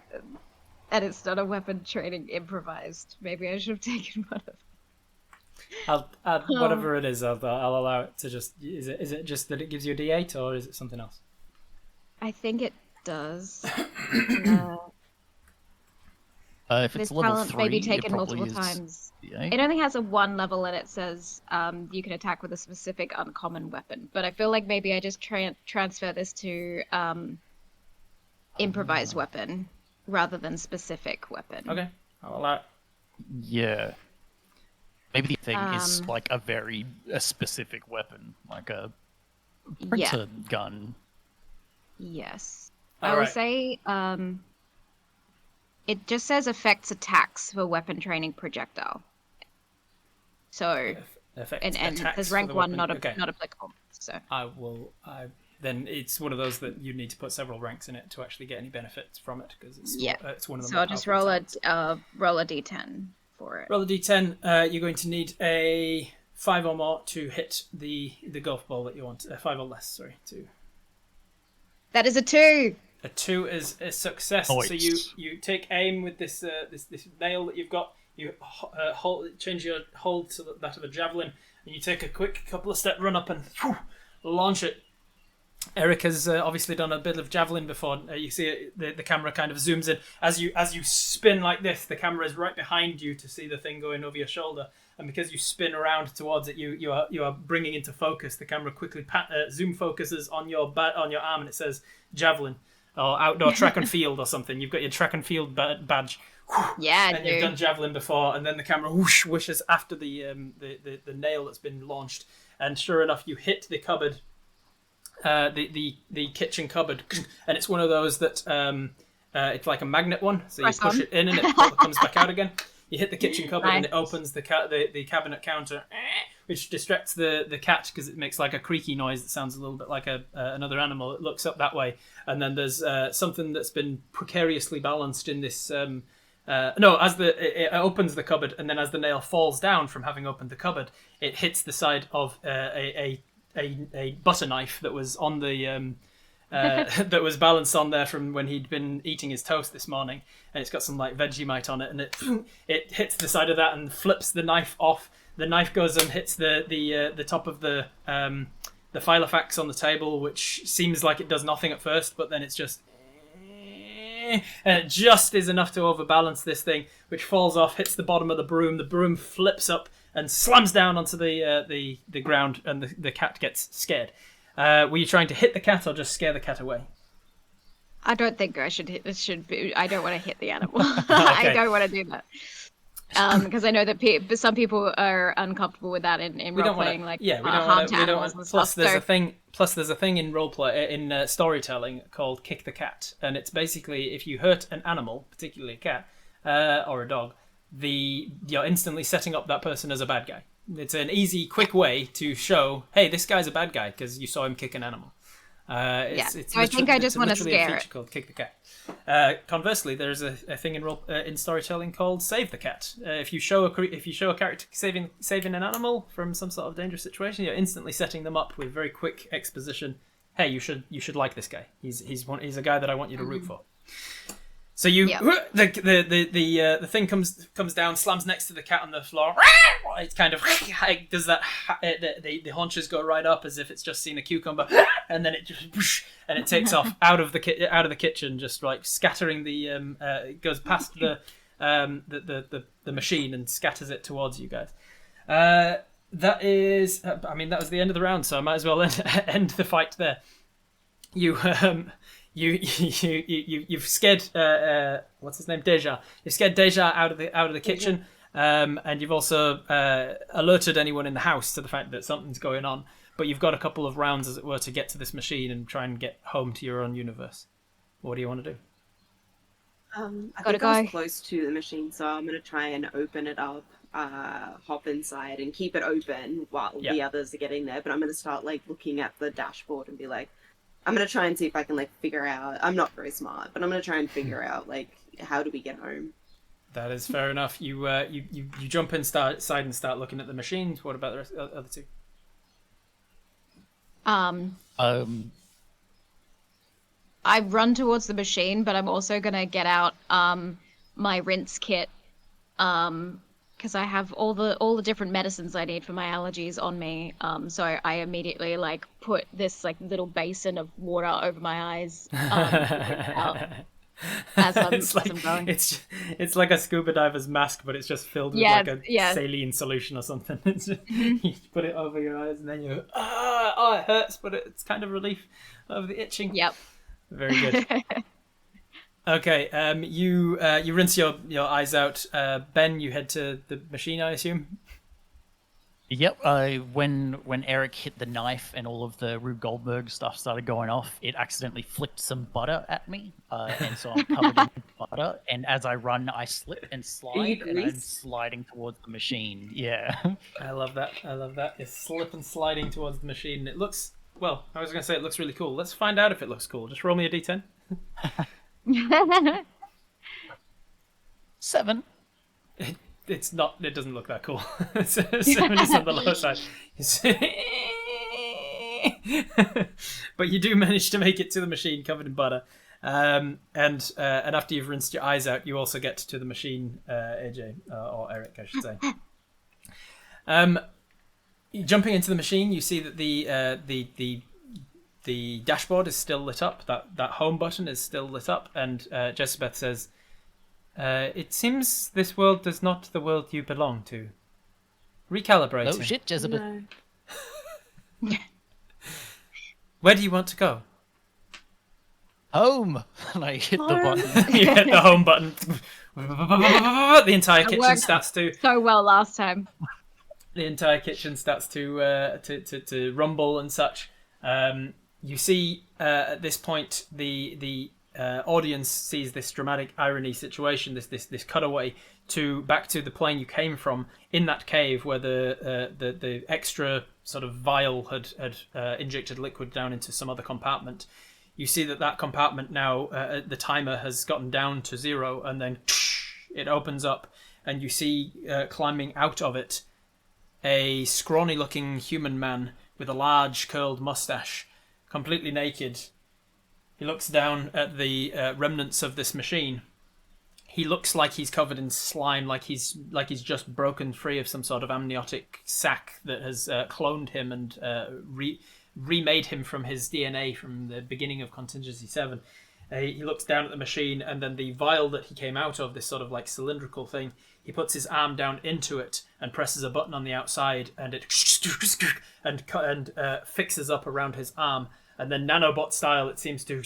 [SPEAKER 2] and it's not a weapon training improvised. Maybe I should have taken one of them.
[SPEAKER 1] I'll whatever it is, I'll allow it to just. Is it just that it gives you a D8, or is it something else?
[SPEAKER 2] I think it does.
[SPEAKER 6] If it's
[SPEAKER 2] this
[SPEAKER 6] level
[SPEAKER 2] talent
[SPEAKER 6] 3,
[SPEAKER 2] may be
[SPEAKER 6] it
[SPEAKER 2] taken
[SPEAKER 6] probably
[SPEAKER 2] multiple
[SPEAKER 6] is
[SPEAKER 2] times.
[SPEAKER 6] D8.
[SPEAKER 2] It only has a 1 level, and it says you can attack with a specific uncommon weapon. But I feel like maybe I just transfer this to improvised weapon rather than specific weapon.
[SPEAKER 1] Okay, I'll allow it.
[SPEAKER 6] Yeah. Maybe the thing is like a specific weapon, like a printer gun.
[SPEAKER 2] Yes.
[SPEAKER 1] All
[SPEAKER 2] I will
[SPEAKER 1] right.
[SPEAKER 2] say it just says affects attacks for weapon training projectile. So and there's rank 1 not applicable. So
[SPEAKER 1] then it's one of those that you need to put several ranks in it to actually get any benefits from it because it's one of the.
[SPEAKER 2] So I'll just roll a d10 for it.
[SPEAKER 1] Roll a d10. You're going to need a 5 or more to hit the golf ball that you want. 5 or less, sorry. 2.
[SPEAKER 2] That is a 2.
[SPEAKER 1] A 2 is a success.
[SPEAKER 6] Nice.
[SPEAKER 1] So you take aim with this nail that you've got. You change your hold to that of a javelin, and you take a quick couple of step run up and launch it. Eric has obviously done a bit of javelin before. You see it, the camera kind of zooms in as you spin like this. The camera is right behind you to see the thing going over your shoulder, and because you spin around towards it, you are bringing into focus. The camera quickly zoom focuses on your arm, and it says javelin or outdoor track and field or something. You've got your track and field badge.
[SPEAKER 2] Yeah,
[SPEAKER 1] and you've done javelin before, and then the camera whooshes after the nail that's been launched, and sure enough, you hit the cupboard. The kitchen cupboard, and it's one of those that it's like a magnet one, so you push it in and it comes back out again. You hit the kitchen cupboard and it opens the cabinet counter, which distracts the cat because it makes like a creaky noise that sounds a little bit like another animal. It looks up that way, and then there's something that's been precariously balanced in this. It opens the cupboard, and then as the nail falls down from having opened the cupboard, it hits the side of a butter knife that was on the that was balanced on there from when he'd been eating his toast this morning, and it's got some like Vegemite on it, and it hits the side of that and flips the knife off. The knife goes and hits the top of the Filofax on the table, which seems like it does nothing at first, but then it's just. And it just is enough to overbalance this thing, which falls off, hits the bottom of the broom. The broom flips up and slams down onto the ground, and the cat gets scared. Were you trying to hit the cat or just scare the cat away?
[SPEAKER 2] I don't think I should hit. I don't want to hit the animal. I don't want to do that. Because I know that some people are uncomfortable with that in role playing, harm to animals and stuff.
[SPEAKER 1] Plus, there's a thing in roleplay in storytelling called kick the cat, and it's basically if you hurt an animal, particularly a cat or a dog, you're instantly setting up that person as a bad guy. It's an easy, quick way to show, hey, this guy's a bad guy because you saw him kick an animal.
[SPEAKER 2] So I think I just want to scare it.
[SPEAKER 1] Called Kick the Cat. Conversely, there's a thing in storytelling called Save the Cat. If you show a character saving an animal from some sort of dangerous situation, you're instantly setting them up with very quick exposition. Hey, you should like this guy. He's a guy that I want you to root for. So the thing comes down, slams next to the cat on the floor. It kind of does that. The haunches go right up as if it's just seen a cucumber, and then it just and it takes off out of the kitchen, just like scattering the. It goes past the machine and scatters it towards you guys. That is, that was the end of the round, so I might as well end the fight there. You've scared what's his name, Deja. You've scared Deja out of the kitchen, and you've also alerted anyone in the house to the fact that something's going on. But you've got a couple of rounds, as it were, to get to this machine and try and get home to your own universe. What do you want to do?
[SPEAKER 5] I think I was close to the machine, so I'm going to try and open it up, hop inside and keep it open while the others are getting there. But I'm going to start looking at the dashboard and be like, I'm going to try and see if I can figure out, I'm not very smart, but I'm going to try and figure out how do we get home?
[SPEAKER 1] That is fair enough. You jump inside and start looking at the machines. What about the rest, other two?
[SPEAKER 2] I run towards the machine, but I'm also gonna get out my rinse kit, because I have all the different medicines I need for my allergies on me. So I immediately put this little basin of water over my eyes as I'm going.
[SPEAKER 1] It's like a scuba diver's mask, but it's just filled with saline solution or something. You put it over your eyes and then you it hurts, but it's kind of relief of the itching.
[SPEAKER 2] Yep.
[SPEAKER 1] Very good. Okay, you rinse your eyes out. Ben, you head to the machine, I assume?
[SPEAKER 6] Yep. When Eric hit the knife and all of the Rube Goldberg stuff started going off, it accidentally flicked some butter at me, and so I'm covered in butter. And as I run, I slip and slide, and I'm sliding towards the machine. Yeah.
[SPEAKER 1] I love that. You're slip and sliding towards the machine. It looks, well, I was going to say it looks really cool. Let's find out if it looks cool. Just roll me a d10.
[SPEAKER 6] 7.
[SPEAKER 1] It's not. It doesn't look that cool. 7 is on the low side. But you do manage to make it to the machine covered in butter, and after you've rinsed your eyes out, you also get to the machine, AJ or Eric, I should say. Jumping into the machine, you see that the dashboard is still lit up. That home button is still lit up, and Jessabeth says, "It seems this world is not the world you belong to. Recalibrating."
[SPEAKER 6] Oh shit, Jessabeth.
[SPEAKER 2] No.
[SPEAKER 1] Where do you want to go?
[SPEAKER 6] Home. And I hit the button.
[SPEAKER 1] You hit the home button. The entire kitchen starts to
[SPEAKER 2] so well last time.
[SPEAKER 1] The entire kitchen starts to rumble and such. You see at this point the audience sees this dramatic irony situation, this cutaway back to the plane you came from, in that cave where the extra sort of vial had injected liquid down into some other compartment. You see that compartment now, the timer has gotten down to 0, and then it opens up, and you see climbing out of it a scrawny-looking human man with a large curled mustache, completely naked. He looks down at the remnants of this machine. He looks like he's covered in slime, like he's just broken free of some sort of amniotic sac that has cloned him and remade him from his DNA from the beginning of Contingency 7. He looks down at the machine, and then the vial that he came out of, this sort of cylindrical thing, he puts his arm down into it and presses a button on the outside, and it fixes up around his arm. And then nanobot style, it seems to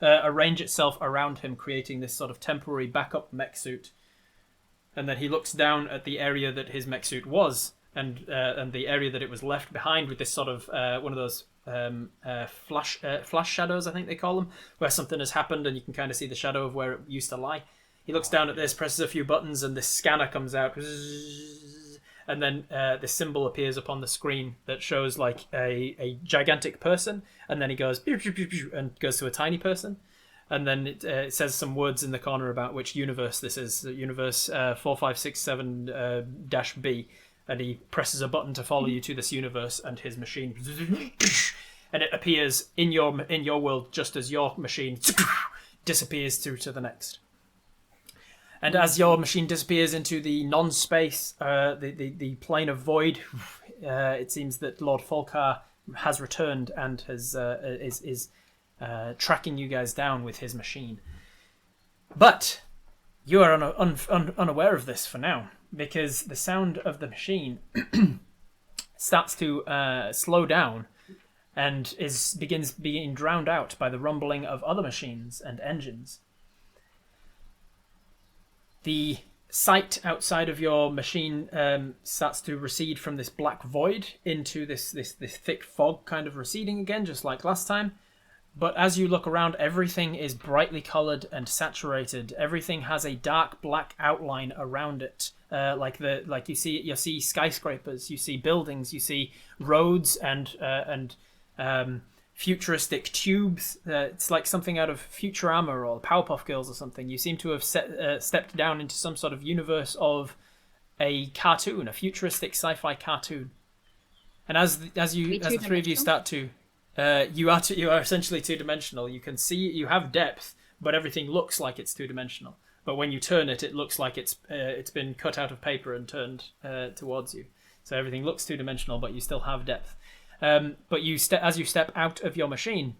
[SPEAKER 1] arrange itself around him, creating this sort of temporary backup mech suit. And then he looks down at the area that his mech suit was, and the area that it was left behind, with this sort of one of those flash shadows, I think they call them, where something has happened and you can kind of see the shadow of where it used to lie. He looks down at this, presses a few buttons, and this scanner comes out, and then this symbol appears up on the screen that shows like a gigantic person, and then he goes pew, pew, pew, pew, and goes to a tiny person, and then it says some words in the corner about which universe this is, universe 4567-B, and he presses a button to follow you to this universe, and his machine, and it appears in your world just as your machine disappears through to the next. And as your machine disappears into the non-space, the plane of void, it seems that Lord Folkar has returned and is tracking you guys down with his machine. But you are unaware of this for now, because the sound of the machine starts to slow down and begins being drowned out by the rumbling of other machines and engines. The sight outside of your machine starts to recede from this black void into this thick fog kind of receding again, just like last time. But as you look around, everything is brightly coloured and saturated. Everything has a dark black outline around it, you see skyscrapers, you see buildings, you see roads and futuristic tubes. It's like something out of Futurama or Powerpuff Girls or something. You seem to have stepped down into some sort of universe of a cartoon, a futuristic sci-fi cartoon. And as the three of you start to, you are essentially two-dimensional. You can see, you have depth, but everything looks like it's two-dimensional. But when you turn it, it looks like it's been cut out of paper and turned towards you. So everything looks two-dimensional, but you still have depth. But as you step out of your machine,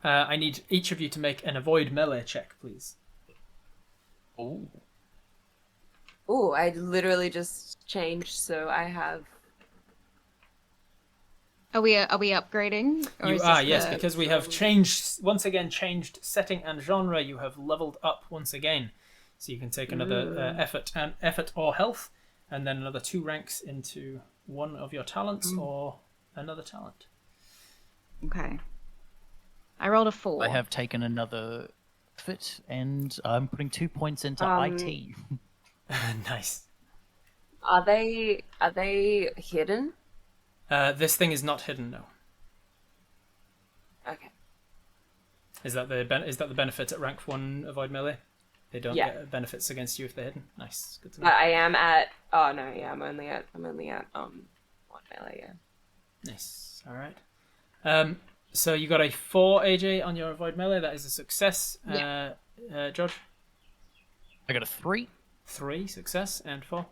[SPEAKER 1] I need each of you to make an avoid melee check, please.
[SPEAKER 4] Oh, I literally just changed, so I have.
[SPEAKER 2] Are we upgrading? Or
[SPEAKER 1] You are, yes, because we have changed setting and genre. You have leveled up once again, so you can take another effort or health, and then another 2 ranks into one of your talents or another talent.
[SPEAKER 2] Okay. I rolled a 4.
[SPEAKER 6] I have taken another effort, and I'm putting 2 points into IT.
[SPEAKER 1] Nice.
[SPEAKER 4] Are they hidden?
[SPEAKER 1] This thing is not hidden, no.
[SPEAKER 4] Okay.
[SPEAKER 1] Is that the benefit at rank 1 avoid melee? They don't get benefits against you if they're hidden. Nice, good to know.
[SPEAKER 4] I am at. Oh no, yeah, I'm only at 1 melee. Yeah.
[SPEAKER 1] Nice. All right. So you got a 4, AJ, on your avoid melee. That is a success. George?
[SPEAKER 6] I got a 3.
[SPEAKER 1] 3 success and 4.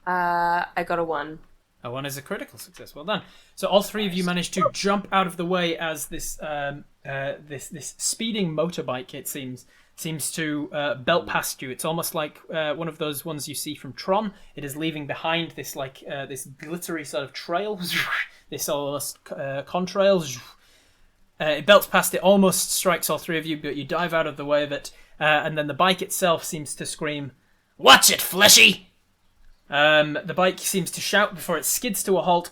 [SPEAKER 4] I got a 1.
[SPEAKER 1] A 1 is a critical success. Well done. So all 3 of you managed to jump out of the way as this this speeding motorbike, it seems to belt past you. It's almost like one of those ones you see from Tron. It is leaving behind this this glittery sort of trail, this almost contrail. It belts past it, almost strikes all 3 of you, but you dive out of the way of it, and then the bike itself seems to scream, "Watch it, fleshy!" The bike seems to shout before it skids to a halt.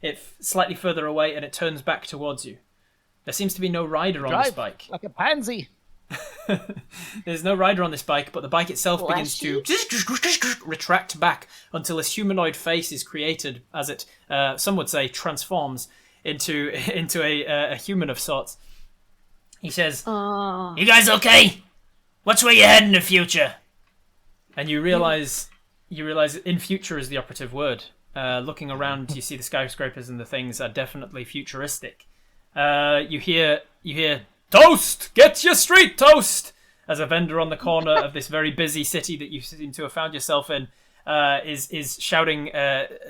[SPEAKER 1] It's slightly further away, and it turns back towards you. There seems to be no rider on this bike.
[SPEAKER 6] Like a pansy.
[SPEAKER 1] There's no rider on this bike, but the bike itself begins to retract back until this humanoid face is created, as it, some would say, transforms into a human of sorts. He says, "You guys okay? Which way you heading in the future?" And you realize in future is the operative word. Looking around, you see the skyscrapers and the things are definitely futuristic. You hear "Toast! Get your street toast!" as a vendor on the corner of this very busy city that you seem to have found yourself in is shouting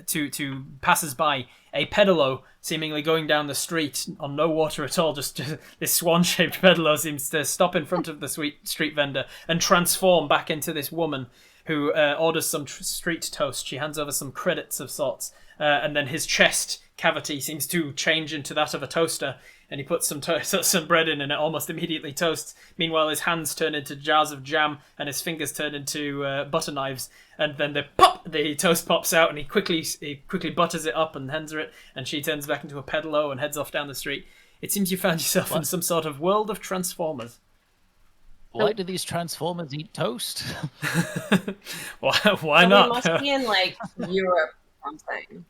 [SPEAKER 1] to passers-by. A pedalo seemingly going down the street on no water at all, just this swan-shaped pedalo seems to stop in front of the street vendor and transform back into this woman who orders some street toast. She hands over some credits of sorts, and then his chest cavity seems to change into that of a toaster, and he puts some bread in, and it almost immediately toasts. Meanwhile, his hands turn into jars of jam, and his fingers turn into butter knives, and then the toast pops out, and he quickly butters it up and hands her it, and she turns back into a pedalo and heads off down the street. It seems you found yourself in some sort of world of Transformers.
[SPEAKER 6] Why do these Transformers eat toast?
[SPEAKER 1] Why
[SPEAKER 4] So
[SPEAKER 1] not?
[SPEAKER 4] We must be in like Europe or something.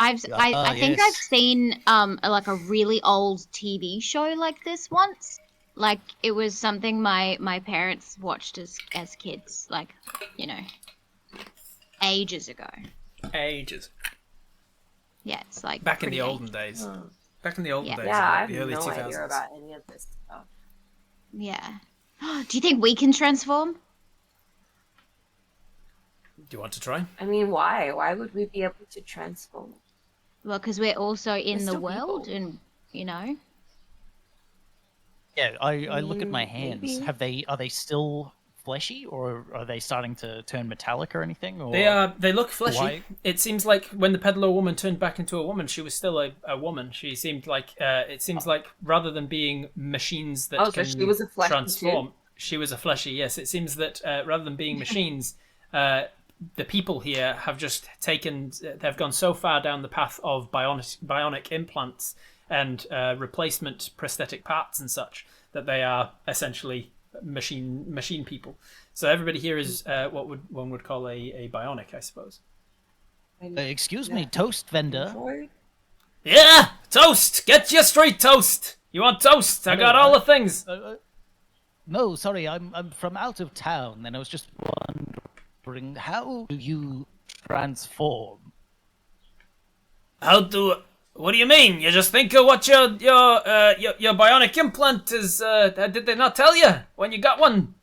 [SPEAKER 2] I think I've
[SPEAKER 6] yes.
[SPEAKER 2] seen like a really old TV show like this once. Like it was something my parents watched as kids, like, you know, ages ago.
[SPEAKER 1] Ages.
[SPEAKER 2] Yeah, it's like
[SPEAKER 1] Back in the
[SPEAKER 2] pretty
[SPEAKER 1] olden
[SPEAKER 2] ancient.
[SPEAKER 1] days. Back in the olden days,
[SPEAKER 4] Yeah, I
[SPEAKER 1] the
[SPEAKER 4] have
[SPEAKER 1] early
[SPEAKER 4] no
[SPEAKER 1] 2000s.
[SPEAKER 4] idea about any of this stuff.
[SPEAKER 2] Yeah. Do you think we can transform?
[SPEAKER 1] Do you want to try?
[SPEAKER 4] I mean, why? Why would we be able to transform?
[SPEAKER 2] Well, because we're also in
[SPEAKER 4] We're
[SPEAKER 2] the
[SPEAKER 4] still
[SPEAKER 2] world,
[SPEAKER 4] people.
[SPEAKER 2] and you know.
[SPEAKER 6] Yeah, I look at my hands.
[SPEAKER 4] Maybe.
[SPEAKER 6] Are they still fleshy, or are they starting to turn metallic or anything? Or
[SPEAKER 1] They look fleshy.
[SPEAKER 6] Why?
[SPEAKER 1] It seems like when the peddler woman turned back into a woman, she was still a woman. She seemed like it seems like rather than being machines that can
[SPEAKER 4] she was a fleshy
[SPEAKER 1] transform,
[SPEAKER 4] too?
[SPEAKER 1] she was a fleshy. Yes, it seems that rather than being machines, the people here have just they've gone so far down the path of bionic implants and replacement prosthetic parts and such that they are essentially machine people. So everybody here is what one would call a bionic, I suppose.
[SPEAKER 6] excuse me, toast vendor.
[SPEAKER 4] Android?
[SPEAKER 1] Yeah, toast. Get your street toast. You want toast? I got all the things.
[SPEAKER 6] No, sorry, I'm from out of town, and I was just wondering, how do you transform?
[SPEAKER 1] What do you mean? You just think of what your bionic implant is? Did they not tell you when you got one?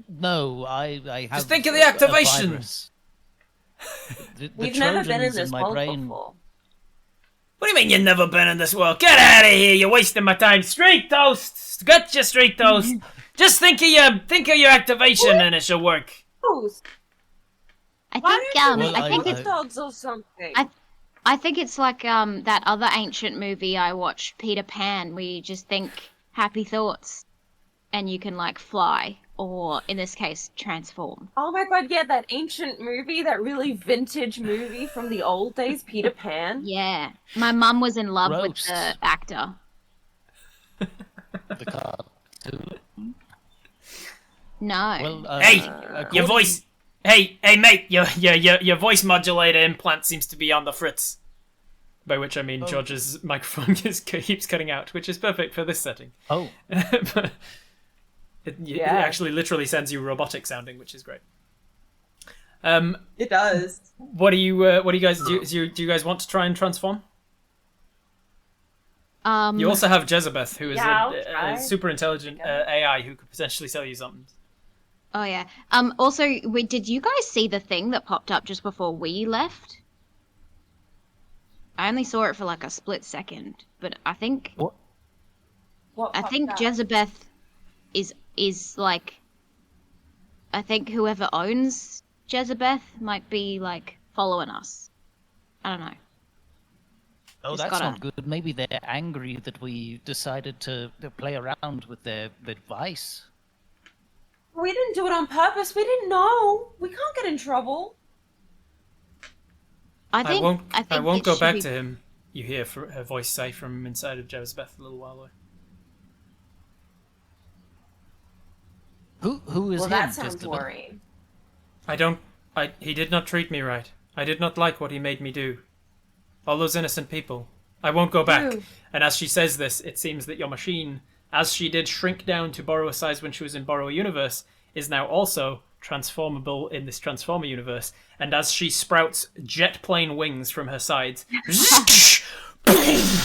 [SPEAKER 6] No, I have.
[SPEAKER 1] Just think of the activation.
[SPEAKER 6] A virus. The
[SPEAKER 4] We've never been in
[SPEAKER 6] Trojans
[SPEAKER 4] this
[SPEAKER 6] my
[SPEAKER 4] world
[SPEAKER 6] brain.
[SPEAKER 4] before.
[SPEAKER 1] What do you mean you've never been in this world? Get out of here! You're wasting my time. Street toast. Get your street toast. Just think of your activation and it should work.
[SPEAKER 4] Toast.
[SPEAKER 2] I
[SPEAKER 4] Why
[SPEAKER 2] think
[SPEAKER 4] don't you
[SPEAKER 2] I think
[SPEAKER 4] eat
[SPEAKER 2] it's
[SPEAKER 4] dogs or something.
[SPEAKER 2] I think it's like that other ancient movie I watched, Peter Pan, where you just think happy thoughts and you can like fly, or in this case transform.
[SPEAKER 4] Oh my god, yeah, that ancient movie, that really vintage movie from the old days, Peter Pan.
[SPEAKER 2] Yeah. My mum was in love with
[SPEAKER 6] Roast.
[SPEAKER 2] the actor.
[SPEAKER 6] The cartoon.
[SPEAKER 2] No.
[SPEAKER 6] Well,
[SPEAKER 1] Hey,
[SPEAKER 6] according-
[SPEAKER 1] your voice. Hey, mate, your voice modulator implant seems to be on the fritz. By which I mean George's microphone keeps cutting out, which is perfect for this setting.
[SPEAKER 6] Oh,
[SPEAKER 1] But it actually literally sends you robotic sounding, which is great.
[SPEAKER 5] It does.
[SPEAKER 1] What do you guys do? Do you guys want to try and transform? You also have Jezebeth, who is
[SPEAKER 4] I'll
[SPEAKER 1] a
[SPEAKER 4] try.
[SPEAKER 1] super intelligent AI who could potentially sell you something.
[SPEAKER 2] Oh yeah. Also, did you guys see the thing that popped up just before we left? I only saw it for like a split second, but I think
[SPEAKER 6] what?
[SPEAKER 2] I think Jezebeth is like, I think whoever owns Jezebeth might be like following us. I don't know.
[SPEAKER 6] Oh,
[SPEAKER 2] Just
[SPEAKER 6] that's
[SPEAKER 2] gotta-
[SPEAKER 6] not good. Maybe they're angry that we decided to play around with their advice.
[SPEAKER 4] We didn't do it on purpose. We didn't know. We can't get in trouble.
[SPEAKER 2] I think
[SPEAKER 1] I won't
[SPEAKER 2] it
[SPEAKER 1] go
[SPEAKER 2] should
[SPEAKER 1] back
[SPEAKER 2] be-
[SPEAKER 1] to him. You hear her voice say from inside of Jezebeth a little while away.
[SPEAKER 6] Who is
[SPEAKER 4] Well,
[SPEAKER 6] him?
[SPEAKER 4] that sounds
[SPEAKER 6] Jezebel?
[SPEAKER 4] worrying.
[SPEAKER 1] He did not treat me right. I did not like what he made me do. All those innocent people. I won't go back.
[SPEAKER 4] Ew.
[SPEAKER 1] And as she says this, it seems that your machine, as she did shrink down to Borrower size when she was in Borrower Universe, is now also transformable in this Transformer universe. And as she sprouts jet plane wings from her sides,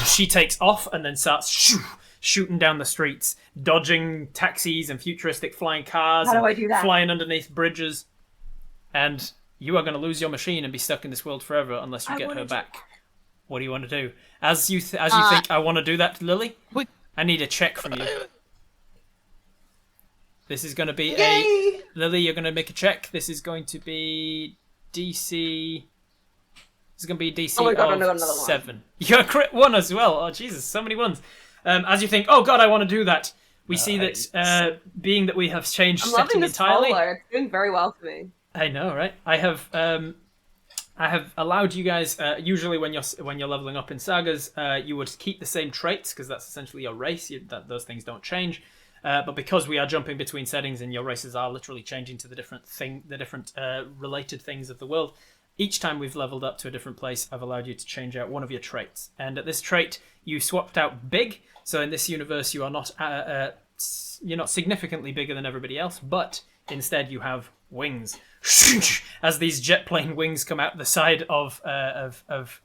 [SPEAKER 1] she takes off and then starts shooting down the streets, dodging taxis and futuristic flying cars.
[SPEAKER 4] How do
[SPEAKER 1] and
[SPEAKER 4] I do that?
[SPEAKER 1] Flying underneath bridges. And you are going to lose your machine and be stuck in this world forever unless you
[SPEAKER 4] I
[SPEAKER 1] get
[SPEAKER 4] wanna
[SPEAKER 1] her
[SPEAKER 4] do
[SPEAKER 1] back. What do you want to do? As you think I want to do that, Lily,
[SPEAKER 6] Wait.
[SPEAKER 1] I need a check from you. This is going to be
[SPEAKER 5] Yay!
[SPEAKER 1] Lily, you're going to make a check. This is going to be DC. This is going to be DC
[SPEAKER 4] Oh my God,
[SPEAKER 1] of
[SPEAKER 4] I got another one.
[SPEAKER 1] 7. You got a crit 1 as well. Oh Jesus, so many ones. As you think, oh God, I want to do that. We see that being that we have changed
[SPEAKER 4] I'm loving
[SPEAKER 1] setting
[SPEAKER 4] this
[SPEAKER 1] entirely.
[SPEAKER 4] follower. It's doing very well for me.
[SPEAKER 1] I know, right? I have I have allowed you guys. Usually, when you're leveling up in sagas, you would keep the same traits because that's essentially your race. Those things don't change. But because we are jumping between settings and your races are literally changing to the different related things of the world, each time we've leveled up to a different place, I've allowed you to change out one of your traits. And at this trait, you swapped out big. So in this universe, you are not you're not significantly bigger than everybody else, but instead you have wings. As these jet plane wings come out the side of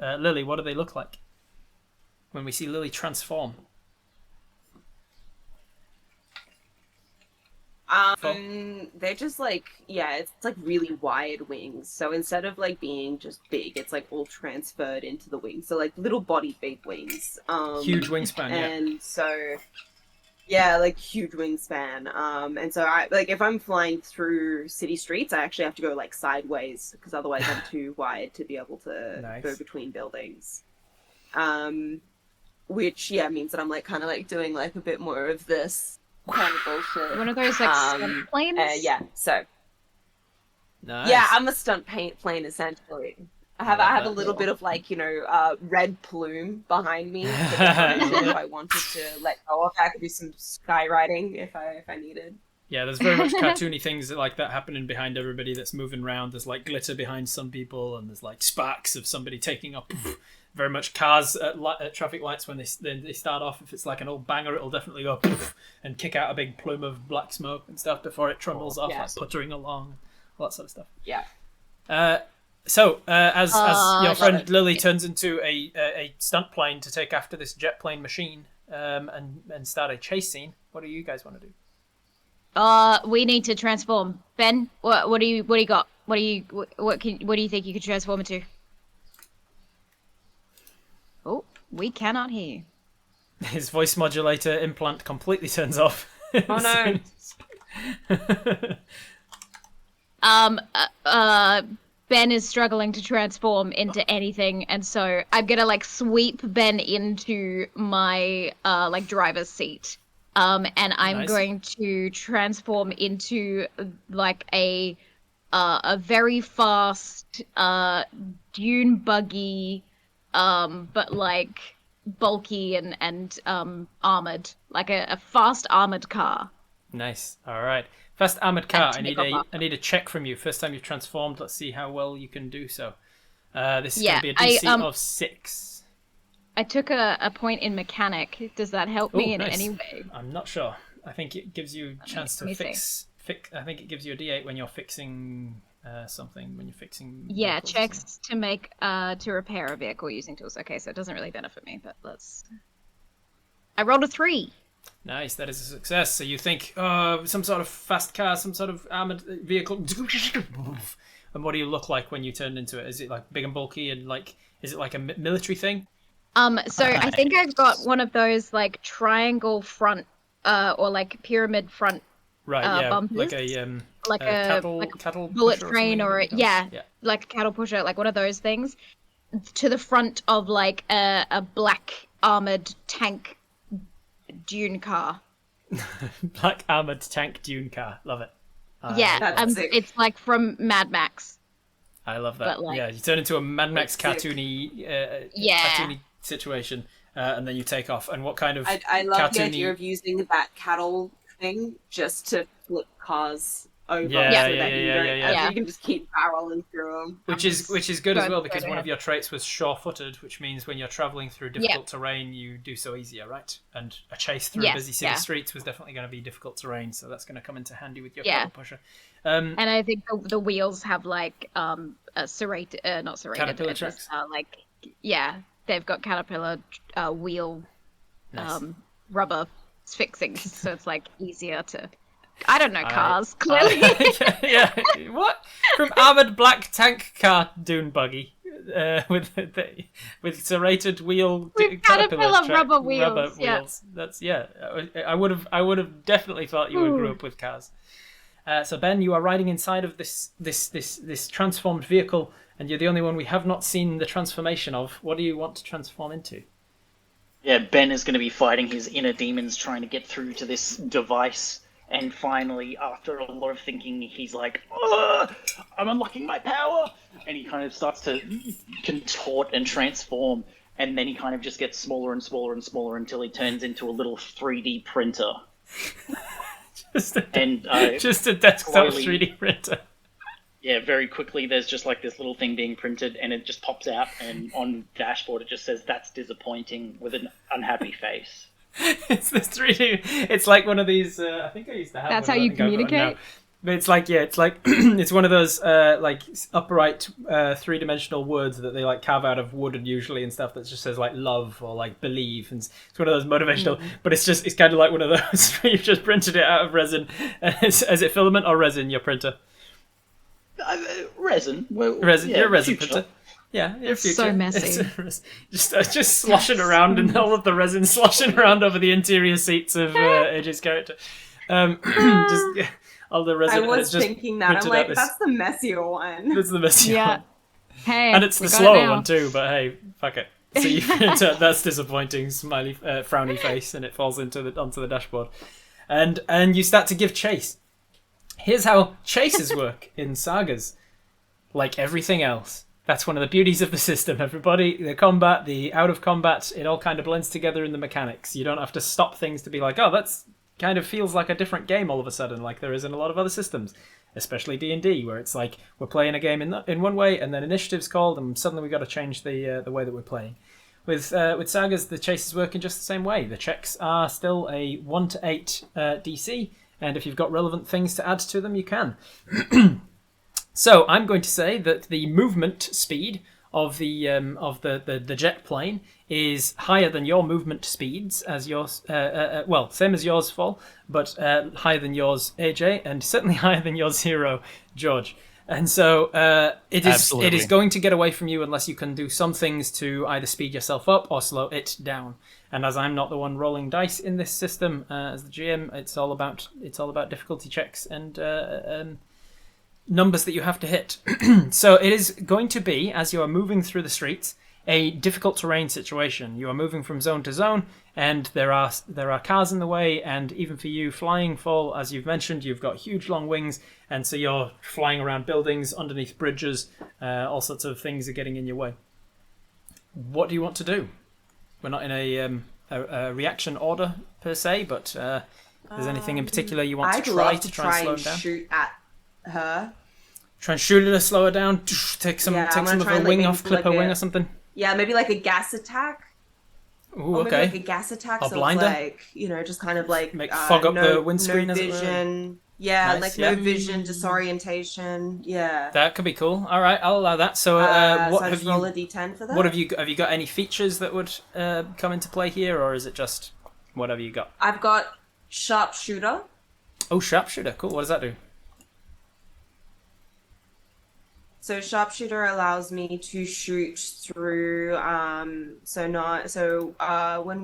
[SPEAKER 1] Lily, what do they look like when we see Lily transform?
[SPEAKER 5] They're just like, it's like really wide wings. So instead of like being just big, it's like all transferred into the wings. So like little body, big wings.
[SPEAKER 1] Huge wingspan,
[SPEAKER 5] and so like huge wingspan. And so I like if I'm flying through city streets, I actually have to go like sideways because otherwise I'm too wide to be able to go between buildings. Which means that I'm like kind of like doing like a bit more of this kind of bullshit.
[SPEAKER 2] One of those like stunt planes?
[SPEAKER 5] So
[SPEAKER 1] nice.
[SPEAKER 5] Yeah, I'm a stunt plane essentially. I have a little bit of like, red plume behind me. If I wanted to let go of, I could do some skywriting if I needed.
[SPEAKER 1] Yeah, there's very much cartoony things like that happening behind everybody that's moving around. There's like glitter behind some people, and there's like sparks of somebody taking up. Very much cars at traffic lights when they start off. If it's like an old banger, it'll definitely go and kick out a big plume of black smoke and stuff before it trundles off, like puttering along, all that sort of stuff.
[SPEAKER 5] Yeah.
[SPEAKER 1] So as your friend Lily turns into a stunt plane to take after this jet plane machine, and start a chase scene, what do you guys want to do?
[SPEAKER 2] We need to transform. Ben, what do you got? What do you think you could transform into? Oh, we cannot hear you.
[SPEAKER 1] His voice modulator implant completely turns off.
[SPEAKER 5] Oh
[SPEAKER 2] no. Ben is struggling to transform into anything, and so I'm gonna like sweep Ben into my like driver's seat. And I'm going to transform into like a very fast dune buggy, but like bulky and armored, like a fast armored car.
[SPEAKER 1] Nice. All right. Fast armored car. I need a check from you. First time you've transformed. Let's see how well you can do so. This is going to be a DC of 6.
[SPEAKER 2] I took a point in mechanic. Does that help me in any way?
[SPEAKER 1] I'm not sure. I think it gives you a chance to fix. I think it gives you a D8 when you're fixing something. When you're fixing.
[SPEAKER 2] Yeah, checks to make to repair a vehicle using tools. Okay, so it doesn't really benefit me, but let's. I rolled a 3.
[SPEAKER 1] Nice, that is a success. So you think, some sort of fast car, some sort of armored vehicle. And what do you look like when you turn into it? Is it like big and bulky and like, is it like a military thing?
[SPEAKER 2] So I think I've got one of those like triangle front, or like pyramid front, bumpers.
[SPEAKER 1] Like a cattle
[SPEAKER 2] bullet train or like a cattle pusher, like one of those things, to the front of like a black armored tank dune car.
[SPEAKER 1] Black armored tank dune car, love it.
[SPEAKER 2] It's like from Mad Max.
[SPEAKER 1] I love that. You turn into a Mad Max cartoony situation, and then you take off. And what kind of
[SPEAKER 5] I love the idea of using that cattle thing just to flip cars over. You can just keep barreling through them.
[SPEAKER 1] Which is good as well, because one of your traits was sure-footed, which means when you're traveling through difficult terrain, you do so easier, right? And a chase through busy city streets was definitely going to be difficult terrain, so that's going to come into handy with your cattle pusher.
[SPEAKER 2] And I think the wheels have like serrated, not serrated,
[SPEAKER 1] Caterpillar tracks.
[SPEAKER 2] They've got Caterpillar wheel rubber fixings, so it's like easier to. I don't know cars, clearly.
[SPEAKER 1] What? From armored black tank car dune buggy with serrated wheel
[SPEAKER 2] Caterpillar rubber wheels.
[SPEAKER 1] That's I would have definitely thought you would grow up with cars. So Ben, you are riding inside of this transformed vehicle, and you're the only one we have not seen the transformation of. What do you want to transform into?
[SPEAKER 3] Yeah, Ben is going to be fighting his inner demons, trying to get through to this device. And finally, after a lot of thinking, he's like, I'm unlocking my power. and he kind of starts to contort and transform, and then he kind of just gets smaller and smaller and smaller until he turns into a little 3D printer.
[SPEAKER 1] just a desktop slowly, 3D printer.
[SPEAKER 3] Yeah, very quickly there's just like this little thing being printed, and it just pops out, and on the dashboard it just says, "That's disappointing," with an unhappy face.
[SPEAKER 1] It's this 3D. It's like one of these. I think I used to have.
[SPEAKER 2] That's how you communicate.
[SPEAKER 1] But it's like it's one of those like upright 3-dimensional words that they like carve out of wood and usually and stuff that just says like love or like believe, and it's one of those motivational. But it's kind of like one of those where you've just printed it out of resin. Is it filament or resin? Your printer?
[SPEAKER 3] Resin. Well,
[SPEAKER 1] resin.
[SPEAKER 3] Yeah,
[SPEAKER 1] you're a resin
[SPEAKER 3] future.
[SPEAKER 1] printer. Yeah, your future.
[SPEAKER 2] So messy.
[SPEAKER 1] Just sloshing around, and all of the resin sloshing around over the interior seats of AJ's character. Just all the resin.
[SPEAKER 5] I was thinking that. I'm like, that's the messier one.
[SPEAKER 1] That's the messier one.
[SPEAKER 2] Hey,
[SPEAKER 1] and it's the slower one too. But hey, fuck it. So you that's disappointing. Smiley, frowny face, and it falls onto the dashboard, and you start to give chase. Here's how chases work in Sagas. Like everything else. That's one of the beauties of the system. Everybody, the combat, the out of combat, it all kind of blends together in the mechanics. You don't have to stop things to be like, oh, that's kind of feels like a different game all of a sudden, like there is in a lot of other systems, especially D&D, where it's like we're playing a game in one way, and then initiative's called, and suddenly we got to change the way that we're playing. With Sagas, the chases work in just the same way. The checks are still a 1 to 8 DC, and if you've got relevant things to add to them, you can. So I'm going to say that the movement speed of the jet plane is higher than your movement speeds, as yours, same as yours, Fall, but higher than yours, AJ, and certainly higher than yours, Hero, George. And so it is going to get away from you unless you can do some things to either speed yourself up or slow it down. And as I'm not the one rolling dice in this system as the GM, it's all about difficulty checks and numbers that you have to hit. So it is going to be, as you are moving through the streets, a difficult terrain situation. You are moving from zone to zone, and there are cars in the way, and even for you, flying, Fall, as you've mentioned, you've got huge long wings, and so you're flying around buildings, underneath bridges, all sorts of things are getting in your way. What do you want to do? We're not in a reaction order, per se, but if there's anything in particular you want to try and slow them down?
[SPEAKER 5] Shoot at her.
[SPEAKER 1] Try and shoot her, slow her down, take some of her wing off, clip her wing or something.
[SPEAKER 5] Yeah, maybe like a gas attack.
[SPEAKER 1] Ooh,
[SPEAKER 5] or
[SPEAKER 1] okay.
[SPEAKER 5] Maybe like a gas attack,
[SPEAKER 1] or
[SPEAKER 5] so
[SPEAKER 1] blind
[SPEAKER 5] it's
[SPEAKER 1] her.
[SPEAKER 5] like, just kind of like
[SPEAKER 1] fog up the windscreen,
[SPEAKER 5] no
[SPEAKER 1] as it were.
[SPEAKER 5] vision. Yeah,
[SPEAKER 1] Nice,
[SPEAKER 5] no vision, disorientation. Yeah.
[SPEAKER 1] That could be cool. All right, I'll allow that. So,
[SPEAKER 5] so have you roll a d10 for that?
[SPEAKER 1] What have you got? Any features that would come into play here, or is it just whatever you got?
[SPEAKER 5] I've got sharpshooter.
[SPEAKER 1] Oh, sharpshooter. Cool. What does that do?
[SPEAKER 5] So sharpshooter allows me to shoot through. When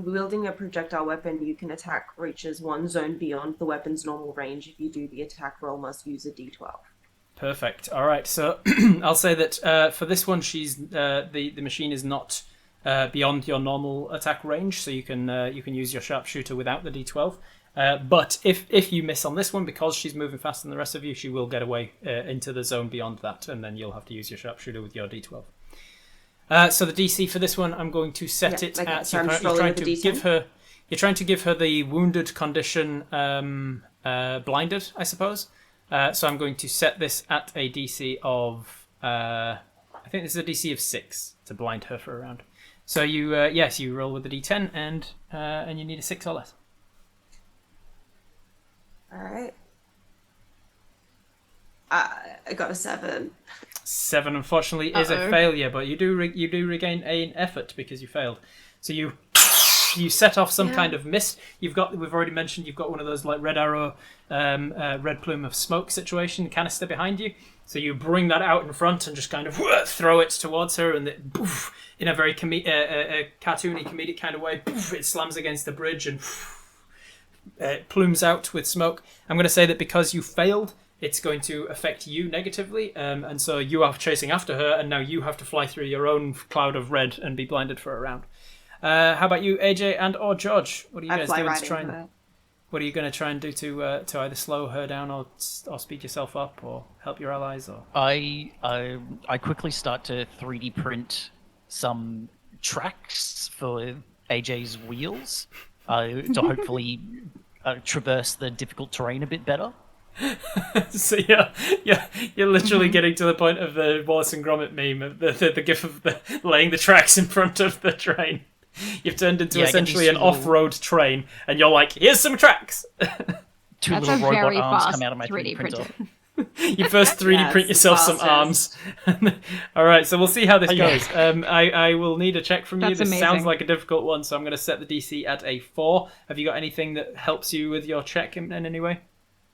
[SPEAKER 5] wielding a projectile weapon, you can attack reaches one zone beyond the weapon's normal range. If you do, the attack roll must use a d12.
[SPEAKER 1] Perfect. All right. So I'll say that for this one, she's the machine is not beyond your normal attack range, so you can use your sharpshooter without the d12. But if you miss on this one, because she's moving faster than the rest of you, she will get away into the zone beyond that, and then you'll have to use your sharpshooter with your d12. So the DC for this one, I'm going to set it at.
[SPEAKER 5] So
[SPEAKER 1] you're trying to give her the wounded condition, blinded, I suppose. So I'm going to set this at a DC of. I think this is a DC of 6 to blind her for a round. So you roll with the d10 and you need a 6 or less.
[SPEAKER 5] All right. I got a 7.
[SPEAKER 1] 7, unfortunately, is a failure, but you do regain an effort because you failed. So you set off some kind of mist. We've already mentioned you've got one of those like red arrow, red plume of smoke situation canister behind you. So you bring that out in front and just kind of throw it towards her, and it, poof, in a very cartoony, comedic kind of way, poof, it slams against the bridge and. It plumes out with smoke. I'm going to say that because you failed, it's going to affect you negatively, and so you are chasing after her, and now you have to fly through your own cloud of red and be blinded for a round. How about you, AJ and or George? What are you guys doing to try and... What are you going to try and do to either slow her down or speed yourself up or help your allies? Or
[SPEAKER 6] I quickly start to 3D print some tracks for AJ's wheels to hopefully traverse the difficult terrain a bit better.
[SPEAKER 1] So you're literally getting to the point of the Wallace and Gromit meme of the gif of laying the tracks in front of the train. You've turned into essentially an off-road train, and you're like, here's some tracks.
[SPEAKER 6] Two
[SPEAKER 2] That's
[SPEAKER 6] little
[SPEAKER 2] a
[SPEAKER 6] robot
[SPEAKER 2] very
[SPEAKER 6] arms
[SPEAKER 2] fast
[SPEAKER 6] come out of my
[SPEAKER 2] 3D
[SPEAKER 6] 3D printer.
[SPEAKER 1] You first 3D print yourself some arms. All right, so we'll see how this goes. I will need a check from you.
[SPEAKER 2] That's
[SPEAKER 1] This
[SPEAKER 2] amazing.
[SPEAKER 1] sounds like a difficult one, so I'm going to set the DC at a 4. Have you got anything that helps you with your check in any way?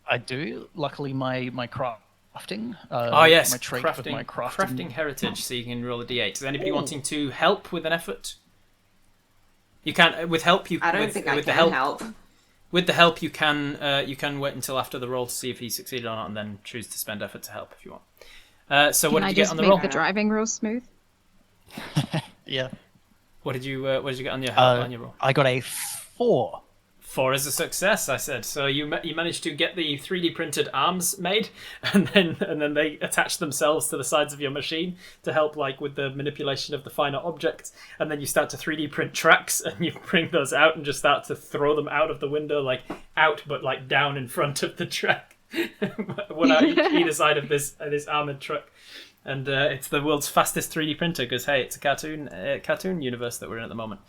[SPEAKER 6] I do. Luckily, my crafting.
[SPEAKER 1] Oh yes,
[SPEAKER 6] my trait with my
[SPEAKER 1] crafting heritage, so you can roll a D8. Is anybody wanting to help with an effort? You can with help.
[SPEAKER 5] I don't think I can help.
[SPEAKER 1] With the help, you can wait until after the roll to see if he succeeded or not, and then choose to spend effort to help if you want. So what did you get on the roll?
[SPEAKER 2] Can I just make the driving real smooth?
[SPEAKER 6] Yeah.
[SPEAKER 1] What did you get on your help on your roll?
[SPEAKER 6] I got a 4.
[SPEAKER 1] 4 is a success, I said. So you managed to get the 3D printed arms made, and then they attach themselves to the sides of your machine to help like with the manipulation of the finer objects. And then you start to 3D print tracks, and you bring those out and just start to throw them out of the window, like out but like down in front of the track, one out either side of this armored truck. And it's the world's fastest 3D printer because hey, it's a cartoon universe that we're in at the moment.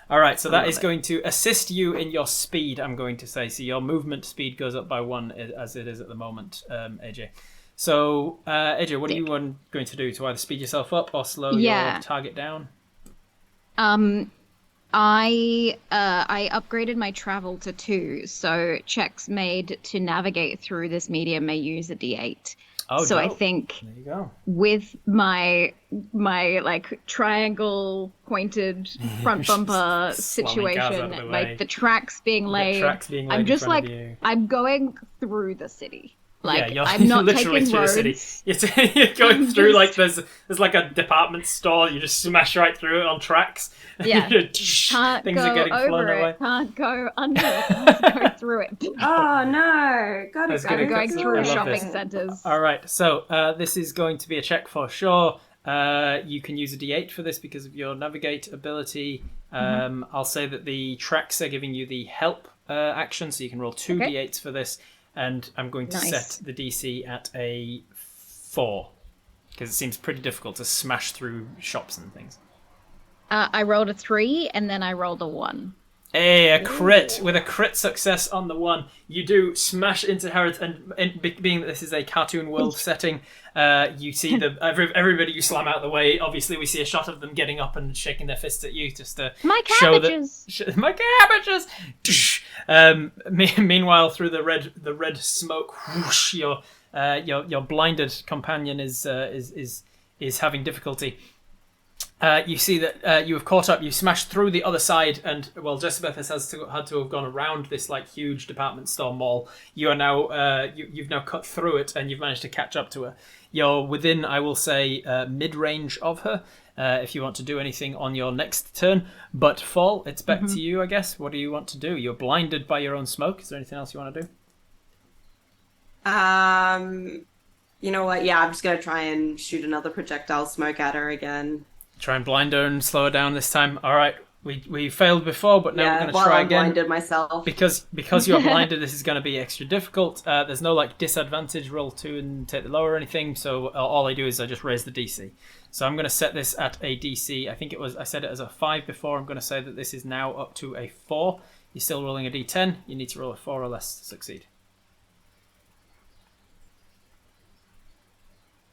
[SPEAKER 1] All right, so that is going to assist you in your speed, I'm going to say. So your movement speed goes up by 1 as it is at the moment, AJ. So, AJ, what are you going to do? To either speed yourself up or slow your target down?
[SPEAKER 2] I upgraded my travel to 2, so checks made to navigate through this medium may use a D8.
[SPEAKER 1] Oh,
[SPEAKER 2] so
[SPEAKER 1] dope.
[SPEAKER 2] I think
[SPEAKER 1] there you go.
[SPEAKER 2] with my like triangle pointed front bumper situation, like the tracks being laid, I'm just like I'm going through the city. Like
[SPEAKER 1] you're
[SPEAKER 2] I'm not
[SPEAKER 1] literally
[SPEAKER 2] taking
[SPEAKER 1] through
[SPEAKER 2] roads.
[SPEAKER 1] the city. You're going through like there's like a department store. You just smash right through it on tracks.
[SPEAKER 2] Yeah, can't
[SPEAKER 1] things
[SPEAKER 2] go
[SPEAKER 1] are getting
[SPEAKER 2] over
[SPEAKER 1] flown
[SPEAKER 2] it.
[SPEAKER 1] away.
[SPEAKER 2] Can't go under it. Can't go through it.
[SPEAKER 5] Oh no!
[SPEAKER 2] I'm going through
[SPEAKER 1] I love
[SPEAKER 2] shopping
[SPEAKER 1] this.
[SPEAKER 2] centers.
[SPEAKER 1] All right, so this is going to be a check for sure. You can use a D8 for this because of your navigate ability. I'll say that the tracks are giving you the help action, so you can roll 2 D8s for this. And I'm going to set the DC at a 4 because it seems pretty difficult to smash through shops and things.
[SPEAKER 2] I rolled a 3 and then I rolled a 1.
[SPEAKER 1] Hey, a crit! With a crit success on the 1, you do smash into Harrods, and being that this is a cartoon world setting, you see everybody you slam out of the way. Obviously, we see a shot of them getting up and shaking their fists at you just to show that my cabbages. Meanwhile, through the red smoke, whoosh, your blinded companion is having difficulty. You see that you have caught up. You smashed through the other side, and well, Jezebeth had to have gone around this like huge department store mall. You are now you've now cut through it, and you've managed to catch up to her. You're within, I will say, mid-range of her. If you want to do anything on your next turn, but Fall, it's back to you, I guess. What do you want to do? You're blinded by your own smoke. Is there anything else you want to do?
[SPEAKER 5] You know what? Yeah, I'm just gonna try and shoot another projectile smoke at her again.
[SPEAKER 1] Try and blind her and slow her down this time. All right, we failed before, but now we're going to try again.
[SPEAKER 5] Blinded myself.
[SPEAKER 1] Because you are blinded, this is going to be extra difficult. There's no like disadvantage. Roll 2 and take the lower or anything. So all I do is I just raise the DC. So I'm going to set this at a DC. I said it as a 5 before. I'm going to say that this is now up to a 4. You're still rolling a D10. You need to roll a 4 or less to succeed.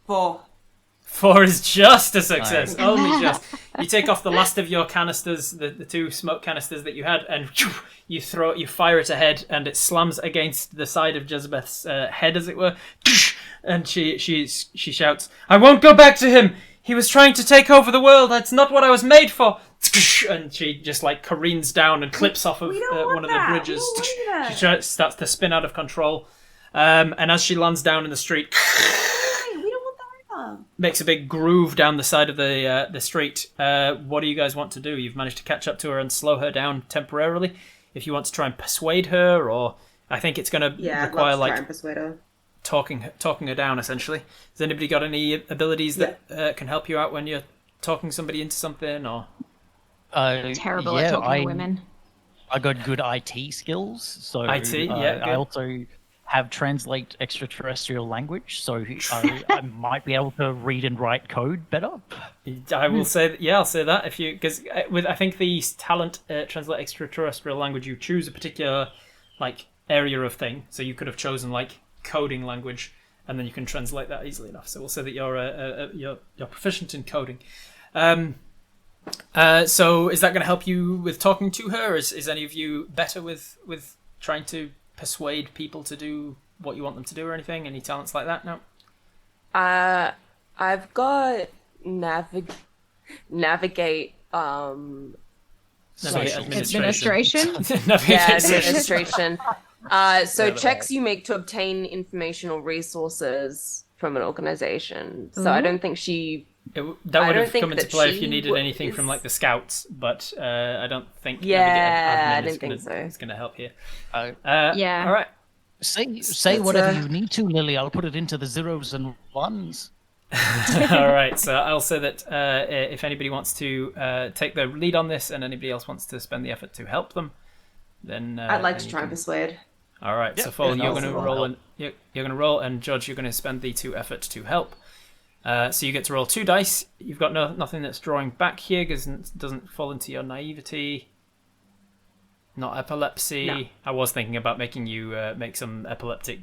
[SPEAKER 5] 4.
[SPEAKER 1] 4 is just a success, only just. You take off the last of your canisters, the 2 smoke canisters that you had, and you fire it ahead, and it slams against the side of Jezebeth's head, as it were. And she shouts, "I won't go back to him! He was trying to take over the world. That's not what I was made for." And she just like careens down and clips off of one of the bridges. She starts to spin out of control, and as she lands down in the street. Makes a big groove down the side of the street. What do you guys want to do? You've managed to catch up to her and slow her down temporarily. if you want to try and persuade her, or I think it's going to require
[SPEAKER 5] try and persuade her.
[SPEAKER 1] talking her down, essentially. Has anybody got any abilities that can help you out when you're talking somebody into something, or?
[SPEAKER 2] Terrible at talking to women.
[SPEAKER 6] I got good IT skills, so
[SPEAKER 1] IT,
[SPEAKER 6] I also have translate extraterrestrial language, so I might be able to read and write code better.
[SPEAKER 1] I will say, I'll say that because I think the talent translate extraterrestrial language, you choose a particular like area of thing. So you could have chosen like coding language, and then you can translate that easily enough. So we'll say that you're proficient in coding. So is that going to help you with talking to her? Is any of you better with trying to persuade people to do what you want them to do or anything? Any talents like that? No?
[SPEAKER 4] I've got navigate
[SPEAKER 2] administration.
[SPEAKER 4] Administration. So checks you make to obtain informational resources from an organization. So I don't think
[SPEAKER 1] that would have come into play if you needed anything from like the scouts, but I don't think.
[SPEAKER 4] I didn't think so.
[SPEAKER 1] It's going to help here.
[SPEAKER 2] All
[SPEAKER 1] right.
[SPEAKER 6] Say whatever you need to, Lily. I'll put it into the zeros and ones.
[SPEAKER 1] All right. So I'll say that if anybody wants to take the lead on this, and anybody else wants to spend the effort to help them, then
[SPEAKER 5] I'd like to try and persuade.
[SPEAKER 1] All right. So Fall, you're going to roll, and you're going to roll, and George, you're going to spend the 2 effort to help. So you get to roll 2 dice. You've got nothing that's drawing back here because it doesn't fall into your naivety. Not epilepsy.
[SPEAKER 5] No.
[SPEAKER 1] I was thinking about making you make some epileptic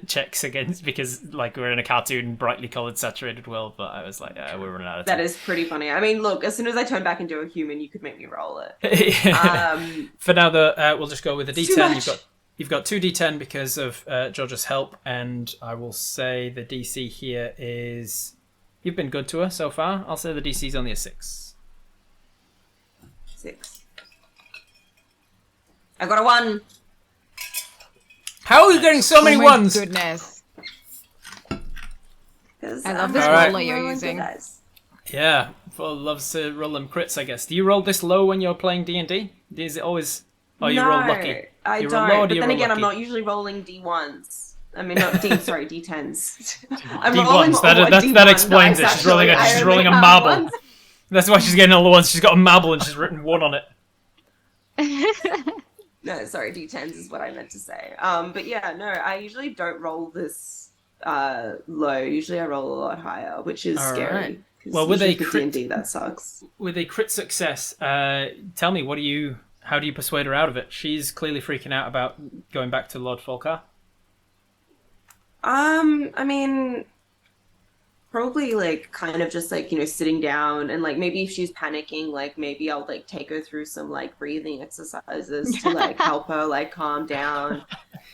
[SPEAKER 1] checks against, because like we're in a cartoon, brightly coloured, saturated world, but I was like, we're running out of time.
[SPEAKER 5] That is pretty funny. I mean, look, as soon as I turn back into a human, you could make me roll it.
[SPEAKER 1] For now, we'll just go with a D10. You've got 2 D10 because of George's help, and I will say the DC here is... You've been good to her so far. I'll say the DC is only a 6.
[SPEAKER 5] 6. I got a 1.
[SPEAKER 1] How are you getting so many ones?
[SPEAKER 2] Goodness.
[SPEAKER 5] I
[SPEAKER 2] love this roller you're using.
[SPEAKER 1] Yeah, Paul loves to roll them crits, I guess. Do you roll this low when you're playing D&D? Is it always... Oh, you roll lucky.
[SPEAKER 5] I don't, but then again, I'm not usually rolling D1s. I mean, not D10s. I'm rolling
[SPEAKER 1] D1s, that explains it. She's rolling a marble. Ones. That's why she's getting all the ones. She's got a marble and she's written 1 on it.
[SPEAKER 5] No, sorry, D10s is what I meant to say. But yeah, no, I usually don't roll this low. Usually I roll a lot higher, which is scary.
[SPEAKER 1] Right. Well, with a crit,
[SPEAKER 5] D&D, that sucks.
[SPEAKER 1] With a crit success, tell me, how do you persuade her out of it? She's clearly freaking out about going back to Lord Folkar.
[SPEAKER 5] I mean, probably like kind of just like, sitting down, and like maybe if she's panicking, like maybe I'll like take her through some like breathing exercises to like help her like calm down.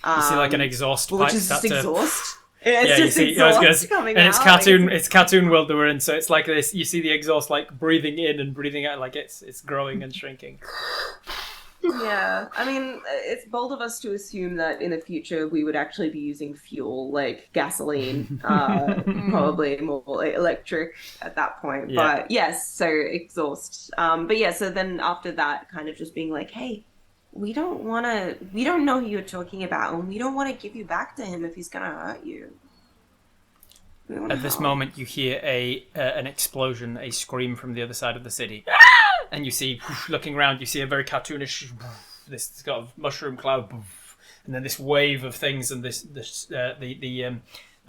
[SPEAKER 1] You see like an exhaust pipe start to...
[SPEAKER 5] exhaust.
[SPEAKER 1] It's
[SPEAKER 5] just exhaust coming
[SPEAKER 1] and
[SPEAKER 5] out.
[SPEAKER 1] It's cartoon. It's cartoon world that we're in, so it's like this. You see the exhaust like breathing in and breathing out, like it's growing and shrinking.
[SPEAKER 5] Yeah, I mean, it's bold of us to assume that in the future we would actually be using fuel, like gasoline, probably more electric at that point. Yeah. But yes, so exhaust. But yeah, so then after that, kind of just being like, hey, we don't know who you're talking about, and we don't want to give you back to him if he's going to hurt you.
[SPEAKER 1] At this moment, you hear an explosion, a scream from the other side of the city. And you see, looking around, you see a very cartoonish, this kind of mushroom cloud, and then this wave of things, and the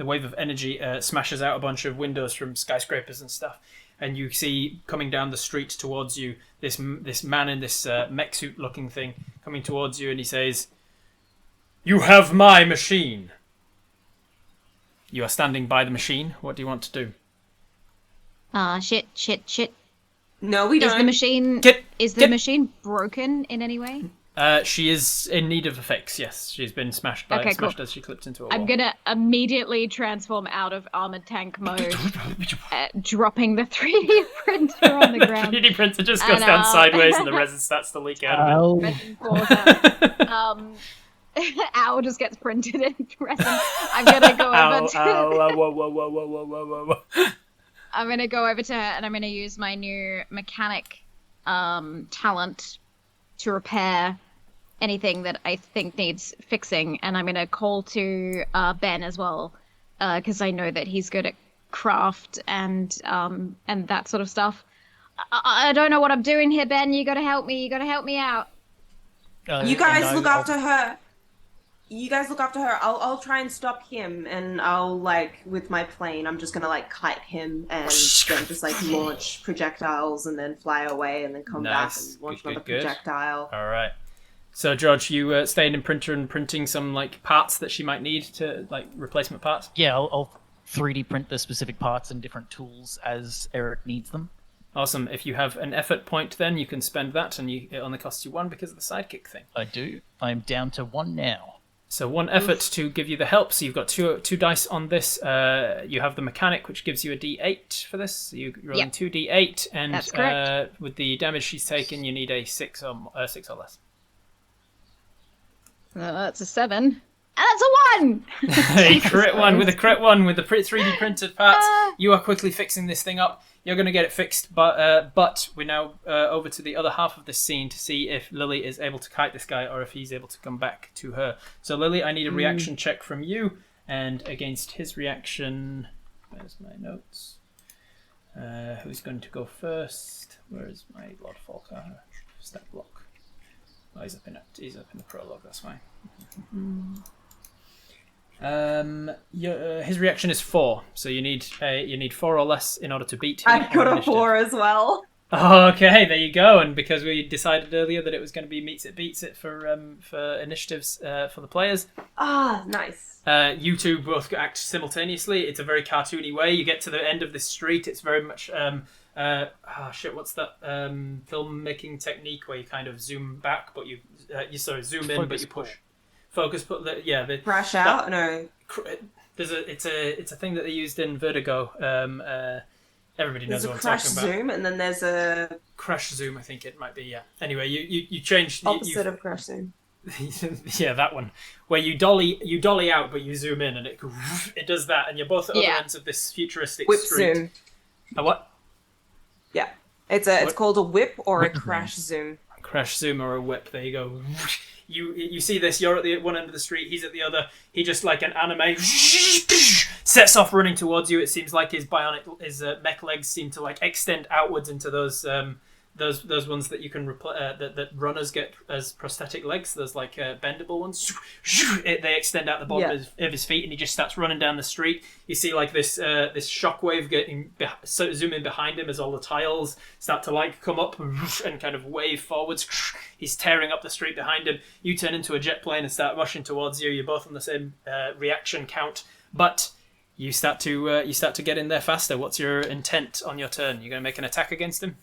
[SPEAKER 1] wave of energy smashes out a bunch of windows from skyscrapers and stuff. And you see coming down the street towards you this man in this mech suit looking thing coming towards you, and he says, "You have my machine." You are standing by the machine. What do you want to do?
[SPEAKER 2] Shit.
[SPEAKER 5] No, we don't.
[SPEAKER 2] Is the machine broken in any way?
[SPEAKER 1] She is in need of a fix, yes. She's been smashed as she clipped into a wall.
[SPEAKER 2] I'm gonna immediately transform out of armored tank mode, dropping the 3D printer on the ground.
[SPEAKER 1] The 3D printer just goes down sideways and the resin starts to leak out of it.
[SPEAKER 2] Owl just gets printed in resin. I'm gonna go over
[SPEAKER 1] whoa.
[SPEAKER 2] I'm gonna go over to her and I'm gonna use my new mechanic talent to repair anything that I think needs fixing, and I'm going to call to Ben as well, because I know that he's good at craft and that sort of stuff. I don't know what I'm doing here, Ben. You got to help me. You got to help me out.
[SPEAKER 5] You guys look after her. You guys look after her. I'll try and stop him, and I'll with my plane, I'm just gonna kite him and then just launch projectiles and then fly away and then come back and launch another projectile.
[SPEAKER 1] All right. So George, you staying in printer and printing some parts that she might need to replacement parts.
[SPEAKER 6] Yeah, I'll 3D print the specific parts and different tools as Eric needs them.
[SPEAKER 1] Awesome. If you have an effort point, then you can spend that, and it only costs you 1 because of the sidekick thing.
[SPEAKER 6] I do. I'm down to 1 now.
[SPEAKER 1] So 1 effort to give you the help. So you've got two dice on this. You have the mechanic, which gives you a D8 for this. So you're rolling 2D8, and
[SPEAKER 2] that's correct.
[SPEAKER 1] With the damage she's taken, you need a 6 or less.
[SPEAKER 2] That's a 7. And that's a 1!
[SPEAKER 1] A crit one with a crit one with the 3D printed parts. You are quickly fixing this thing up. You're going to get it fixed, but we're now over to the other half of this scene to see if Lily is able to kite this guy or if he's able to come back to her. So Lily, I need a reaction check from you, and against his reaction, where's my notes? Who's going to go first? Where is my Lord Falker? Step block. Oh, he's up in the prologue. That's fine. His reaction is 4, so you need 4 or less in order to beat him.
[SPEAKER 5] I've got a 4 as well.
[SPEAKER 1] Oh, okay, there you go. And because we decided earlier that it was going to be meets it beats it for initiatives for the players.
[SPEAKER 5] Ah, nice.
[SPEAKER 1] You two both act simultaneously. It's a very cartoony way. You get to the end of this street. It's very much what's that filmmaking technique where you kind of zoom back, but you zoom in, but you push. Focus,
[SPEAKER 5] crash out. No,
[SPEAKER 1] it's a thing that they used in Vertigo. Everybody knows what I'm talking about.
[SPEAKER 5] There's a crash zoom, and then there's a
[SPEAKER 1] crash zoom. I think it might be. Yeah. Anyway, you change
[SPEAKER 5] opposite of crash zoom.
[SPEAKER 1] Yeah, that one where you dolly out, but you zoom in, and it does that, and you're both at other ends of this futuristic
[SPEAKER 5] whip
[SPEAKER 1] street.
[SPEAKER 5] Zoom.
[SPEAKER 1] A what?
[SPEAKER 5] Yeah, it's called a whip or a crash zoom.
[SPEAKER 1] Crash zoom or a whip. There you go. You see this, you're at the one end of the street, he's at the other. He just like an anime sets off running towards you. It seems like his mech legs seem to extend outwards into those ones that you can that runners get as prosthetic legs. Those bendable ones. They extend out the bottom of his feet, and he just starts running down the street. You see this shockwave zooming behind him as all the tiles start to come up and kind of wave forwards. He's tearing up the street behind him. You turn into a jet plane and start rushing towards you. You're both on the same reaction count, but you start to get in there faster. What's your intent on your turn? You're going to make an attack against him?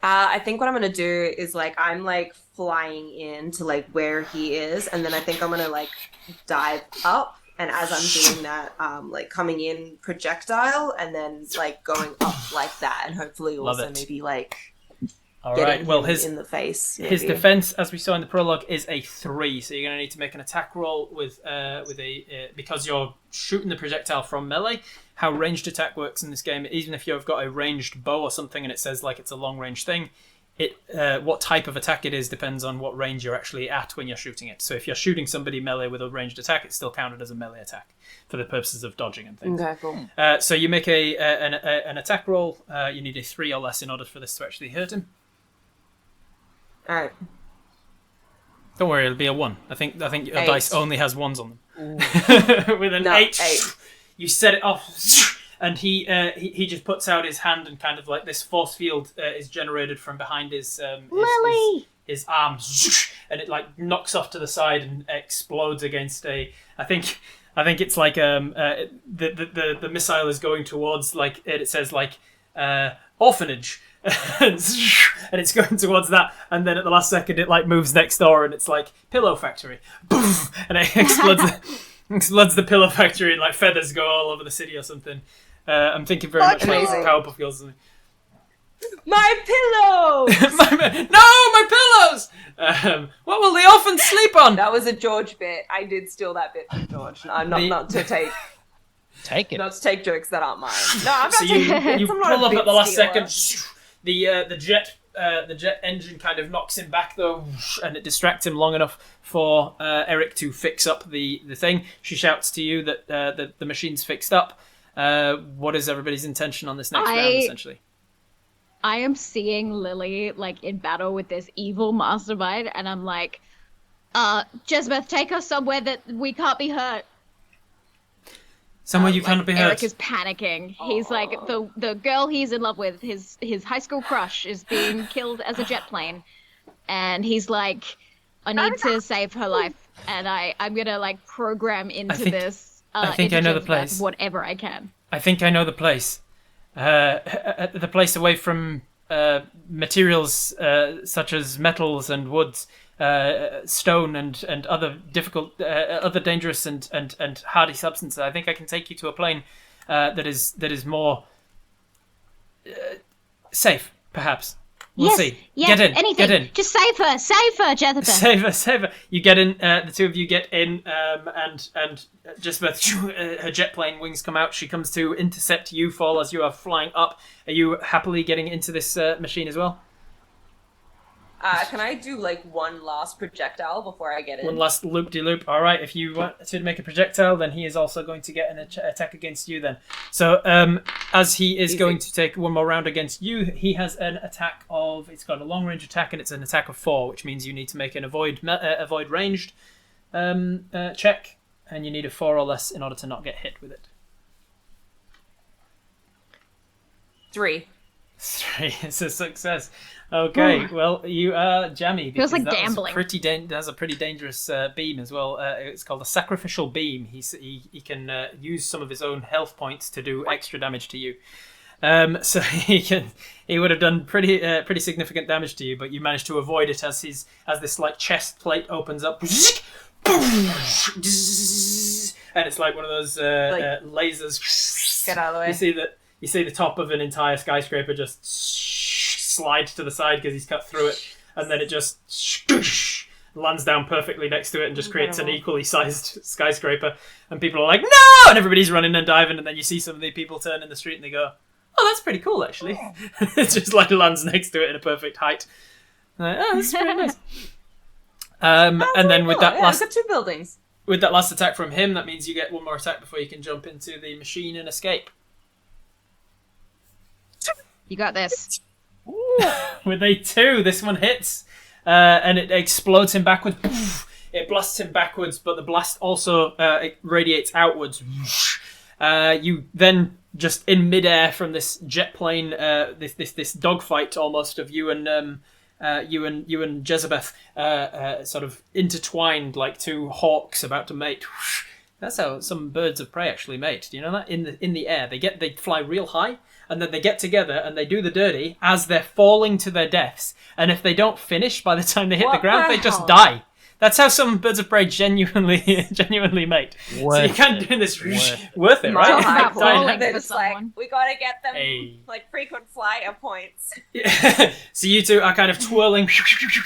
[SPEAKER 5] I think what I'm going to do is I'm flying in to where he is, and then I think I'm going to dive up, and as I'm doing that, coming in projectile, and then going up like that, and hopefully also maybe
[SPEAKER 1] all right. Well,
[SPEAKER 5] in the face. Maybe.
[SPEAKER 1] His defense, as we saw in the prologue, is a 3. So you're going to need to make an attack roll with because you're shooting the projectile from melee. How ranged attack works in this game, even if you've got a ranged bow or something, and it says it's a long range thing, what type of attack it is depends on what range you're actually at when you're shooting it. So if you're shooting somebody melee with a ranged attack, it's still counted as a melee attack for the purposes of dodging and things.
[SPEAKER 5] Okay, cool.
[SPEAKER 1] So you make an attack roll. You need a 3 or less in order for this to actually hurt him.
[SPEAKER 5] All right.
[SPEAKER 1] Don't worry, it'll be a 1. I think your
[SPEAKER 5] 8.
[SPEAKER 1] dice only has 1s on them. With an 8, you set it off, and he just puts out his hand, and kind of this force field is generated from behind his his arms, and it knocks off to the side and explodes against a. I think it's the missile is going towards it says orphanage. And it's going towards that, and then at the last second it moves next door, and it's pillow factory, Boof! And it explodes the pillow factory, and feathers go all over the city or something. I'm thinking very much Powerpuff Girls.
[SPEAKER 5] My pillow!
[SPEAKER 1] my pillows! What will the orphans sleep on?
[SPEAKER 5] That was a George bit. I did steal that bit from George. I'm not to take.
[SPEAKER 6] Take it.
[SPEAKER 5] Not to take jokes that aren't mine. No, I'm not
[SPEAKER 1] so you pull up at the last
[SPEAKER 5] stealer.
[SPEAKER 1] second. The jet the jet engine kind of knocks him back though, and it distracts him long enough for Eric to fix up the thing. She shouts to you that the machine's fixed up. What is everybody's intention on this next round, essentially?
[SPEAKER 2] I am seeing Lily like in battle with this evil mastermind, and I'm like, Jezbeth, take us somewhere that we can't be hurt.
[SPEAKER 1] Somewhere you cannot be hurt.
[SPEAKER 2] Eric is panicking. He's like, the girl he's in love with, his high school crush, is being killed as a jet plane, and he's like, I need to save her life, and I'm gonna like program into this.
[SPEAKER 1] I think I know the place.
[SPEAKER 2] Whatever I can.
[SPEAKER 1] I think I know the place. The place away from materials such as metals and woods, stone and other difficult, other dangerous and hardy substances. I think I can take you to a plane that is more safe, perhaps. We'll see.
[SPEAKER 2] Yes,
[SPEAKER 1] get in.
[SPEAKER 2] Anything.
[SPEAKER 1] Get in.
[SPEAKER 2] Just save her, Jezebel.
[SPEAKER 1] Save her. You get in. The two of you get in, and just her jet plane wings come out. She comes to intercept you, Fall, as you are flying up. Are you happily getting into this machine as well?
[SPEAKER 4] Can I do like one last projectile before I get in?
[SPEAKER 1] One last loop-de-loop. All right, if you want to make a projectile, then he is also going to get an attack against you then. So as he is going to take one more round against you, he has an attack of... It's got a long-range attack, and it's an attack of 4, which means you need to make an avoid ranged check, and you need a 4 or less in order to not get hit with it.
[SPEAKER 4] 3.
[SPEAKER 1] 3 is a success. Okay, well, you are jammy.
[SPEAKER 2] Feels like gambling.
[SPEAKER 1] That's a pretty dangerous beam as well. It's called a sacrificial beam. He can use some of his own health points to do extra damage to you. So he would have done pretty significant damage to you, but you managed to avoid it as this like chest plate opens up, and it's like one of those lasers.
[SPEAKER 4] Get out of the way.
[SPEAKER 1] You see the top of an entire skyscraper just slide to the side because he's cut through it, and then it just lands down perfectly next to it and just creates an equally sized skyscraper. And people are like, no! And everybody's running and diving, and then you see some of the people turn in the street and they go, oh, that's pretty cool, actually. It just like lands next to it in a perfect height. Like, oh, that's pretty nice. And then with that
[SPEAKER 4] I've got 2 buildings.
[SPEAKER 1] With that last attack from him, that means you get one more attack before you can jump into the machine and escape.
[SPEAKER 2] You got this.
[SPEAKER 1] With a 2, this one hits, and it explodes him backwards. It blasts him backwards, but the blast also it radiates outwards. You then just in midair from this jet plane, this dogfight almost of you and Jezebeth, sort of intertwined like 2 hawks about to mate. That's how some birds of prey actually mate. Do you know that? In the air, they fly real high, and then they get together and they do the dirty as they're falling to their deaths. And if they don't finish by the time they hit the ground, they just die. That's how some birds of prey genuinely mate. So you can't do this worth it, right?
[SPEAKER 4] It's like, we gotta get them like frequent flyer points.
[SPEAKER 1] Yeah. So you two are kind of twirling.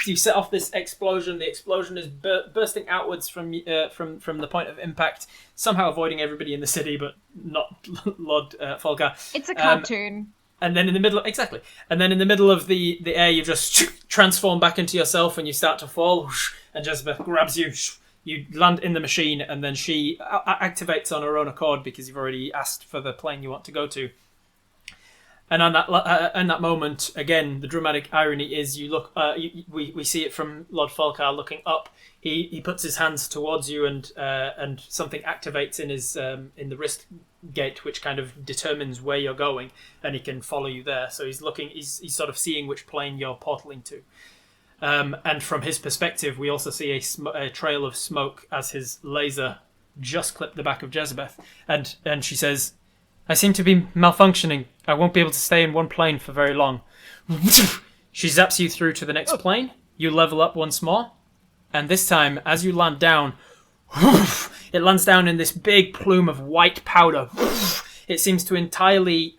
[SPEAKER 1] You set off this explosion. The explosion is bursting outwards from the point of impact, somehow avoiding everybody in the city, but not Lord Folgar.
[SPEAKER 2] It's a cartoon.
[SPEAKER 1] And then in the middle, exactly. And then in the middle of the air, you just transform back into yourself, and you start to fall. And Jezebeth grabs you. You land in the machine, and then she activates on her own accord because you've already asked for the plane you want to go to. And on that moment, again, the dramatic irony is you look. We see it from Lord Falcar looking up. He puts his hands towards you, and something activates in his in the wrist gate, which kind of determines where you're going, and he can follow you there. So he's looking. He's sort of seeing which plane you're portaling to. And from his perspective, we also see a trail of smoke as his laser just clipped the back of Jezebeth, and she says, I seem to be malfunctioning. I won't be able to stay in one plane for very long. She zaps you through to the next plane. You level up once more. And this time, as you land down, it lands down in this big plume of white powder. It seems to entirely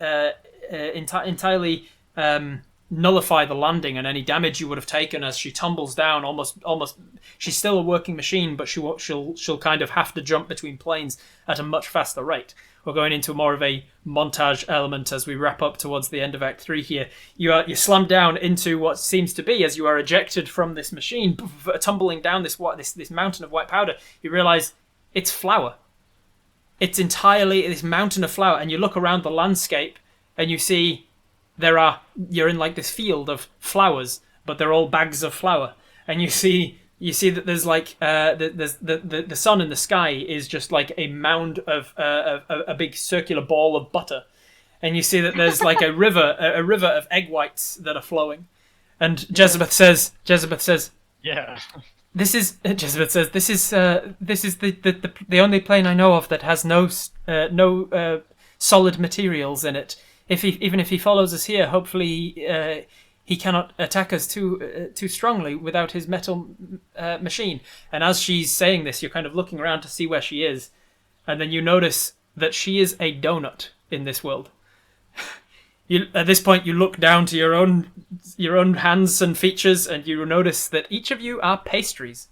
[SPEAKER 1] nullify the landing and any damage you would have taken as she tumbles down. Almost. She's still a working machine, but she'll kind of have to jump between planes at a much faster rate. we're going into more of a montage element as we wrap up towards the end of Act 3 here. You're slammed down into what seems to be, as you are ejected from this machine, tumbling down this mountain of white powder, you realise it's flour. It's entirely this mountain of flour, and you look around the landscape and you see you're in like this field of flowers, but they're all bags of flour. And you see that there's like the sun in the sky is just like a mound of a big circular ball of butter, and you see that there's like a river of egg whites that are flowing. And Jezebeth says,
[SPEAKER 6] Yeah.
[SPEAKER 1] Jezebeth says, this is the only plane I know of that has no solid materials in it. Even if he follows us here, hopefully he cannot attack us too strongly without his metal machine. And as she's saying this, you're kind of looking around to see where she is, and then you notice that she is a donut in this world. At this point, you look down to your own hands and features, and you notice that each of you are pastries.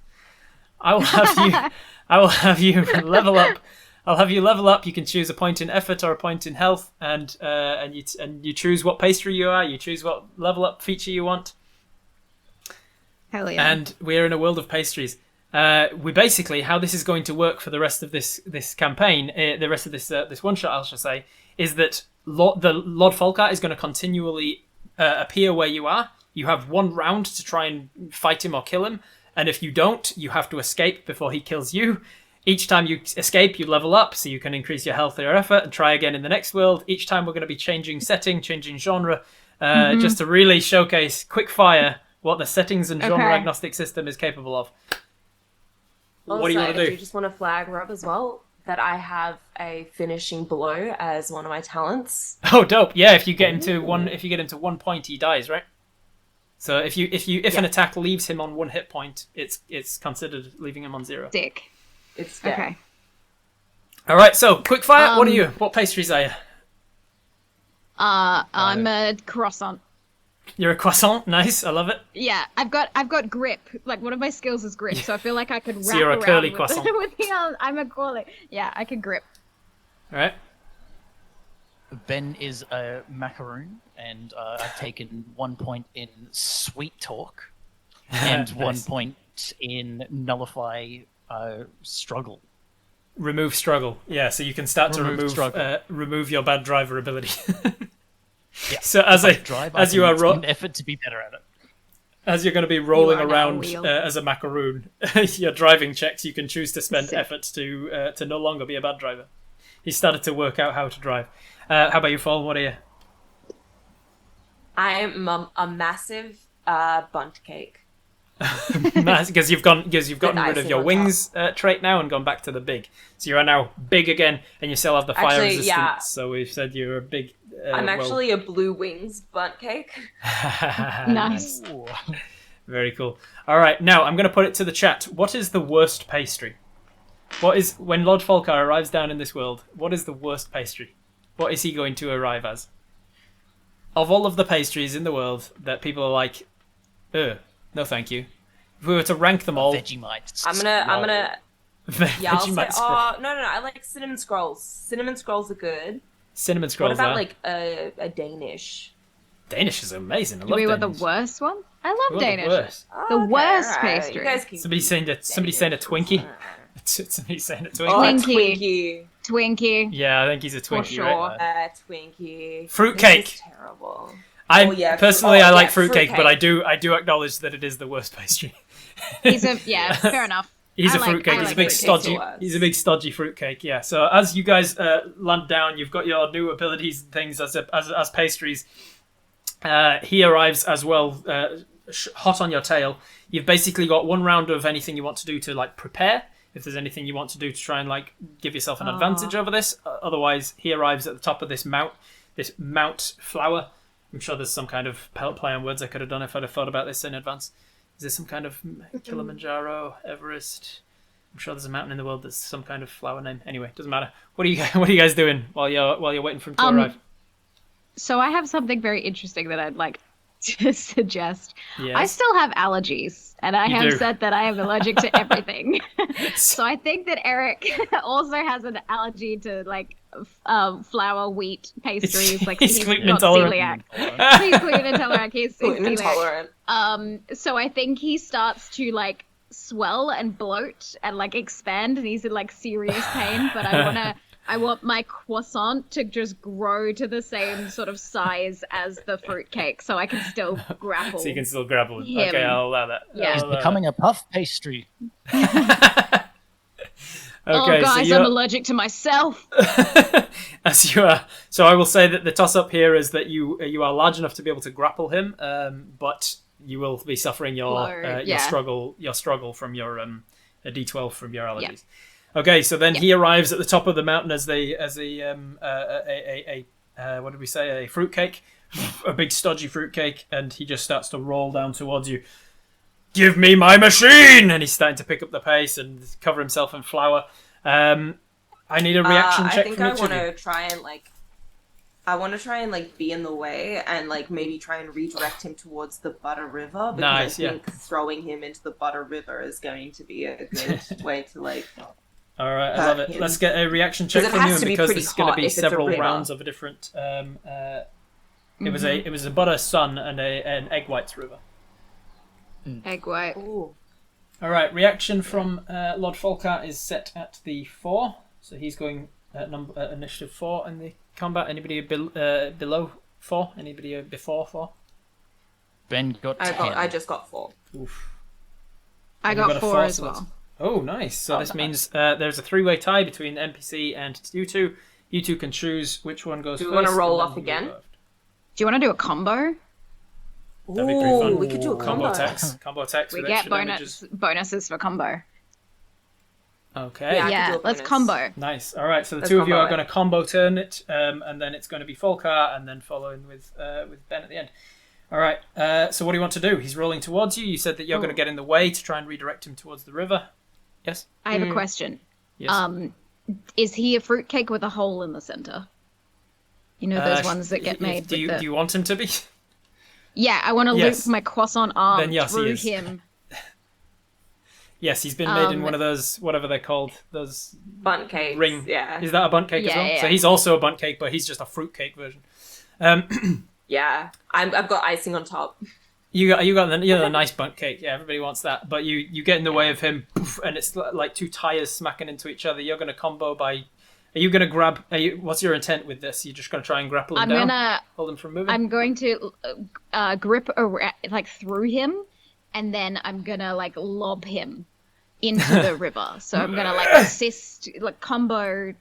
[SPEAKER 1] I will have you level up. I'll have you level up. You can choose a point in effort or a point in health, and you choose what pastry you are. You choose what level up feature you want.
[SPEAKER 2] Hell yeah!
[SPEAKER 1] And we're in a world of pastries. We basically, how this is going to work for the rest of this campaign, the rest of this one shot, I shall say, is that the Lord Folkart is going to continually appear where you are. You have one round to try and fight him or kill him, and if you don't, you have to escape before he kills you. Each time you escape, you level up, so you can increase your health or your effort and try again in the next world. Each time we're going to be changing setting, changing genre, just to really showcase quick fire what the settings and genre agnostic system is capable of.
[SPEAKER 4] Also,
[SPEAKER 1] what do you want to do?
[SPEAKER 4] I do just want to flag, Rob, as well, that I have a finishing blow as one of my talents.
[SPEAKER 1] Oh, dope! Yeah, if you get into 1 point, he dies, right? So if an attack leaves him on 1 hit point, it's considered leaving him on 0.
[SPEAKER 2] Dick.
[SPEAKER 4] It's dead.
[SPEAKER 2] Okay.
[SPEAKER 1] All right, so quick fire. What are you? What pastries are you?
[SPEAKER 2] I'm a croissant.
[SPEAKER 1] You're a croissant. Nice, I love it.
[SPEAKER 2] Yeah, I've got grip. Like one of my skills is grip, so I feel like I could wrap
[SPEAKER 1] So you're a
[SPEAKER 2] around
[SPEAKER 1] curly
[SPEAKER 2] with,
[SPEAKER 1] croissant.
[SPEAKER 2] with the I'm a curly. Yeah, I can grip.
[SPEAKER 1] All right.
[SPEAKER 6] Ben is a macaroon, and I've taken 1 point in sweet talk, and
[SPEAKER 1] Nice.
[SPEAKER 6] 1 point in nullify struggle.
[SPEAKER 1] Remove struggle. Yeah, so you can start to remove your bad driver ability.
[SPEAKER 6] Yeah.
[SPEAKER 1] So as you are
[SPEAKER 6] an effort to be better at it.
[SPEAKER 1] As you're going to be rolling
[SPEAKER 2] You are now
[SPEAKER 1] around
[SPEAKER 2] a wheel.
[SPEAKER 1] as a macaroon, your driving checks, you can choose to spend effort to no longer be a bad driver. He started to work out how to drive. How about you, Fall? What are you?
[SPEAKER 4] I am a massive bundt cake.
[SPEAKER 1] Because you've gotten rid of
[SPEAKER 4] icing
[SPEAKER 1] your
[SPEAKER 4] on
[SPEAKER 1] wings trait now and gone back to the big. So you are now big again, and you still have the fire
[SPEAKER 4] Actually,
[SPEAKER 1] resistance.
[SPEAKER 4] yeah.
[SPEAKER 1] So we've said you're a big.
[SPEAKER 4] I'm actually a blue wings bundt cake.
[SPEAKER 2] Nice.
[SPEAKER 6] Ooh.
[SPEAKER 1] Very cool. All right, now I'm going to put it to the chat. What is the worst pastry? When Lord Folkar arrives down in this world? What is the worst pastry? What is he going to arrive as? Of all of the pastries in the world that people are like, no, thank you. If we were to rank them all,
[SPEAKER 6] Vegemite.
[SPEAKER 4] I'm gonna. Yeah, I'll say.
[SPEAKER 1] Vegemite
[SPEAKER 4] Oh no! I like cinnamon scrolls. Cinnamon scrolls are good.
[SPEAKER 1] cinnamon scrolls.
[SPEAKER 4] What about
[SPEAKER 1] are.
[SPEAKER 4] like a Danish?
[SPEAKER 1] Danish is amazing. I
[SPEAKER 2] Do
[SPEAKER 1] love
[SPEAKER 2] we want the
[SPEAKER 1] Danish.
[SPEAKER 2] worst one? I
[SPEAKER 1] We
[SPEAKER 2] love
[SPEAKER 1] want
[SPEAKER 2] Danish.
[SPEAKER 1] The worst.
[SPEAKER 2] The worst
[SPEAKER 4] alright.
[SPEAKER 2] pastry.
[SPEAKER 4] You guys can
[SPEAKER 1] Somebody saying a Twinkie. Somebody saying a Twinkie.
[SPEAKER 4] Oh, a
[SPEAKER 2] Twinkie.
[SPEAKER 4] Twinkie.
[SPEAKER 2] Twinkie.
[SPEAKER 1] Yeah, I think he's a Twinkie.
[SPEAKER 2] sure.
[SPEAKER 1] Right?
[SPEAKER 4] Twinkie.
[SPEAKER 1] Fruitcake.
[SPEAKER 4] This is terrible.
[SPEAKER 1] I
[SPEAKER 4] Oh, yeah,
[SPEAKER 1] personally I like fruitcake,
[SPEAKER 4] fruitcake.
[SPEAKER 1] but I do acknowledge that it is the worst pastry.
[SPEAKER 2] Fair enough.
[SPEAKER 1] He's
[SPEAKER 2] I
[SPEAKER 1] a
[SPEAKER 2] like-
[SPEAKER 1] fruitcake.
[SPEAKER 2] I
[SPEAKER 1] He's a
[SPEAKER 2] like
[SPEAKER 1] big
[SPEAKER 2] fruitcake
[SPEAKER 1] stodgy.
[SPEAKER 4] too.
[SPEAKER 1] He's a big stodgy fruitcake. Yeah. So as you guys land down, you've got your new abilities and things as pastries. He arrives as well, hot on your tail. You've basically got 1 round of anything you want to do to like prepare. If there's anything you want to do to try and like give yourself an advantage over this. Otherwise, he arrives at the top of this mount flower. I'm sure there's some kind of play on words I could have done if I'd have thought about this in advance. Is there some kind of Kilimanjaro, Everest? I'm sure there's a mountain in the world that's some kind of flower name. Anyway, doesn't matter. What are you guys doing while you're waiting for him to arrive?
[SPEAKER 2] So I have something very interesting that I'd like to suggest.
[SPEAKER 1] Yes.
[SPEAKER 2] I still have allergies, and I have said that I am allergic to everything. So I think that Eric also has an allergy to like flour, wheat, pastries. Like
[SPEAKER 1] he's gluten
[SPEAKER 2] not
[SPEAKER 1] intolerant.
[SPEAKER 2] celiac. He's gluten intolerant. He's
[SPEAKER 4] Gluten
[SPEAKER 2] celiac.
[SPEAKER 4] intolerant.
[SPEAKER 2] So I think he starts to like swell and bloat and like expand, and he's in like serious pain. But I want my croissant to just grow to the same sort of size as the fruitcake, so I can still grapple.
[SPEAKER 1] So you can still grapple him.
[SPEAKER 2] Him.
[SPEAKER 1] Okay, I'll allow that.
[SPEAKER 2] Yeah.
[SPEAKER 6] He's becoming a puff pastry.
[SPEAKER 1] Okay,
[SPEAKER 2] guys,
[SPEAKER 1] so
[SPEAKER 2] I'm allergic to myself.
[SPEAKER 1] As you are. So I will say that the toss-up here is that you are large enough to be able to grapple him, but you will be suffering your struggle from your a D12 from your allergies. Yeah. Okay, so then he arrives at the top of the mountain as what did we say? A fruitcake, a big stodgy fruitcake, and he just starts to roll down towards you. Give me my machine! And he's starting to pick up the pace and cover himself in flour. I need a reaction check from each of you.
[SPEAKER 4] I want to try and like be in the way and like maybe try and redirect him towards the Butter River, because
[SPEAKER 1] nice,
[SPEAKER 4] I think throwing him into the Butter River is going to be a good way to like.
[SPEAKER 1] All right, I love it. Let's get a reaction check from you, and because there's going to be several rounds of a different. It was a butter sun and an egg whites river.
[SPEAKER 2] Egg white.
[SPEAKER 4] Ooh.
[SPEAKER 1] All right, reaction from Lord Folkart is set at the 4, so he's going at initiative 4 in the combat. Anybody below 4? Anybody before 4?
[SPEAKER 6] Ben got 10.
[SPEAKER 4] I just got 4.
[SPEAKER 1] Oof.
[SPEAKER 2] I got 4 as well.
[SPEAKER 1] Oh, nice. So this means there's a 3-way tie between the NPC and you two. You two can choose which one goes first.
[SPEAKER 4] Do we want to roll off again?
[SPEAKER 2] Do you want to do a combo?
[SPEAKER 1] That'd be pretty fun.
[SPEAKER 4] We could do a combo.
[SPEAKER 1] Combo attacks.
[SPEAKER 2] We get bonuses for combo.
[SPEAKER 1] Okay.
[SPEAKER 2] Yeah, let's combo.
[SPEAKER 1] Nice. All right. So the two of you are going to combo turn it, and then it's going to be Folkart, and then following with Ben at the end. All right. So what do you want to do? He's rolling towards you. You said that you're going to get in the way to try and redirect him towards the river. Yes.
[SPEAKER 2] I have a question.
[SPEAKER 1] Yes.
[SPEAKER 2] Is he a fruitcake with a hole in the center? You know those ones that get made.
[SPEAKER 1] Do you want him to be?
[SPEAKER 2] Yeah, I want to loop my croissant arm through him.
[SPEAKER 1] Yes, he's been made in one of those, whatever they're called, those
[SPEAKER 4] bundt cakes.
[SPEAKER 1] Ring.
[SPEAKER 4] Yeah.
[SPEAKER 1] Is that a bundt cake as well?
[SPEAKER 2] Yeah.
[SPEAKER 1] So he's also a bundt cake, but he's just a fruit cake version.
[SPEAKER 4] Yeah, I've got icing on top.
[SPEAKER 1] You got the nice bundt cake. Yeah, everybody wants that. But you get in the way of him, and it's like two tires smacking into each other. You're going to combo by. Are you going to grab? What's your intent with this? You're just going to try and grapple him down, hold him from moving.
[SPEAKER 2] I'm going to grip like through him, and then I'm gonna like lob him into the river. So I'm gonna like assist, like combo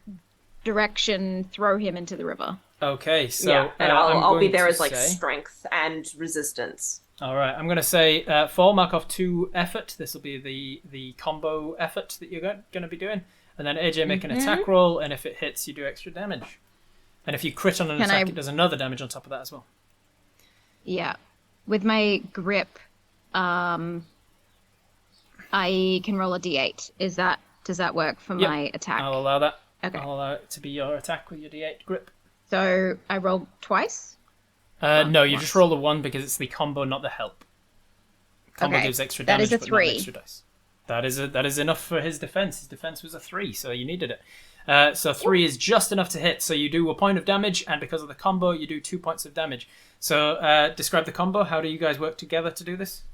[SPEAKER 2] direction, throw him into the river.
[SPEAKER 1] Okay, so
[SPEAKER 4] and I'll be there as like strength and resistance.
[SPEAKER 1] All right, I'm going to say 4, mark off 2 effort. This will be the combo effort that you're going to be doing. And then AJ make an attack roll, and if it hits, you do extra damage. And if you crit on an attack, it does another damage on top of that as well.
[SPEAKER 2] Yeah. With my grip, I can roll a d8. Does that work for my attack?
[SPEAKER 1] I'll allow that.
[SPEAKER 2] Okay.
[SPEAKER 1] I'll allow it to be your attack with your d8 grip.
[SPEAKER 2] So I roll twice?
[SPEAKER 1] No, you just roll the 1 because it's the combo, not the help. Combo gives extra damage,
[SPEAKER 2] that is a 3.
[SPEAKER 1] But not extra dice. That is enough for his defense. His defense was a 3, so you needed it. So 3 is just enough to hit. So you do a point of damage, and because of the combo, you do 2 points of damage. So describe the combo. How do you guys work together to do this?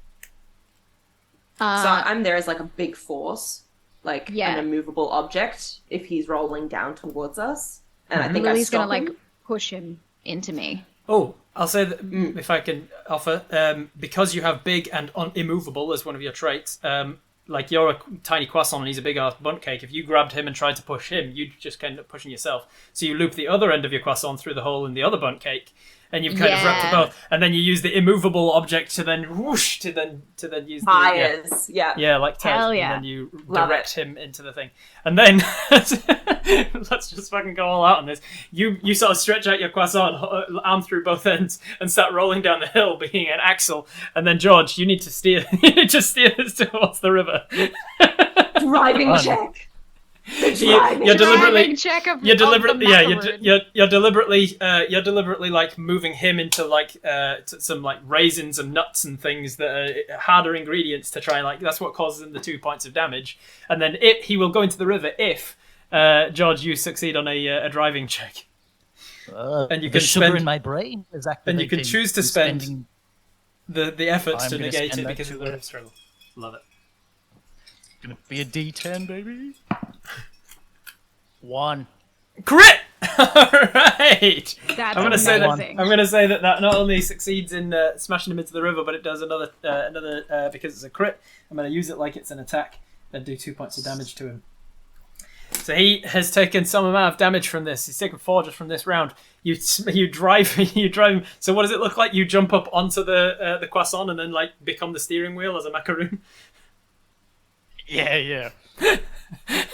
[SPEAKER 4] So I'm there as like a big force, like an immovable object. If he's rolling down towards us, and I think
[SPEAKER 2] Lily's gonna like push him into me.
[SPEAKER 1] Oh, I'll say that if I can offer, because you have big and immovable as one of your traits. Like you're a tiny croissant and he's a big ass bundt cake. If you grabbed him and tried to push him, you'd just end up pushing yourself. So you loop the other end of your croissant through the hole in the other bundt cake, and you've kind of wrapped it both. And then you use the immovable object to then whoosh to then use
[SPEAKER 4] fires.
[SPEAKER 1] Yeah, like Ted.
[SPEAKER 2] Hell yeah.
[SPEAKER 1] And then you direct him into the thing. And then let's just fucking go all out on this. You sort of stretch out your croissant, arm through both ends, and start rolling down the hill, being an axle. And then George, you need to steer this towards the river.
[SPEAKER 4] Driving check.
[SPEAKER 2] You're deliberately
[SPEAKER 1] like moving him into like some like raisins and nuts and things that are harder ingredients to try and like that's what causes him the 2 points of damage. And then he will go into the river if George, you succeed on a driving check.
[SPEAKER 6] And you can sugar in my brain is activating.
[SPEAKER 1] And you can choose to spend the efforts to negate it because of the river struggle. Love it.
[SPEAKER 6] It's gonna be a D10, baby. 1.
[SPEAKER 1] Crit! Alright!
[SPEAKER 2] That's
[SPEAKER 1] I'm gonna say that not only succeeds in smashing him into the river, but it does another because it's a crit. I'm gonna use it like it's an attack and do 2 points of damage to him. So he has taken some amount of damage from this. He's taken 4 just from this round. You drive him. So what does it look like? You jump up onto the croissant and then like become the steering wheel as a macaroon.
[SPEAKER 6] Yeah.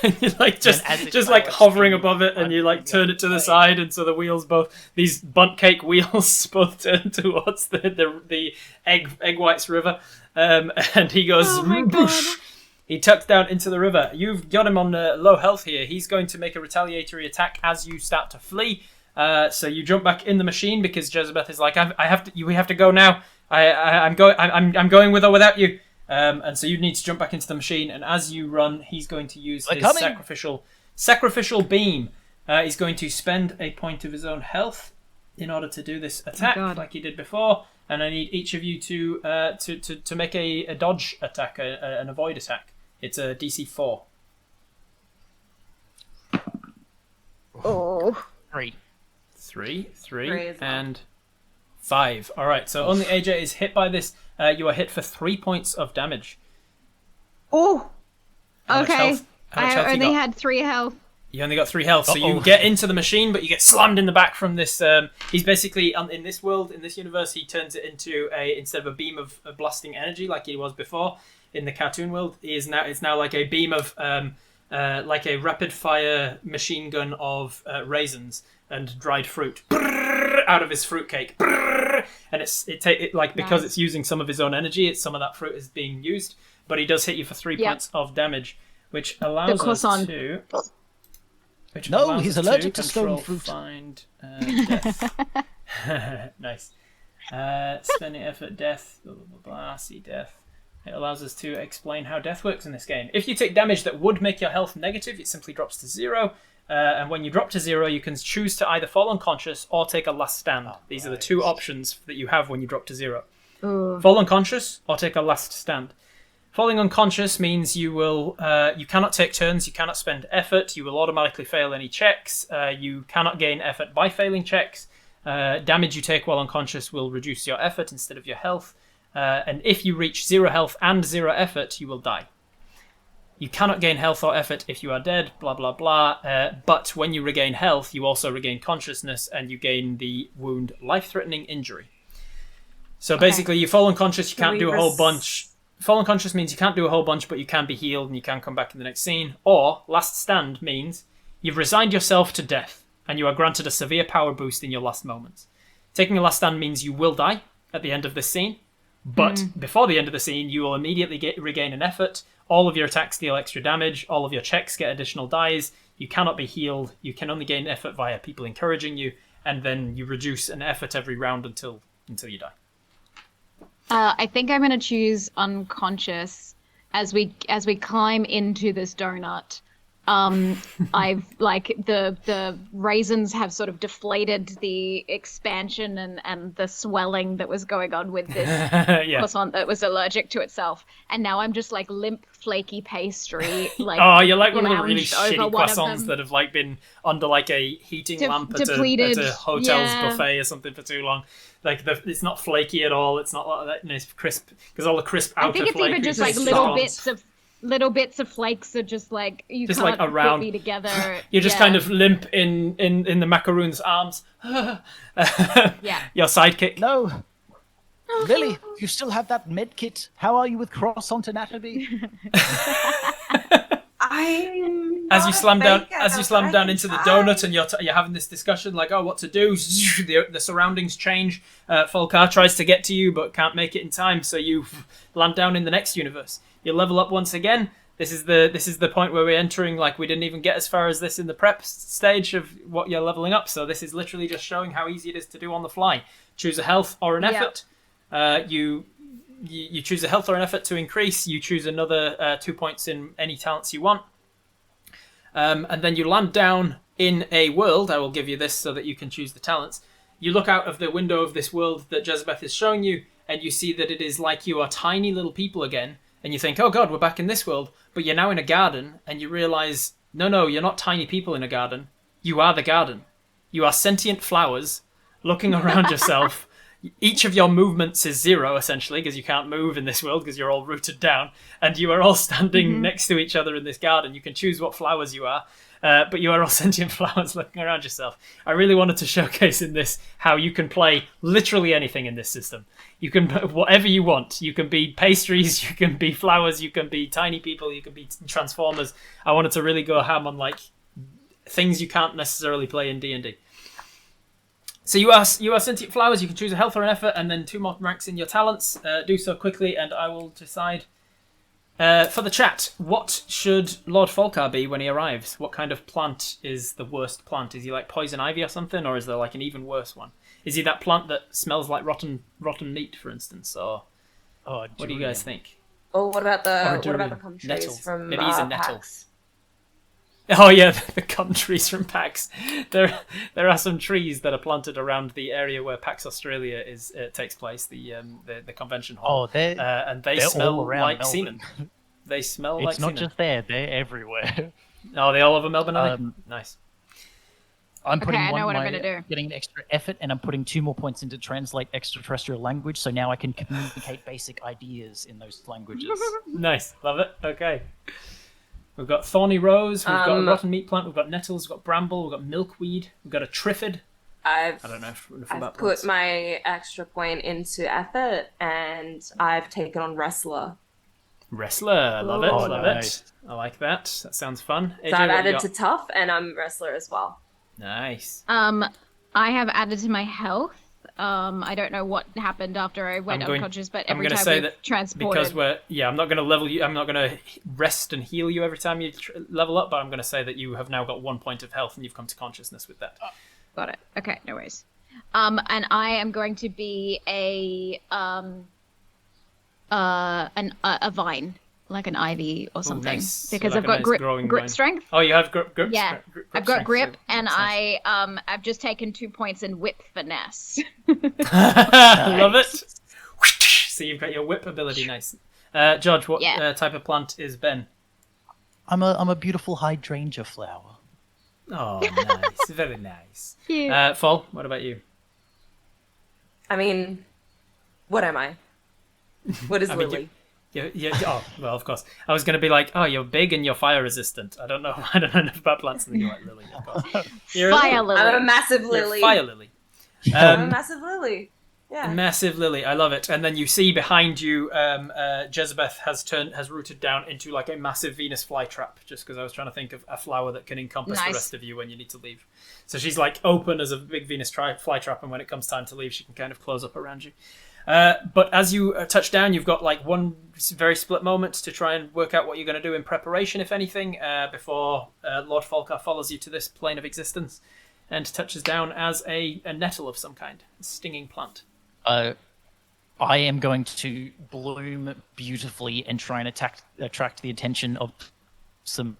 [SPEAKER 1] And you like just like hovering above it, and you like turn it to the side, and so the wheels these bundt cake wheels both turn towards the egg whites river, and he goes.
[SPEAKER 2] Oh my God.
[SPEAKER 1] He tucks down into the river. You've got him on low health here. He's going to make a retaliatory attack as you start to flee. So you jump back in the machine because Jezebeth is like, we have to go now. I'm going with or without you. And so you need to jump back into the machine. And as you run, he's going to use his sacrificial beam. He's going to spend a point of his own health in order to do this attack, like he did before. And I need each of you to make a dodge attack, an avoid attack. It's a DC 4.
[SPEAKER 2] Oh.
[SPEAKER 6] 3,
[SPEAKER 1] and 5. All right, so only AJ is hit by this. You are hit for 3 points of damage.
[SPEAKER 2] Oh. Okay. I only had 3 health.
[SPEAKER 1] You only got 3 health, so you get into the machine, but you get slammed in the back from this. He's basically in this world, in this universe, he turns it into instead of a beam of blasting energy like he was before in the cartoon world. It's now like a beam of like a rapid fire machine gun of raisins and dried fruit out of his fruitcake, and because it's using some of his own energy, some of that fruit is being used, but he does hit you for 3 points of damage, which allows us to.
[SPEAKER 6] He's allergic to stone fruit.
[SPEAKER 1] Find death. Nice. Spending effort, death, blah, blah, blah, blah, see death. It allows us to explain how death works in this game. If you take damage that would make your health negative, it simply drops to 0. And when you drop to 0, you can choose to either fall unconscious or take a last stand. These are the 2 options that you have when you drop to 0.
[SPEAKER 2] Ooh.
[SPEAKER 1] Fall unconscious or take a last stand. Falling unconscious means you cannot take turns, you cannot spend effort, you will automatically fail any checks, you cannot gain effort by failing checks, damage you take while unconscious will reduce your effort instead of your health, and if you reach 0 health and 0 effort, you will die. You cannot gain health or effort if you are dead, blah blah blah, but when you regain health, you also regain consciousness and you gain the wound life-threatening injury. So basically, you fall unconscious, you can't do a whole bunch. Fall unconscious means you can't do a whole bunch, but you can be healed and you can come back in the next scene. Or last stand means you've resigned yourself to death and you are granted a severe power boost in your last moments. Taking a last stand means you will die at the end of this scene, but before the end of the scene, you will immediately regain an effort. All of your attacks deal extra damage. All of your checks get additional dies. You cannot be healed. You can only gain effort via people encouraging you, and then you reduce an effort every round until you die.
[SPEAKER 2] I think I'm going to choose unconscious as we climb into this donut. I've the raisins have sort of deflated the expansion and the swelling that was going on with this croissant that was allergic to itself, and now I'm just like limp, flaky pastry. Like
[SPEAKER 1] you're like one of the really shitty croissants that have like been under like a heating lamp at a hotel's buffet or something for too long. Like it's not flaky at all. It's not like that nice crisp because all the crisp outer flake.
[SPEAKER 2] I think it's even just like little bits of flakes are just like you just can't like around. Put me together.
[SPEAKER 1] You're just kind of limp in the macaroon's arms. Your sidekick.
[SPEAKER 6] No. Lily, you still have that med kit. How are you with croissant anatomy?
[SPEAKER 1] As you slam down into the donut and you're having this discussion like, oh, what to do? The surroundings change. Folkar tries to get to you but can't make it in time, so you land down in the next universe. You level up once again. This is the point where we're entering. Like, we didn't even get as far as this in the prep stage of what you're leveling up. So this is literally just showing how easy it is to do on the fly. Choose a health or an effort. You choose a health or an effort to increase. You choose another 2 points in any talents you want. And then you land down in a world. I will give you this so that you can choose the talents. You look out of the window of this world that Jezebeth is showing you, and you see that it is like you are tiny little people again. And you think, oh God, we're back in this world. But you're now in a garden, and you realize, no, you're not tiny people in a garden. You are the garden. You are sentient flowers looking around yourself. Each of your movements is 0, essentially, because you can't move in this world because you're all rooted down. And you are all standing next to each other in this garden. You can choose what flowers you are. But you are all sentient flowers looking around yourself. I really wanted to showcase in this how you can play literally anything in this system. You can whatever you want. You can be pastries, you can be flowers, you can be tiny people, you can be transformers. I wanted to really go ham on like things you can't necessarily play in D&D. So you are sentient flowers. You can choose a health or an effort, and then 2 more ranks in your talents. Do so quickly, and I will decide. For the chat, what should Lord Folkar be when he arrives? What kind of plant is the worst plant? Is he like poison ivy or something, or is there like an even worse one? Is he that plant that smells like rotten meat, for instance? Or what do you guys think?
[SPEAKER 4] Oh, what about the countries
[SPEAKER 1] Nettles.
[SPEAKER 4] from
[SPEAKER 1] Maybe he's a nettle.
[SPEAKER 4] PAX?
[SPEAKER 1] Oh yeah, the countries from PAX. There are some trees that are planted around the area where PAX Australia takes place, the convention hall. And they smell like semen. They smell like semen.
[SPEAKER 6] It's not just there; they're everywhere.
[SPEAKER 1] Oh, they all over Melbourne. Nice.
[SPEAKER 6] I'm putting
[SPEAKER 2] I know what I'm gonna do.
[SPEAKER 6] Getting an extra effort, and I'm putting 2 more points into translate extraterrestrial language. So now I can communicate basic ideas in those languages.
[SPEAKER 1] Nice, love it. Okay. We've got thorny rose, we've got a rotten meat plant, we've got nettles, we've got bramble, we've got milkweed, we've got a triffid. I don't know enough about
[SPEAKER 4] I've
[SPEAKER 1] plants.
[SPEAKER 4] put my extra point into effort, and I've taken on wrestler.
[SPEAKER 1] Wrestler, love it, love
[SPEAKER 6] nice.
[SPEAKER 1] it. I like that. That sounds fun. AJ,
[SPEAKER 4] So I've
[SPEAKER 1] what you
[SPEAKER 4] added
[SPEAKER 1] got?
[SPEAKER 4] to tough, and I'm wrestler as well.
[SPEAKER 1] Nice.
[SPEAKER 2] I have added to my health. I don't know what happened after I went unconscious, but every time we transported...
[SPEAKER 1] Because I'm not going to level you, I'm not going to rest and heal you every time you level up, but I'm going to say that you have now got 1 point of health and you've come to consciousness with that.
[SPEAKER 2] Got it. Okay, no worries. And I am going to be a vine, like an ivy or something,
[SPEAKER 1] nice.
[SPEAKER 2] because
[SPEAKER 1] Like
[SPEAKER 2] I've got
[SPEAKER 1] growing
[SPEAKER 2] grip
[SPEAKER 1] vine.
[SPEAKER 2] strength.
[SPEAKER 1] Oh, you have grip.
[SPEAKER 2] Yeah,
[SPEAKER 1] grip
[SPEAKER 2] I've got
[SPEAKER 1] strength,
[SPEAKER 2] grip,
[SPEAKER 1] so
[SPEAKER 2] and
[SPEAKER 1] that's nice.
[SPEAKER 2] I've just taken 2 points in whip finesse.
[SPEAKER 1] Love it. So you've got your whip ability. Nice. George, what type of plant is Ben?
[SPEAKER 6] I'm a beautiful hydrangea flower.
[SPEAKER 1] Oh, nice. Very nice.
[SPEAKER 2] Cute.
[SPEAKER 1] Fall, what about you?
[SPEAKER 4] I mean, what am I? What is Lily?
[SPEAKER 1] Oh, well, of course. I was going to be like, oh, you're big and you're fire resistant. I don't know enough about plants. And then you're like, Lily, of course. You're
[SPEAKER 2] Fire lily.
[SPEAKER 4] I'm a massive
[SPEAKER 1] You're
[SPEAKER 4] lily.
[SPEAKER 1] fire lily.
[SPEAKER 4] I'm a massive lily. Yeah.
[SPEAKER 1] Massive lily. I love it. And then you see behind you, Jezebeth has rooted down into like a massive Venus flytrap, just because I was trying to think of a flower that can encompass the rest of you when you need to leave. So she's like open as a big Venus flytrap, and when it comes time to leave, she can kind of close up around you. But as you touch down, you've got like one very split moment to try and work out what you're going to do in preparation, if anything, before Lord Folkar follows you to this plane of existence and touches down as a nettle of some kind, a stinging plant.
[SPEAKER 6] I am going to bloom beautifully and try and attract the attention of some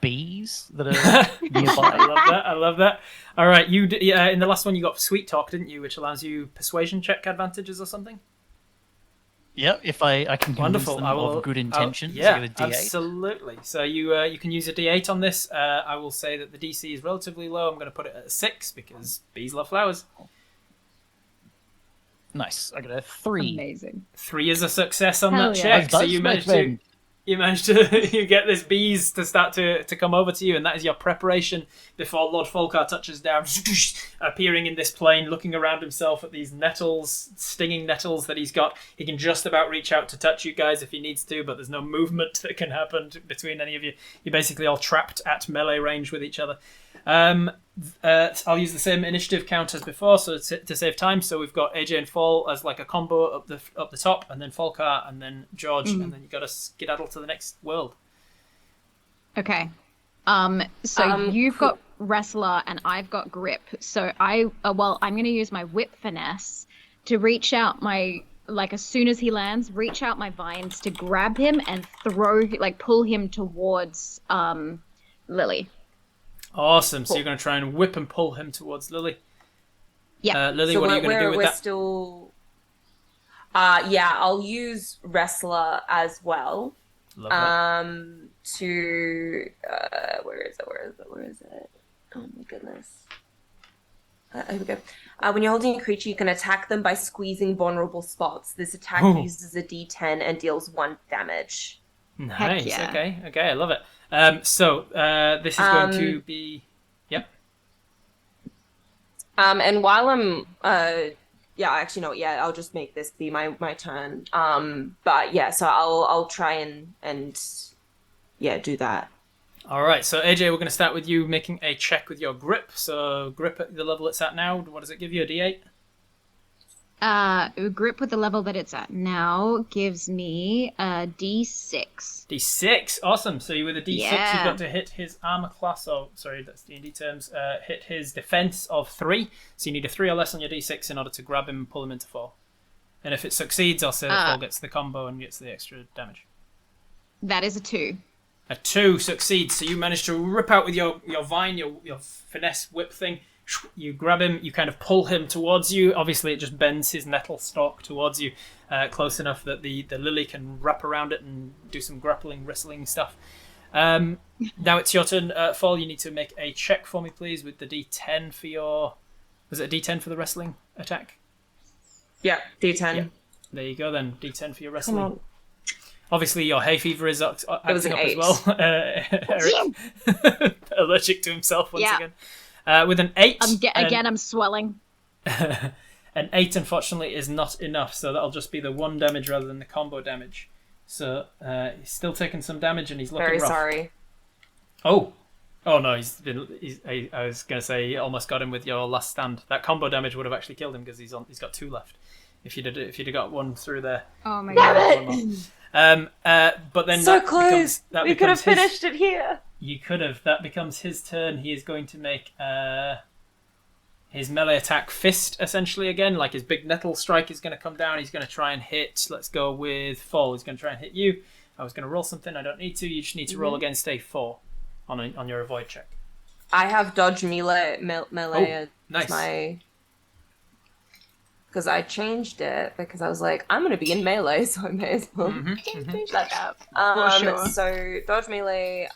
[SPEAKER 6] bees that are nearby.
[SPEAKER 1] I love that. All right, you in the last one you got sweet talk, didn't you, which allows you persuasion check advantages or something?
[SPEAKER 6] Yep, if I can convince
[SPEAKER 1] Wonderful.
[SPEAKER 6] them of good intentions.
[SPEAKER 1] Yeah,
[SPEAKER 6] I get a D8.
[SPEAKER 1] absolutely. So you can use a D8 on this. I will say that the DC is relatively low. I'm going to put it at 6 because bees love flowers.
[SPEAKER 6] Nice. I got a 3.
[SPEAKER 2] Amazing.
[SPEAKER 1] 3 is a success on
[SPEAKER 2] Hell
[SPEAKER 1] that
[SPEAKER 2] yeah.
[SPEAKER 1] check. So you managed to you get this bees to start to come over to you, and that is your preparation before Lord Folkar touches down, appearing in this plane, looking around himself at these nettles, stinging nettles that he's got. He can just about reach out to touch you guys if he needs to, but there's no movement that can happen between any of you. You're basically all trapped at melee range with each other. I'll use the same initiative count as before, so to save time. So we've got AJ and Fall as like a combo up the top, and then Falcar, and then George, and then you got to skedaddle to the next world.
[SPEAKER 2] Okay. You've got Wrestler and I've got Grip. So I'm going to use my Whip Finesse to reach out as soon as he lands, reach out my vines to grab him and pull him towards Lily.
[SPEAKER 1] Awesome. So you're going to try and whip and pull him towards Lily.
[SPEAKER 2] Yeah.
[SPEAKER 1] Lily, what are you going to do with that?
[SPEAKER 4] Still... I'll use Wrestler as well.
[SPEAKER 1] Lovely.
[SPEAKER 4] Where is it? Oh my goodness. Here we go. When you're holding a creature, you can attack them by squeezing vulnerable spots. This attack uses a D10 and deals 1 damage.
[SPEAKER 1] Nice.
[SPEAKER 2] Yeah.
[SPEAKER 1] Okay, I love it. This is going to be... Yep.
[SPEAKER 4] And while I'm... I'll just make this be my turn. So I'll try and do that.
[SPEAKER 1] All right, so AJ, we're going to start with you making a check with your grip. So grip at the level it's at now, what does it give you, a D8?
[SPEAKER 2] Grip with the level that it's at now gives me a D6.
[SPEAKER 1] D6, awesome. So with a D6,
[SPEAKER 2] Yeah.
[SPEAKER 1] you've got to hit his armor class, that's D&D terms, hit his defense of 3. So you need a 3 or less on your D6 in order to grab him and pull him into 4. And if it succeeds, I'll say that 4 gets the combo and gets the extra damage.
[SPEAKER 2] That is a 2.
[SPEAKER 1] A 2 succeeds, so you manage to rip out with your vine, your finesse whip thing. You grab him, you kind of pull him towards you. Obviously, it just bends his nettle stalk towards you, close enough that the lily can wrap around it and do some grappling, wrestling stuff. Now it's your turn, Fall. You need to make a check for me, please, with the D10 for your... Was it a D10 for the wrestling attack?
[SPEAKER 4] Yeah, D10.
[SPEAKER 1] Yeah. There you go, then. D10 for your wrestling.
[SPEAKER 4] Come on.
[SPEAKER 1] Obviously, your hay fever is acting up as
[SPEAKER 4] 8.
[SPEAKER 1] well. Eric, allergic to himself once again. With an 8.
[SPEAKER 2] I'm swelling.
[SPEAKER 1] An 8, unfortunately, is not enough, so that'll just be the 1 damage rather than the combo damage. So he's still taking some damage, and he's looking
[SPEAKER 4] Very
[SPEAKER 1] rough.
[SPEAKER 4] sorry.
[SPEAKER 1] Oh no, I was gonna say you almost got him with your last stand. That combo damage would have actually killed him because he's got 2 left. If you'd have got 1 through there.
[SPEAKER 2] Oh my god.
[SPEAKER 1] But then
[SPEAKER 4] so close. We could have finished it here.
[SPEAKER 1] You could have. That becomes his turn. He is going to make his melee attack fist, essentially, again. Like his big nettle strike is going to come down. He's going to try and hit. Let's go with Fall. He's going to try and hit you. I was going to roll something. I don't need to. You just need to roll against a 4 on your avoid check.
[SPEAKER 4] I have dodge melee as
[SPEAKER 1] nice.
[SPEAKER 4] my... Because I changed it because I was like, I'm going to be in melee, so I may as well change that up. So, dodge melee,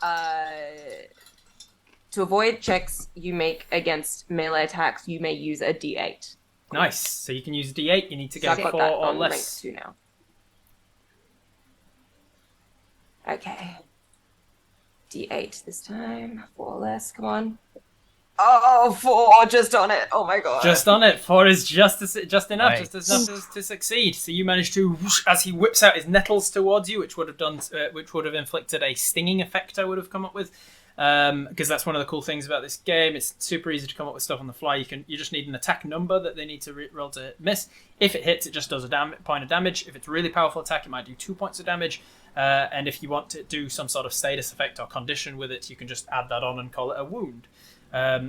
[SPEAKER 4] to avoid checks you make against melee attacks, you may use a D8.
[SPEAKER 1] Nice. So you can use D8. You need to get 4 or less.
[SPEAKER 4] Rank 2 now. Okay. D8 this time. 4 or less. Come on. Oh, 4 just on it. Oh my god.
[SPEAKER 1] Just on it. 4 is just enough,
[SPEAKER 6] Nice.
[SPEAKER 1] just enough to succeed. So you manage to, whoosh, as he whips out his nettles towards you, which would have inflicted a stinging effect. I would have come up with, because that's one of the cool things about this game. It's super easy to come up with stuff on the fly. You just need an attack number that they need to roll to miss. If it hits, it just does a point of damage. If it's a really powerful attack, it might do 2 points of damage. And if you want to do some sort of status effect or condition with it, you can just add that on and call it a wound.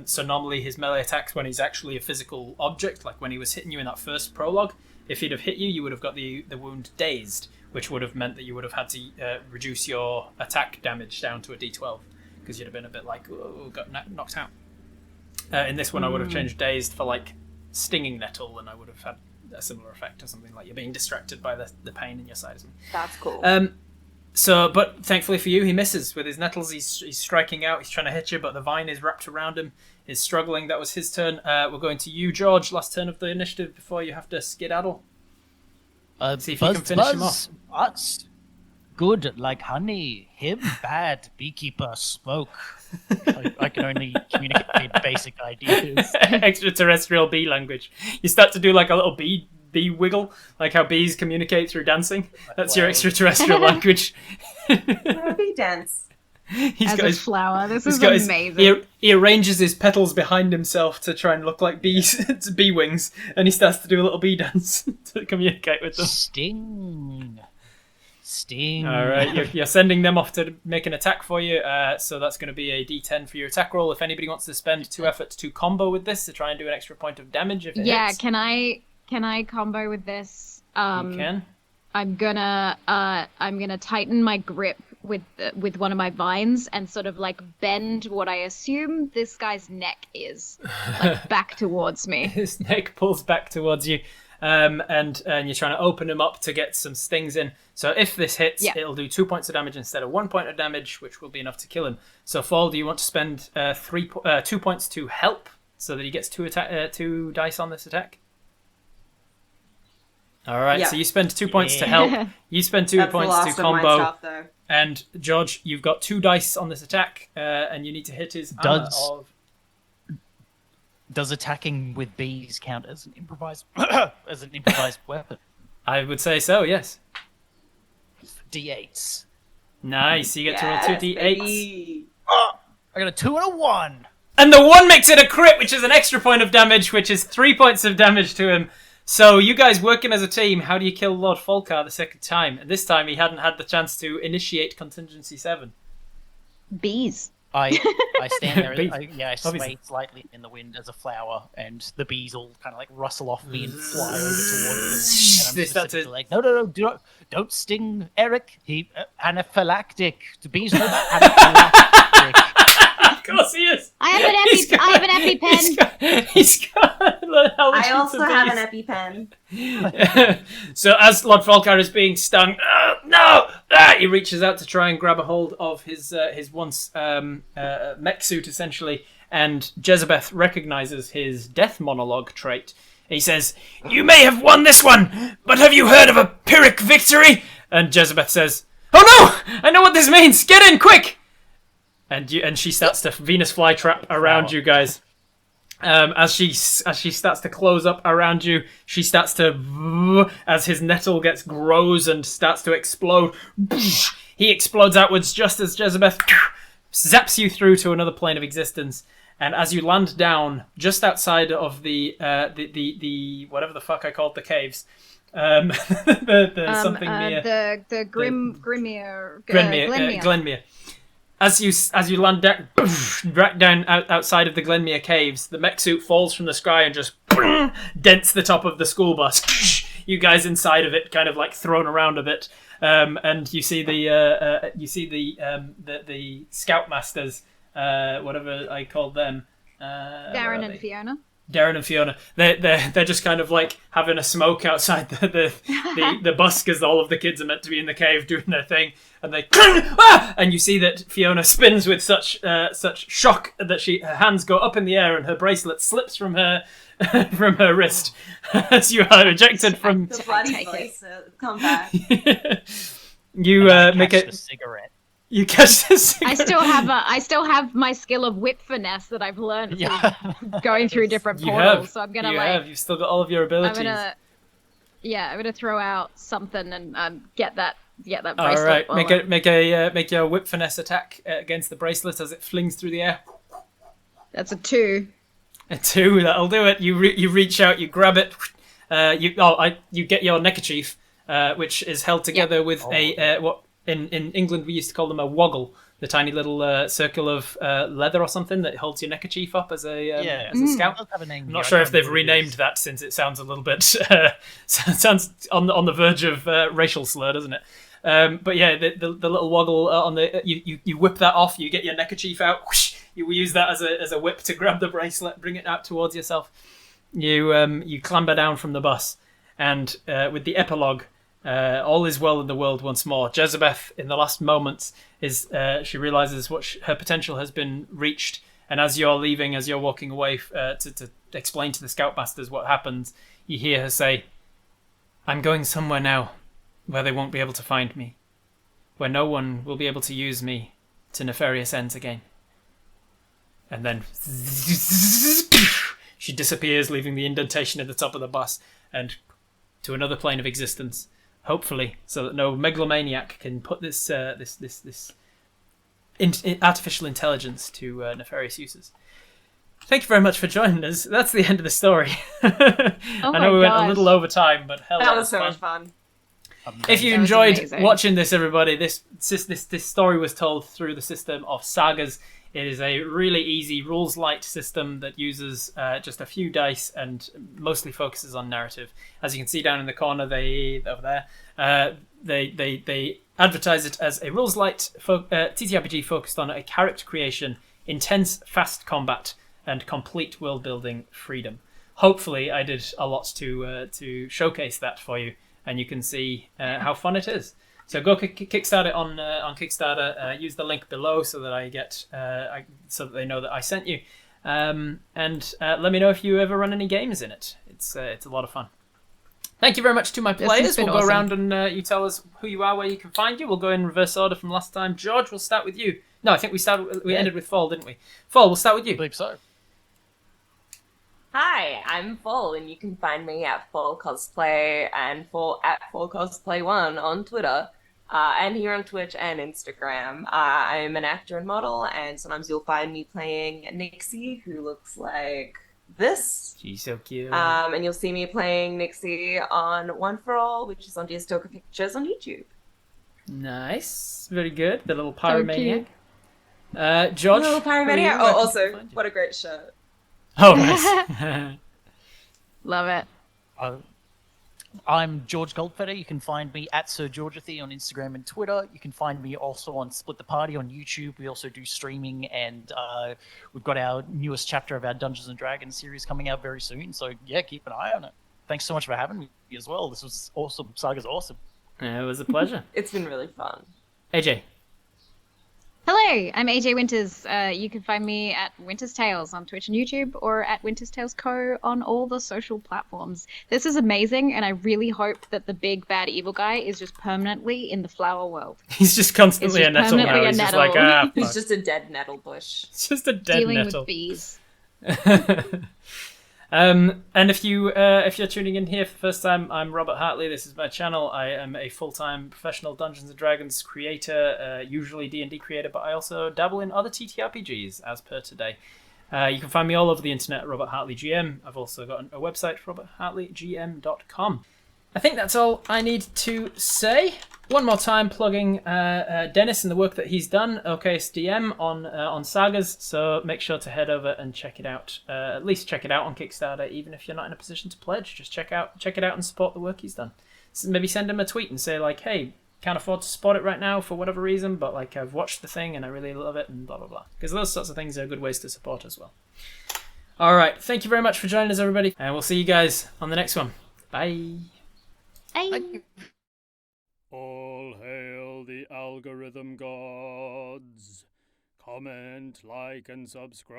[SPEAKER 1] So normally his melee attacks when he's actually a physical object, like when he was hitting you in that first prologue, if he'd have hit you, you would have got the wound dazed, which would have meant that you would have had to reduce your attack damage down to a d12, because you'd have been a bit like, oh, got knocked out. In this one, I would have changed dazed for like stinging nettle, and I would have had a similar effect or something, like you're being distracted by the pain in your side.
[SPEAKER 4] That's cool.
[SPEAKER 1] But thankfully for you, he misses with his nettles. He's striking out. He's trying to hit you, but the vine is wrapped around him. He's struggling. That was his turn. We're going to you, George. Last turn of the initiative before you have to skedaddle. See if you can finish him off.
[SPEAKER 6] Us good like honey. Him bad. Beekeeper smoke. I can only communicate basic ideas.
[SPEAKER 1] Extraterrestrial bee language. You start to do like a little bee wiggle, like how bees communicate through dancing. That's your extraterrestrial language.
[SPEAKER 4] Bee dance.
[SPEAKER 2] as a flower. This is amazing.
[SPEAKER 1] He arranges his petals behind himself to try and look like bees, bee wings, and he starts to do a little bee dance to communicate with them.
[SPEAKER 6] Sting.
[SPEAKER 1] All right, you're sending them off to make an attack for you. So that's going to be a D10 for your attack roll. If anybody wants to spend 2 effort to combo with this to try and do an extra point of damage, if it hits.
[SPEAKER 2] Can I combo with this?
[SPEAKER 1] You can.
[SPEAKER 2] I'm gonna tighten my grip with one of my vines and sort of like bend what I assume this guy's neck is, like back towards me.
[SPEAKER 1] His neck pulls back towards you, and you're trying to open him up to get some stings in. So if this hits, it'll do 2 points of damage instead of 1 point of damage, which will be enough to kill him. So Fall, do you want to spend 2 points to help so that he gets 2 dice on this attack? All right, so you spend 2 points to help. You spend 2 points to combo.
[SPEAKER 5] Stuff,
[SPEAKER 1] and George, you've got 2 dice on this attack, and you need to hit his armor of...
[SPEAKER 6] Does attacking with bees count as an improvised weapon?
[SPEAKER 1] I would say so, yes.
[SPEAKER 6] D8s.
[SPEAKER 1] Nice, you get to roll 2 D8s.
[SPEAKER 6] I got a 2 and a 1.
[SPEAKER 1] And the 1 makes it a crit, which is an extra point of damage, which is 3 points of damage to him. So you guys working as a team, how do you kill Lord Folkar the second time? And this time he hadn't had the chance to initiate Contingency 7.
[SPEAKER 2] Bees.
[SPEAKER 6] I stand there. I sway slightly in the wind as a flower, and the bees all kind of like rustle off me and fly over towards them. And I'm just like, no, don't sting Eric. He anaphylactic. The bees know that anaphylactic.
[SPEAKER 1] Of course he is.
[SPEAKER 2] I have an EpiPen.
[SPEAKER 1] He's got
[SPEAKER 5] I also have an EpiPen.
[SPEAKER 1] So as Lord Folkar is being stung, he reaches out to try and grab a hold of his once mech suit, essentially, and Jezebeth recognizes his death monologue trait. He says, "You may have won this one, but have you heard of a Pyrrhic victory?" And Jezebeth says, "Oh no! I know what this means! Get in, quick!" And she starts to Venus flytrap around you guys. As she starts to close up around you, she starts to, as his nettle grows and starts to explode, he explodes outwards just as Jezebeth zaps you through to another plane of existence. And as you land down just outside of the whatever the fuck I called the caves, Glenmere. As you land down outside of the Glenmere caves, the mech suit falls from the sky and just dents the top of the school bus. You guys inside of it, kind of like thrown around a bit, and you see the scoutmasters, whatever I called them,
[SPEAKER 2] Darren and Fiona.
[SPEAKER 1] Darren and Fiona, they're just kind of like having a smoke outside the bus because all of the kids are meant to be in the cave doing their thing, and and you see that Fiona spins with such shock that her hands go up in the air and her bracelet slips from her wrist as you are ejected from.
[SPEAKER 5] The bloody voice, come back.
[SPEAKER 1] You make a
[SPEAKER 6] cigarette.
[SPEAKER 1] You catch this.
[SPEAKER 2] I still have my skill of whip finesse that I've learned going through different portals. So I'm gonna
[SPEAKER 1] you've still got all of your abilities.
[SPEAKER 2] I'm gonna throw out something and get that bracelet.
[SPEAKER 1] All right, make your whip finesse attack against the bracelet as it flings through the air.
[SPEAKER 2] That's a 2.
[SPEAKER 1] A 2, that'll do it. You reach out, you grab it. You get your neckerchief, which is held together with what. In England, we used to call them a woggle, the tiny little circle of leather or something that holds your neckerchief up as a scout. I'm not sure if they've renamed that since it sounds a little bit sounds on the verge of racial slur, doesn't it? But yeah, the little woggle on the you whip that off, you get your neckerchief out, whoosh, you use that as a whip to grab the bracelet, bring it out towards yourself. You clamber down from the bus, and with the epilogue. All is well in the world once more. Jezebeth, in the last moments, she realizes her potential has been reached, and as you're leaving, as you're walking away to explain to the scoutmasters what happens, you hear her say, "I'm going somewhere now, where they won't be able to find me, where no one will be able to use me to nefarious ends again." And then she disappears, leaving the indentation at the top of the bus, and to another plane of existence. Hopefully, so that no megalomaniac can put this artificial intelligence to nefarious uses. Thank you very much for joining us. That's the end of the story. I know we went a little over time, but hell,
[SPEAKER 4] that was so much fun.
[SPEAKER 1] If you enjoyed watching this, everybody, this story was told through the system of SAGAS. It is a really easy rules light system that uses just a few dice and mostly focuses on narrative. As you can see down in the corner, over there, they advertise it as a rules light TTRPG focused on a character creation, intense fast combat, and complete world building freedom. Hopefully, I did a lot to showcase that for you, and you can see how fun it is. So go kickstart it on Kickstarter. Use the link below so that I get so that they know that I sent you. And let me know if you ever run any games in it. It's a lot of fun. Thank you very much to my players. We'll go around and you tell us who you are, where you can find you. We'll go in reverse order from last time. George, we'll start with you. No, I think we ended with Fall, didn't we? Fall, we'll start with you.
[SPEAKER 6] I believe so.
[SPEAKER 4] Hi, I'm Fall, and you can find me at Fall Cosplay and at Fall Cosplay 1 on Twitter, and here on Twitch and Instagram. I'm an actor and model, and sometimes you'll find me playing Nixie, who looks like this.
[SPEAKER 1] She's so cute.
[SPEAKER 4] And you'll see me playing Nixie on One for All, which is on Deerstalker Pictures on YouTube.
[SPEAKER 1] Nice, very good. The little pyromaniac. George.
[SPEAKER 4] Little pyromaniac. Oh, also, what a great shirt.
[SPEAKER 1] Oh, nice.
[SPEAKER 2] Love it.
[SPEAKER 6] I'm George Goldfetter. You can find me at Sir Georgethy on Instagram and Twitter. You can find me also on Split the Party on YouTube. We also do streaming, and we've got our newest chapter of our Dungeons and Dragons series coming out very soon. So yeah, keep an eye on it. Thanks so much for having me as well. This was awesome. Saga's awesome.
[SPEAKER 1] Yeah, it was a pleasure.
[SPEAKER 4] It's been really fun.
[SPEAKER 1] AJ.
[SPEAKER 2] Hello, I'm AJ Winters. You can find me at Winters Tales on Twitch and YouTube, or at Winters Tales Co. on all the social platforms. This is amazing, and I really hope that the big bad evil guy is just permanently in the flower world.
[SPEAKER 1] He's just constantly a nettle now. He's just like,
[SPEAKER 4] he's just a dead nettle bush.
[SPEAKER 1] It's just a dead
[SPEAKER 2] dealing
[SPEAKER 1] nettle.
[SPEAKER 2] with bees.
[SPEAKER 1] And if you're tuning in here for the first time, I'm Robert Hartley. This is my channel. I am a full-time professional Dungeons and Dragons creator, usually D&D creator, but I also dabble in other TTRPGs as per today. You can find me all over the internet at Robert Hartley GM. I've also got a website, roberthartleygm.com. I think that's all I need to say. One more time, plugging Dennis and the work that he's done, OKSDM on SAGAS. So make sure to head over and check it out. At least check it out on Kickstarter, even if you're not in a position to pledge. Just check it out and support the work he's done. So maybe send him a tweet and say like, "Hey, can't afford to support it right now for whatever reason, but like I've watched the thing and I really love it," and blah blah blah. Because those sorts of things are good ways to support as well. All right, thank you very much for joining us, everybody, and we'll see you guys on the next one. Bye.
[SPEAKER 2] Bye.
[SPEAKER 7] All hail the algorithm gods. Comment, like, and subscribe.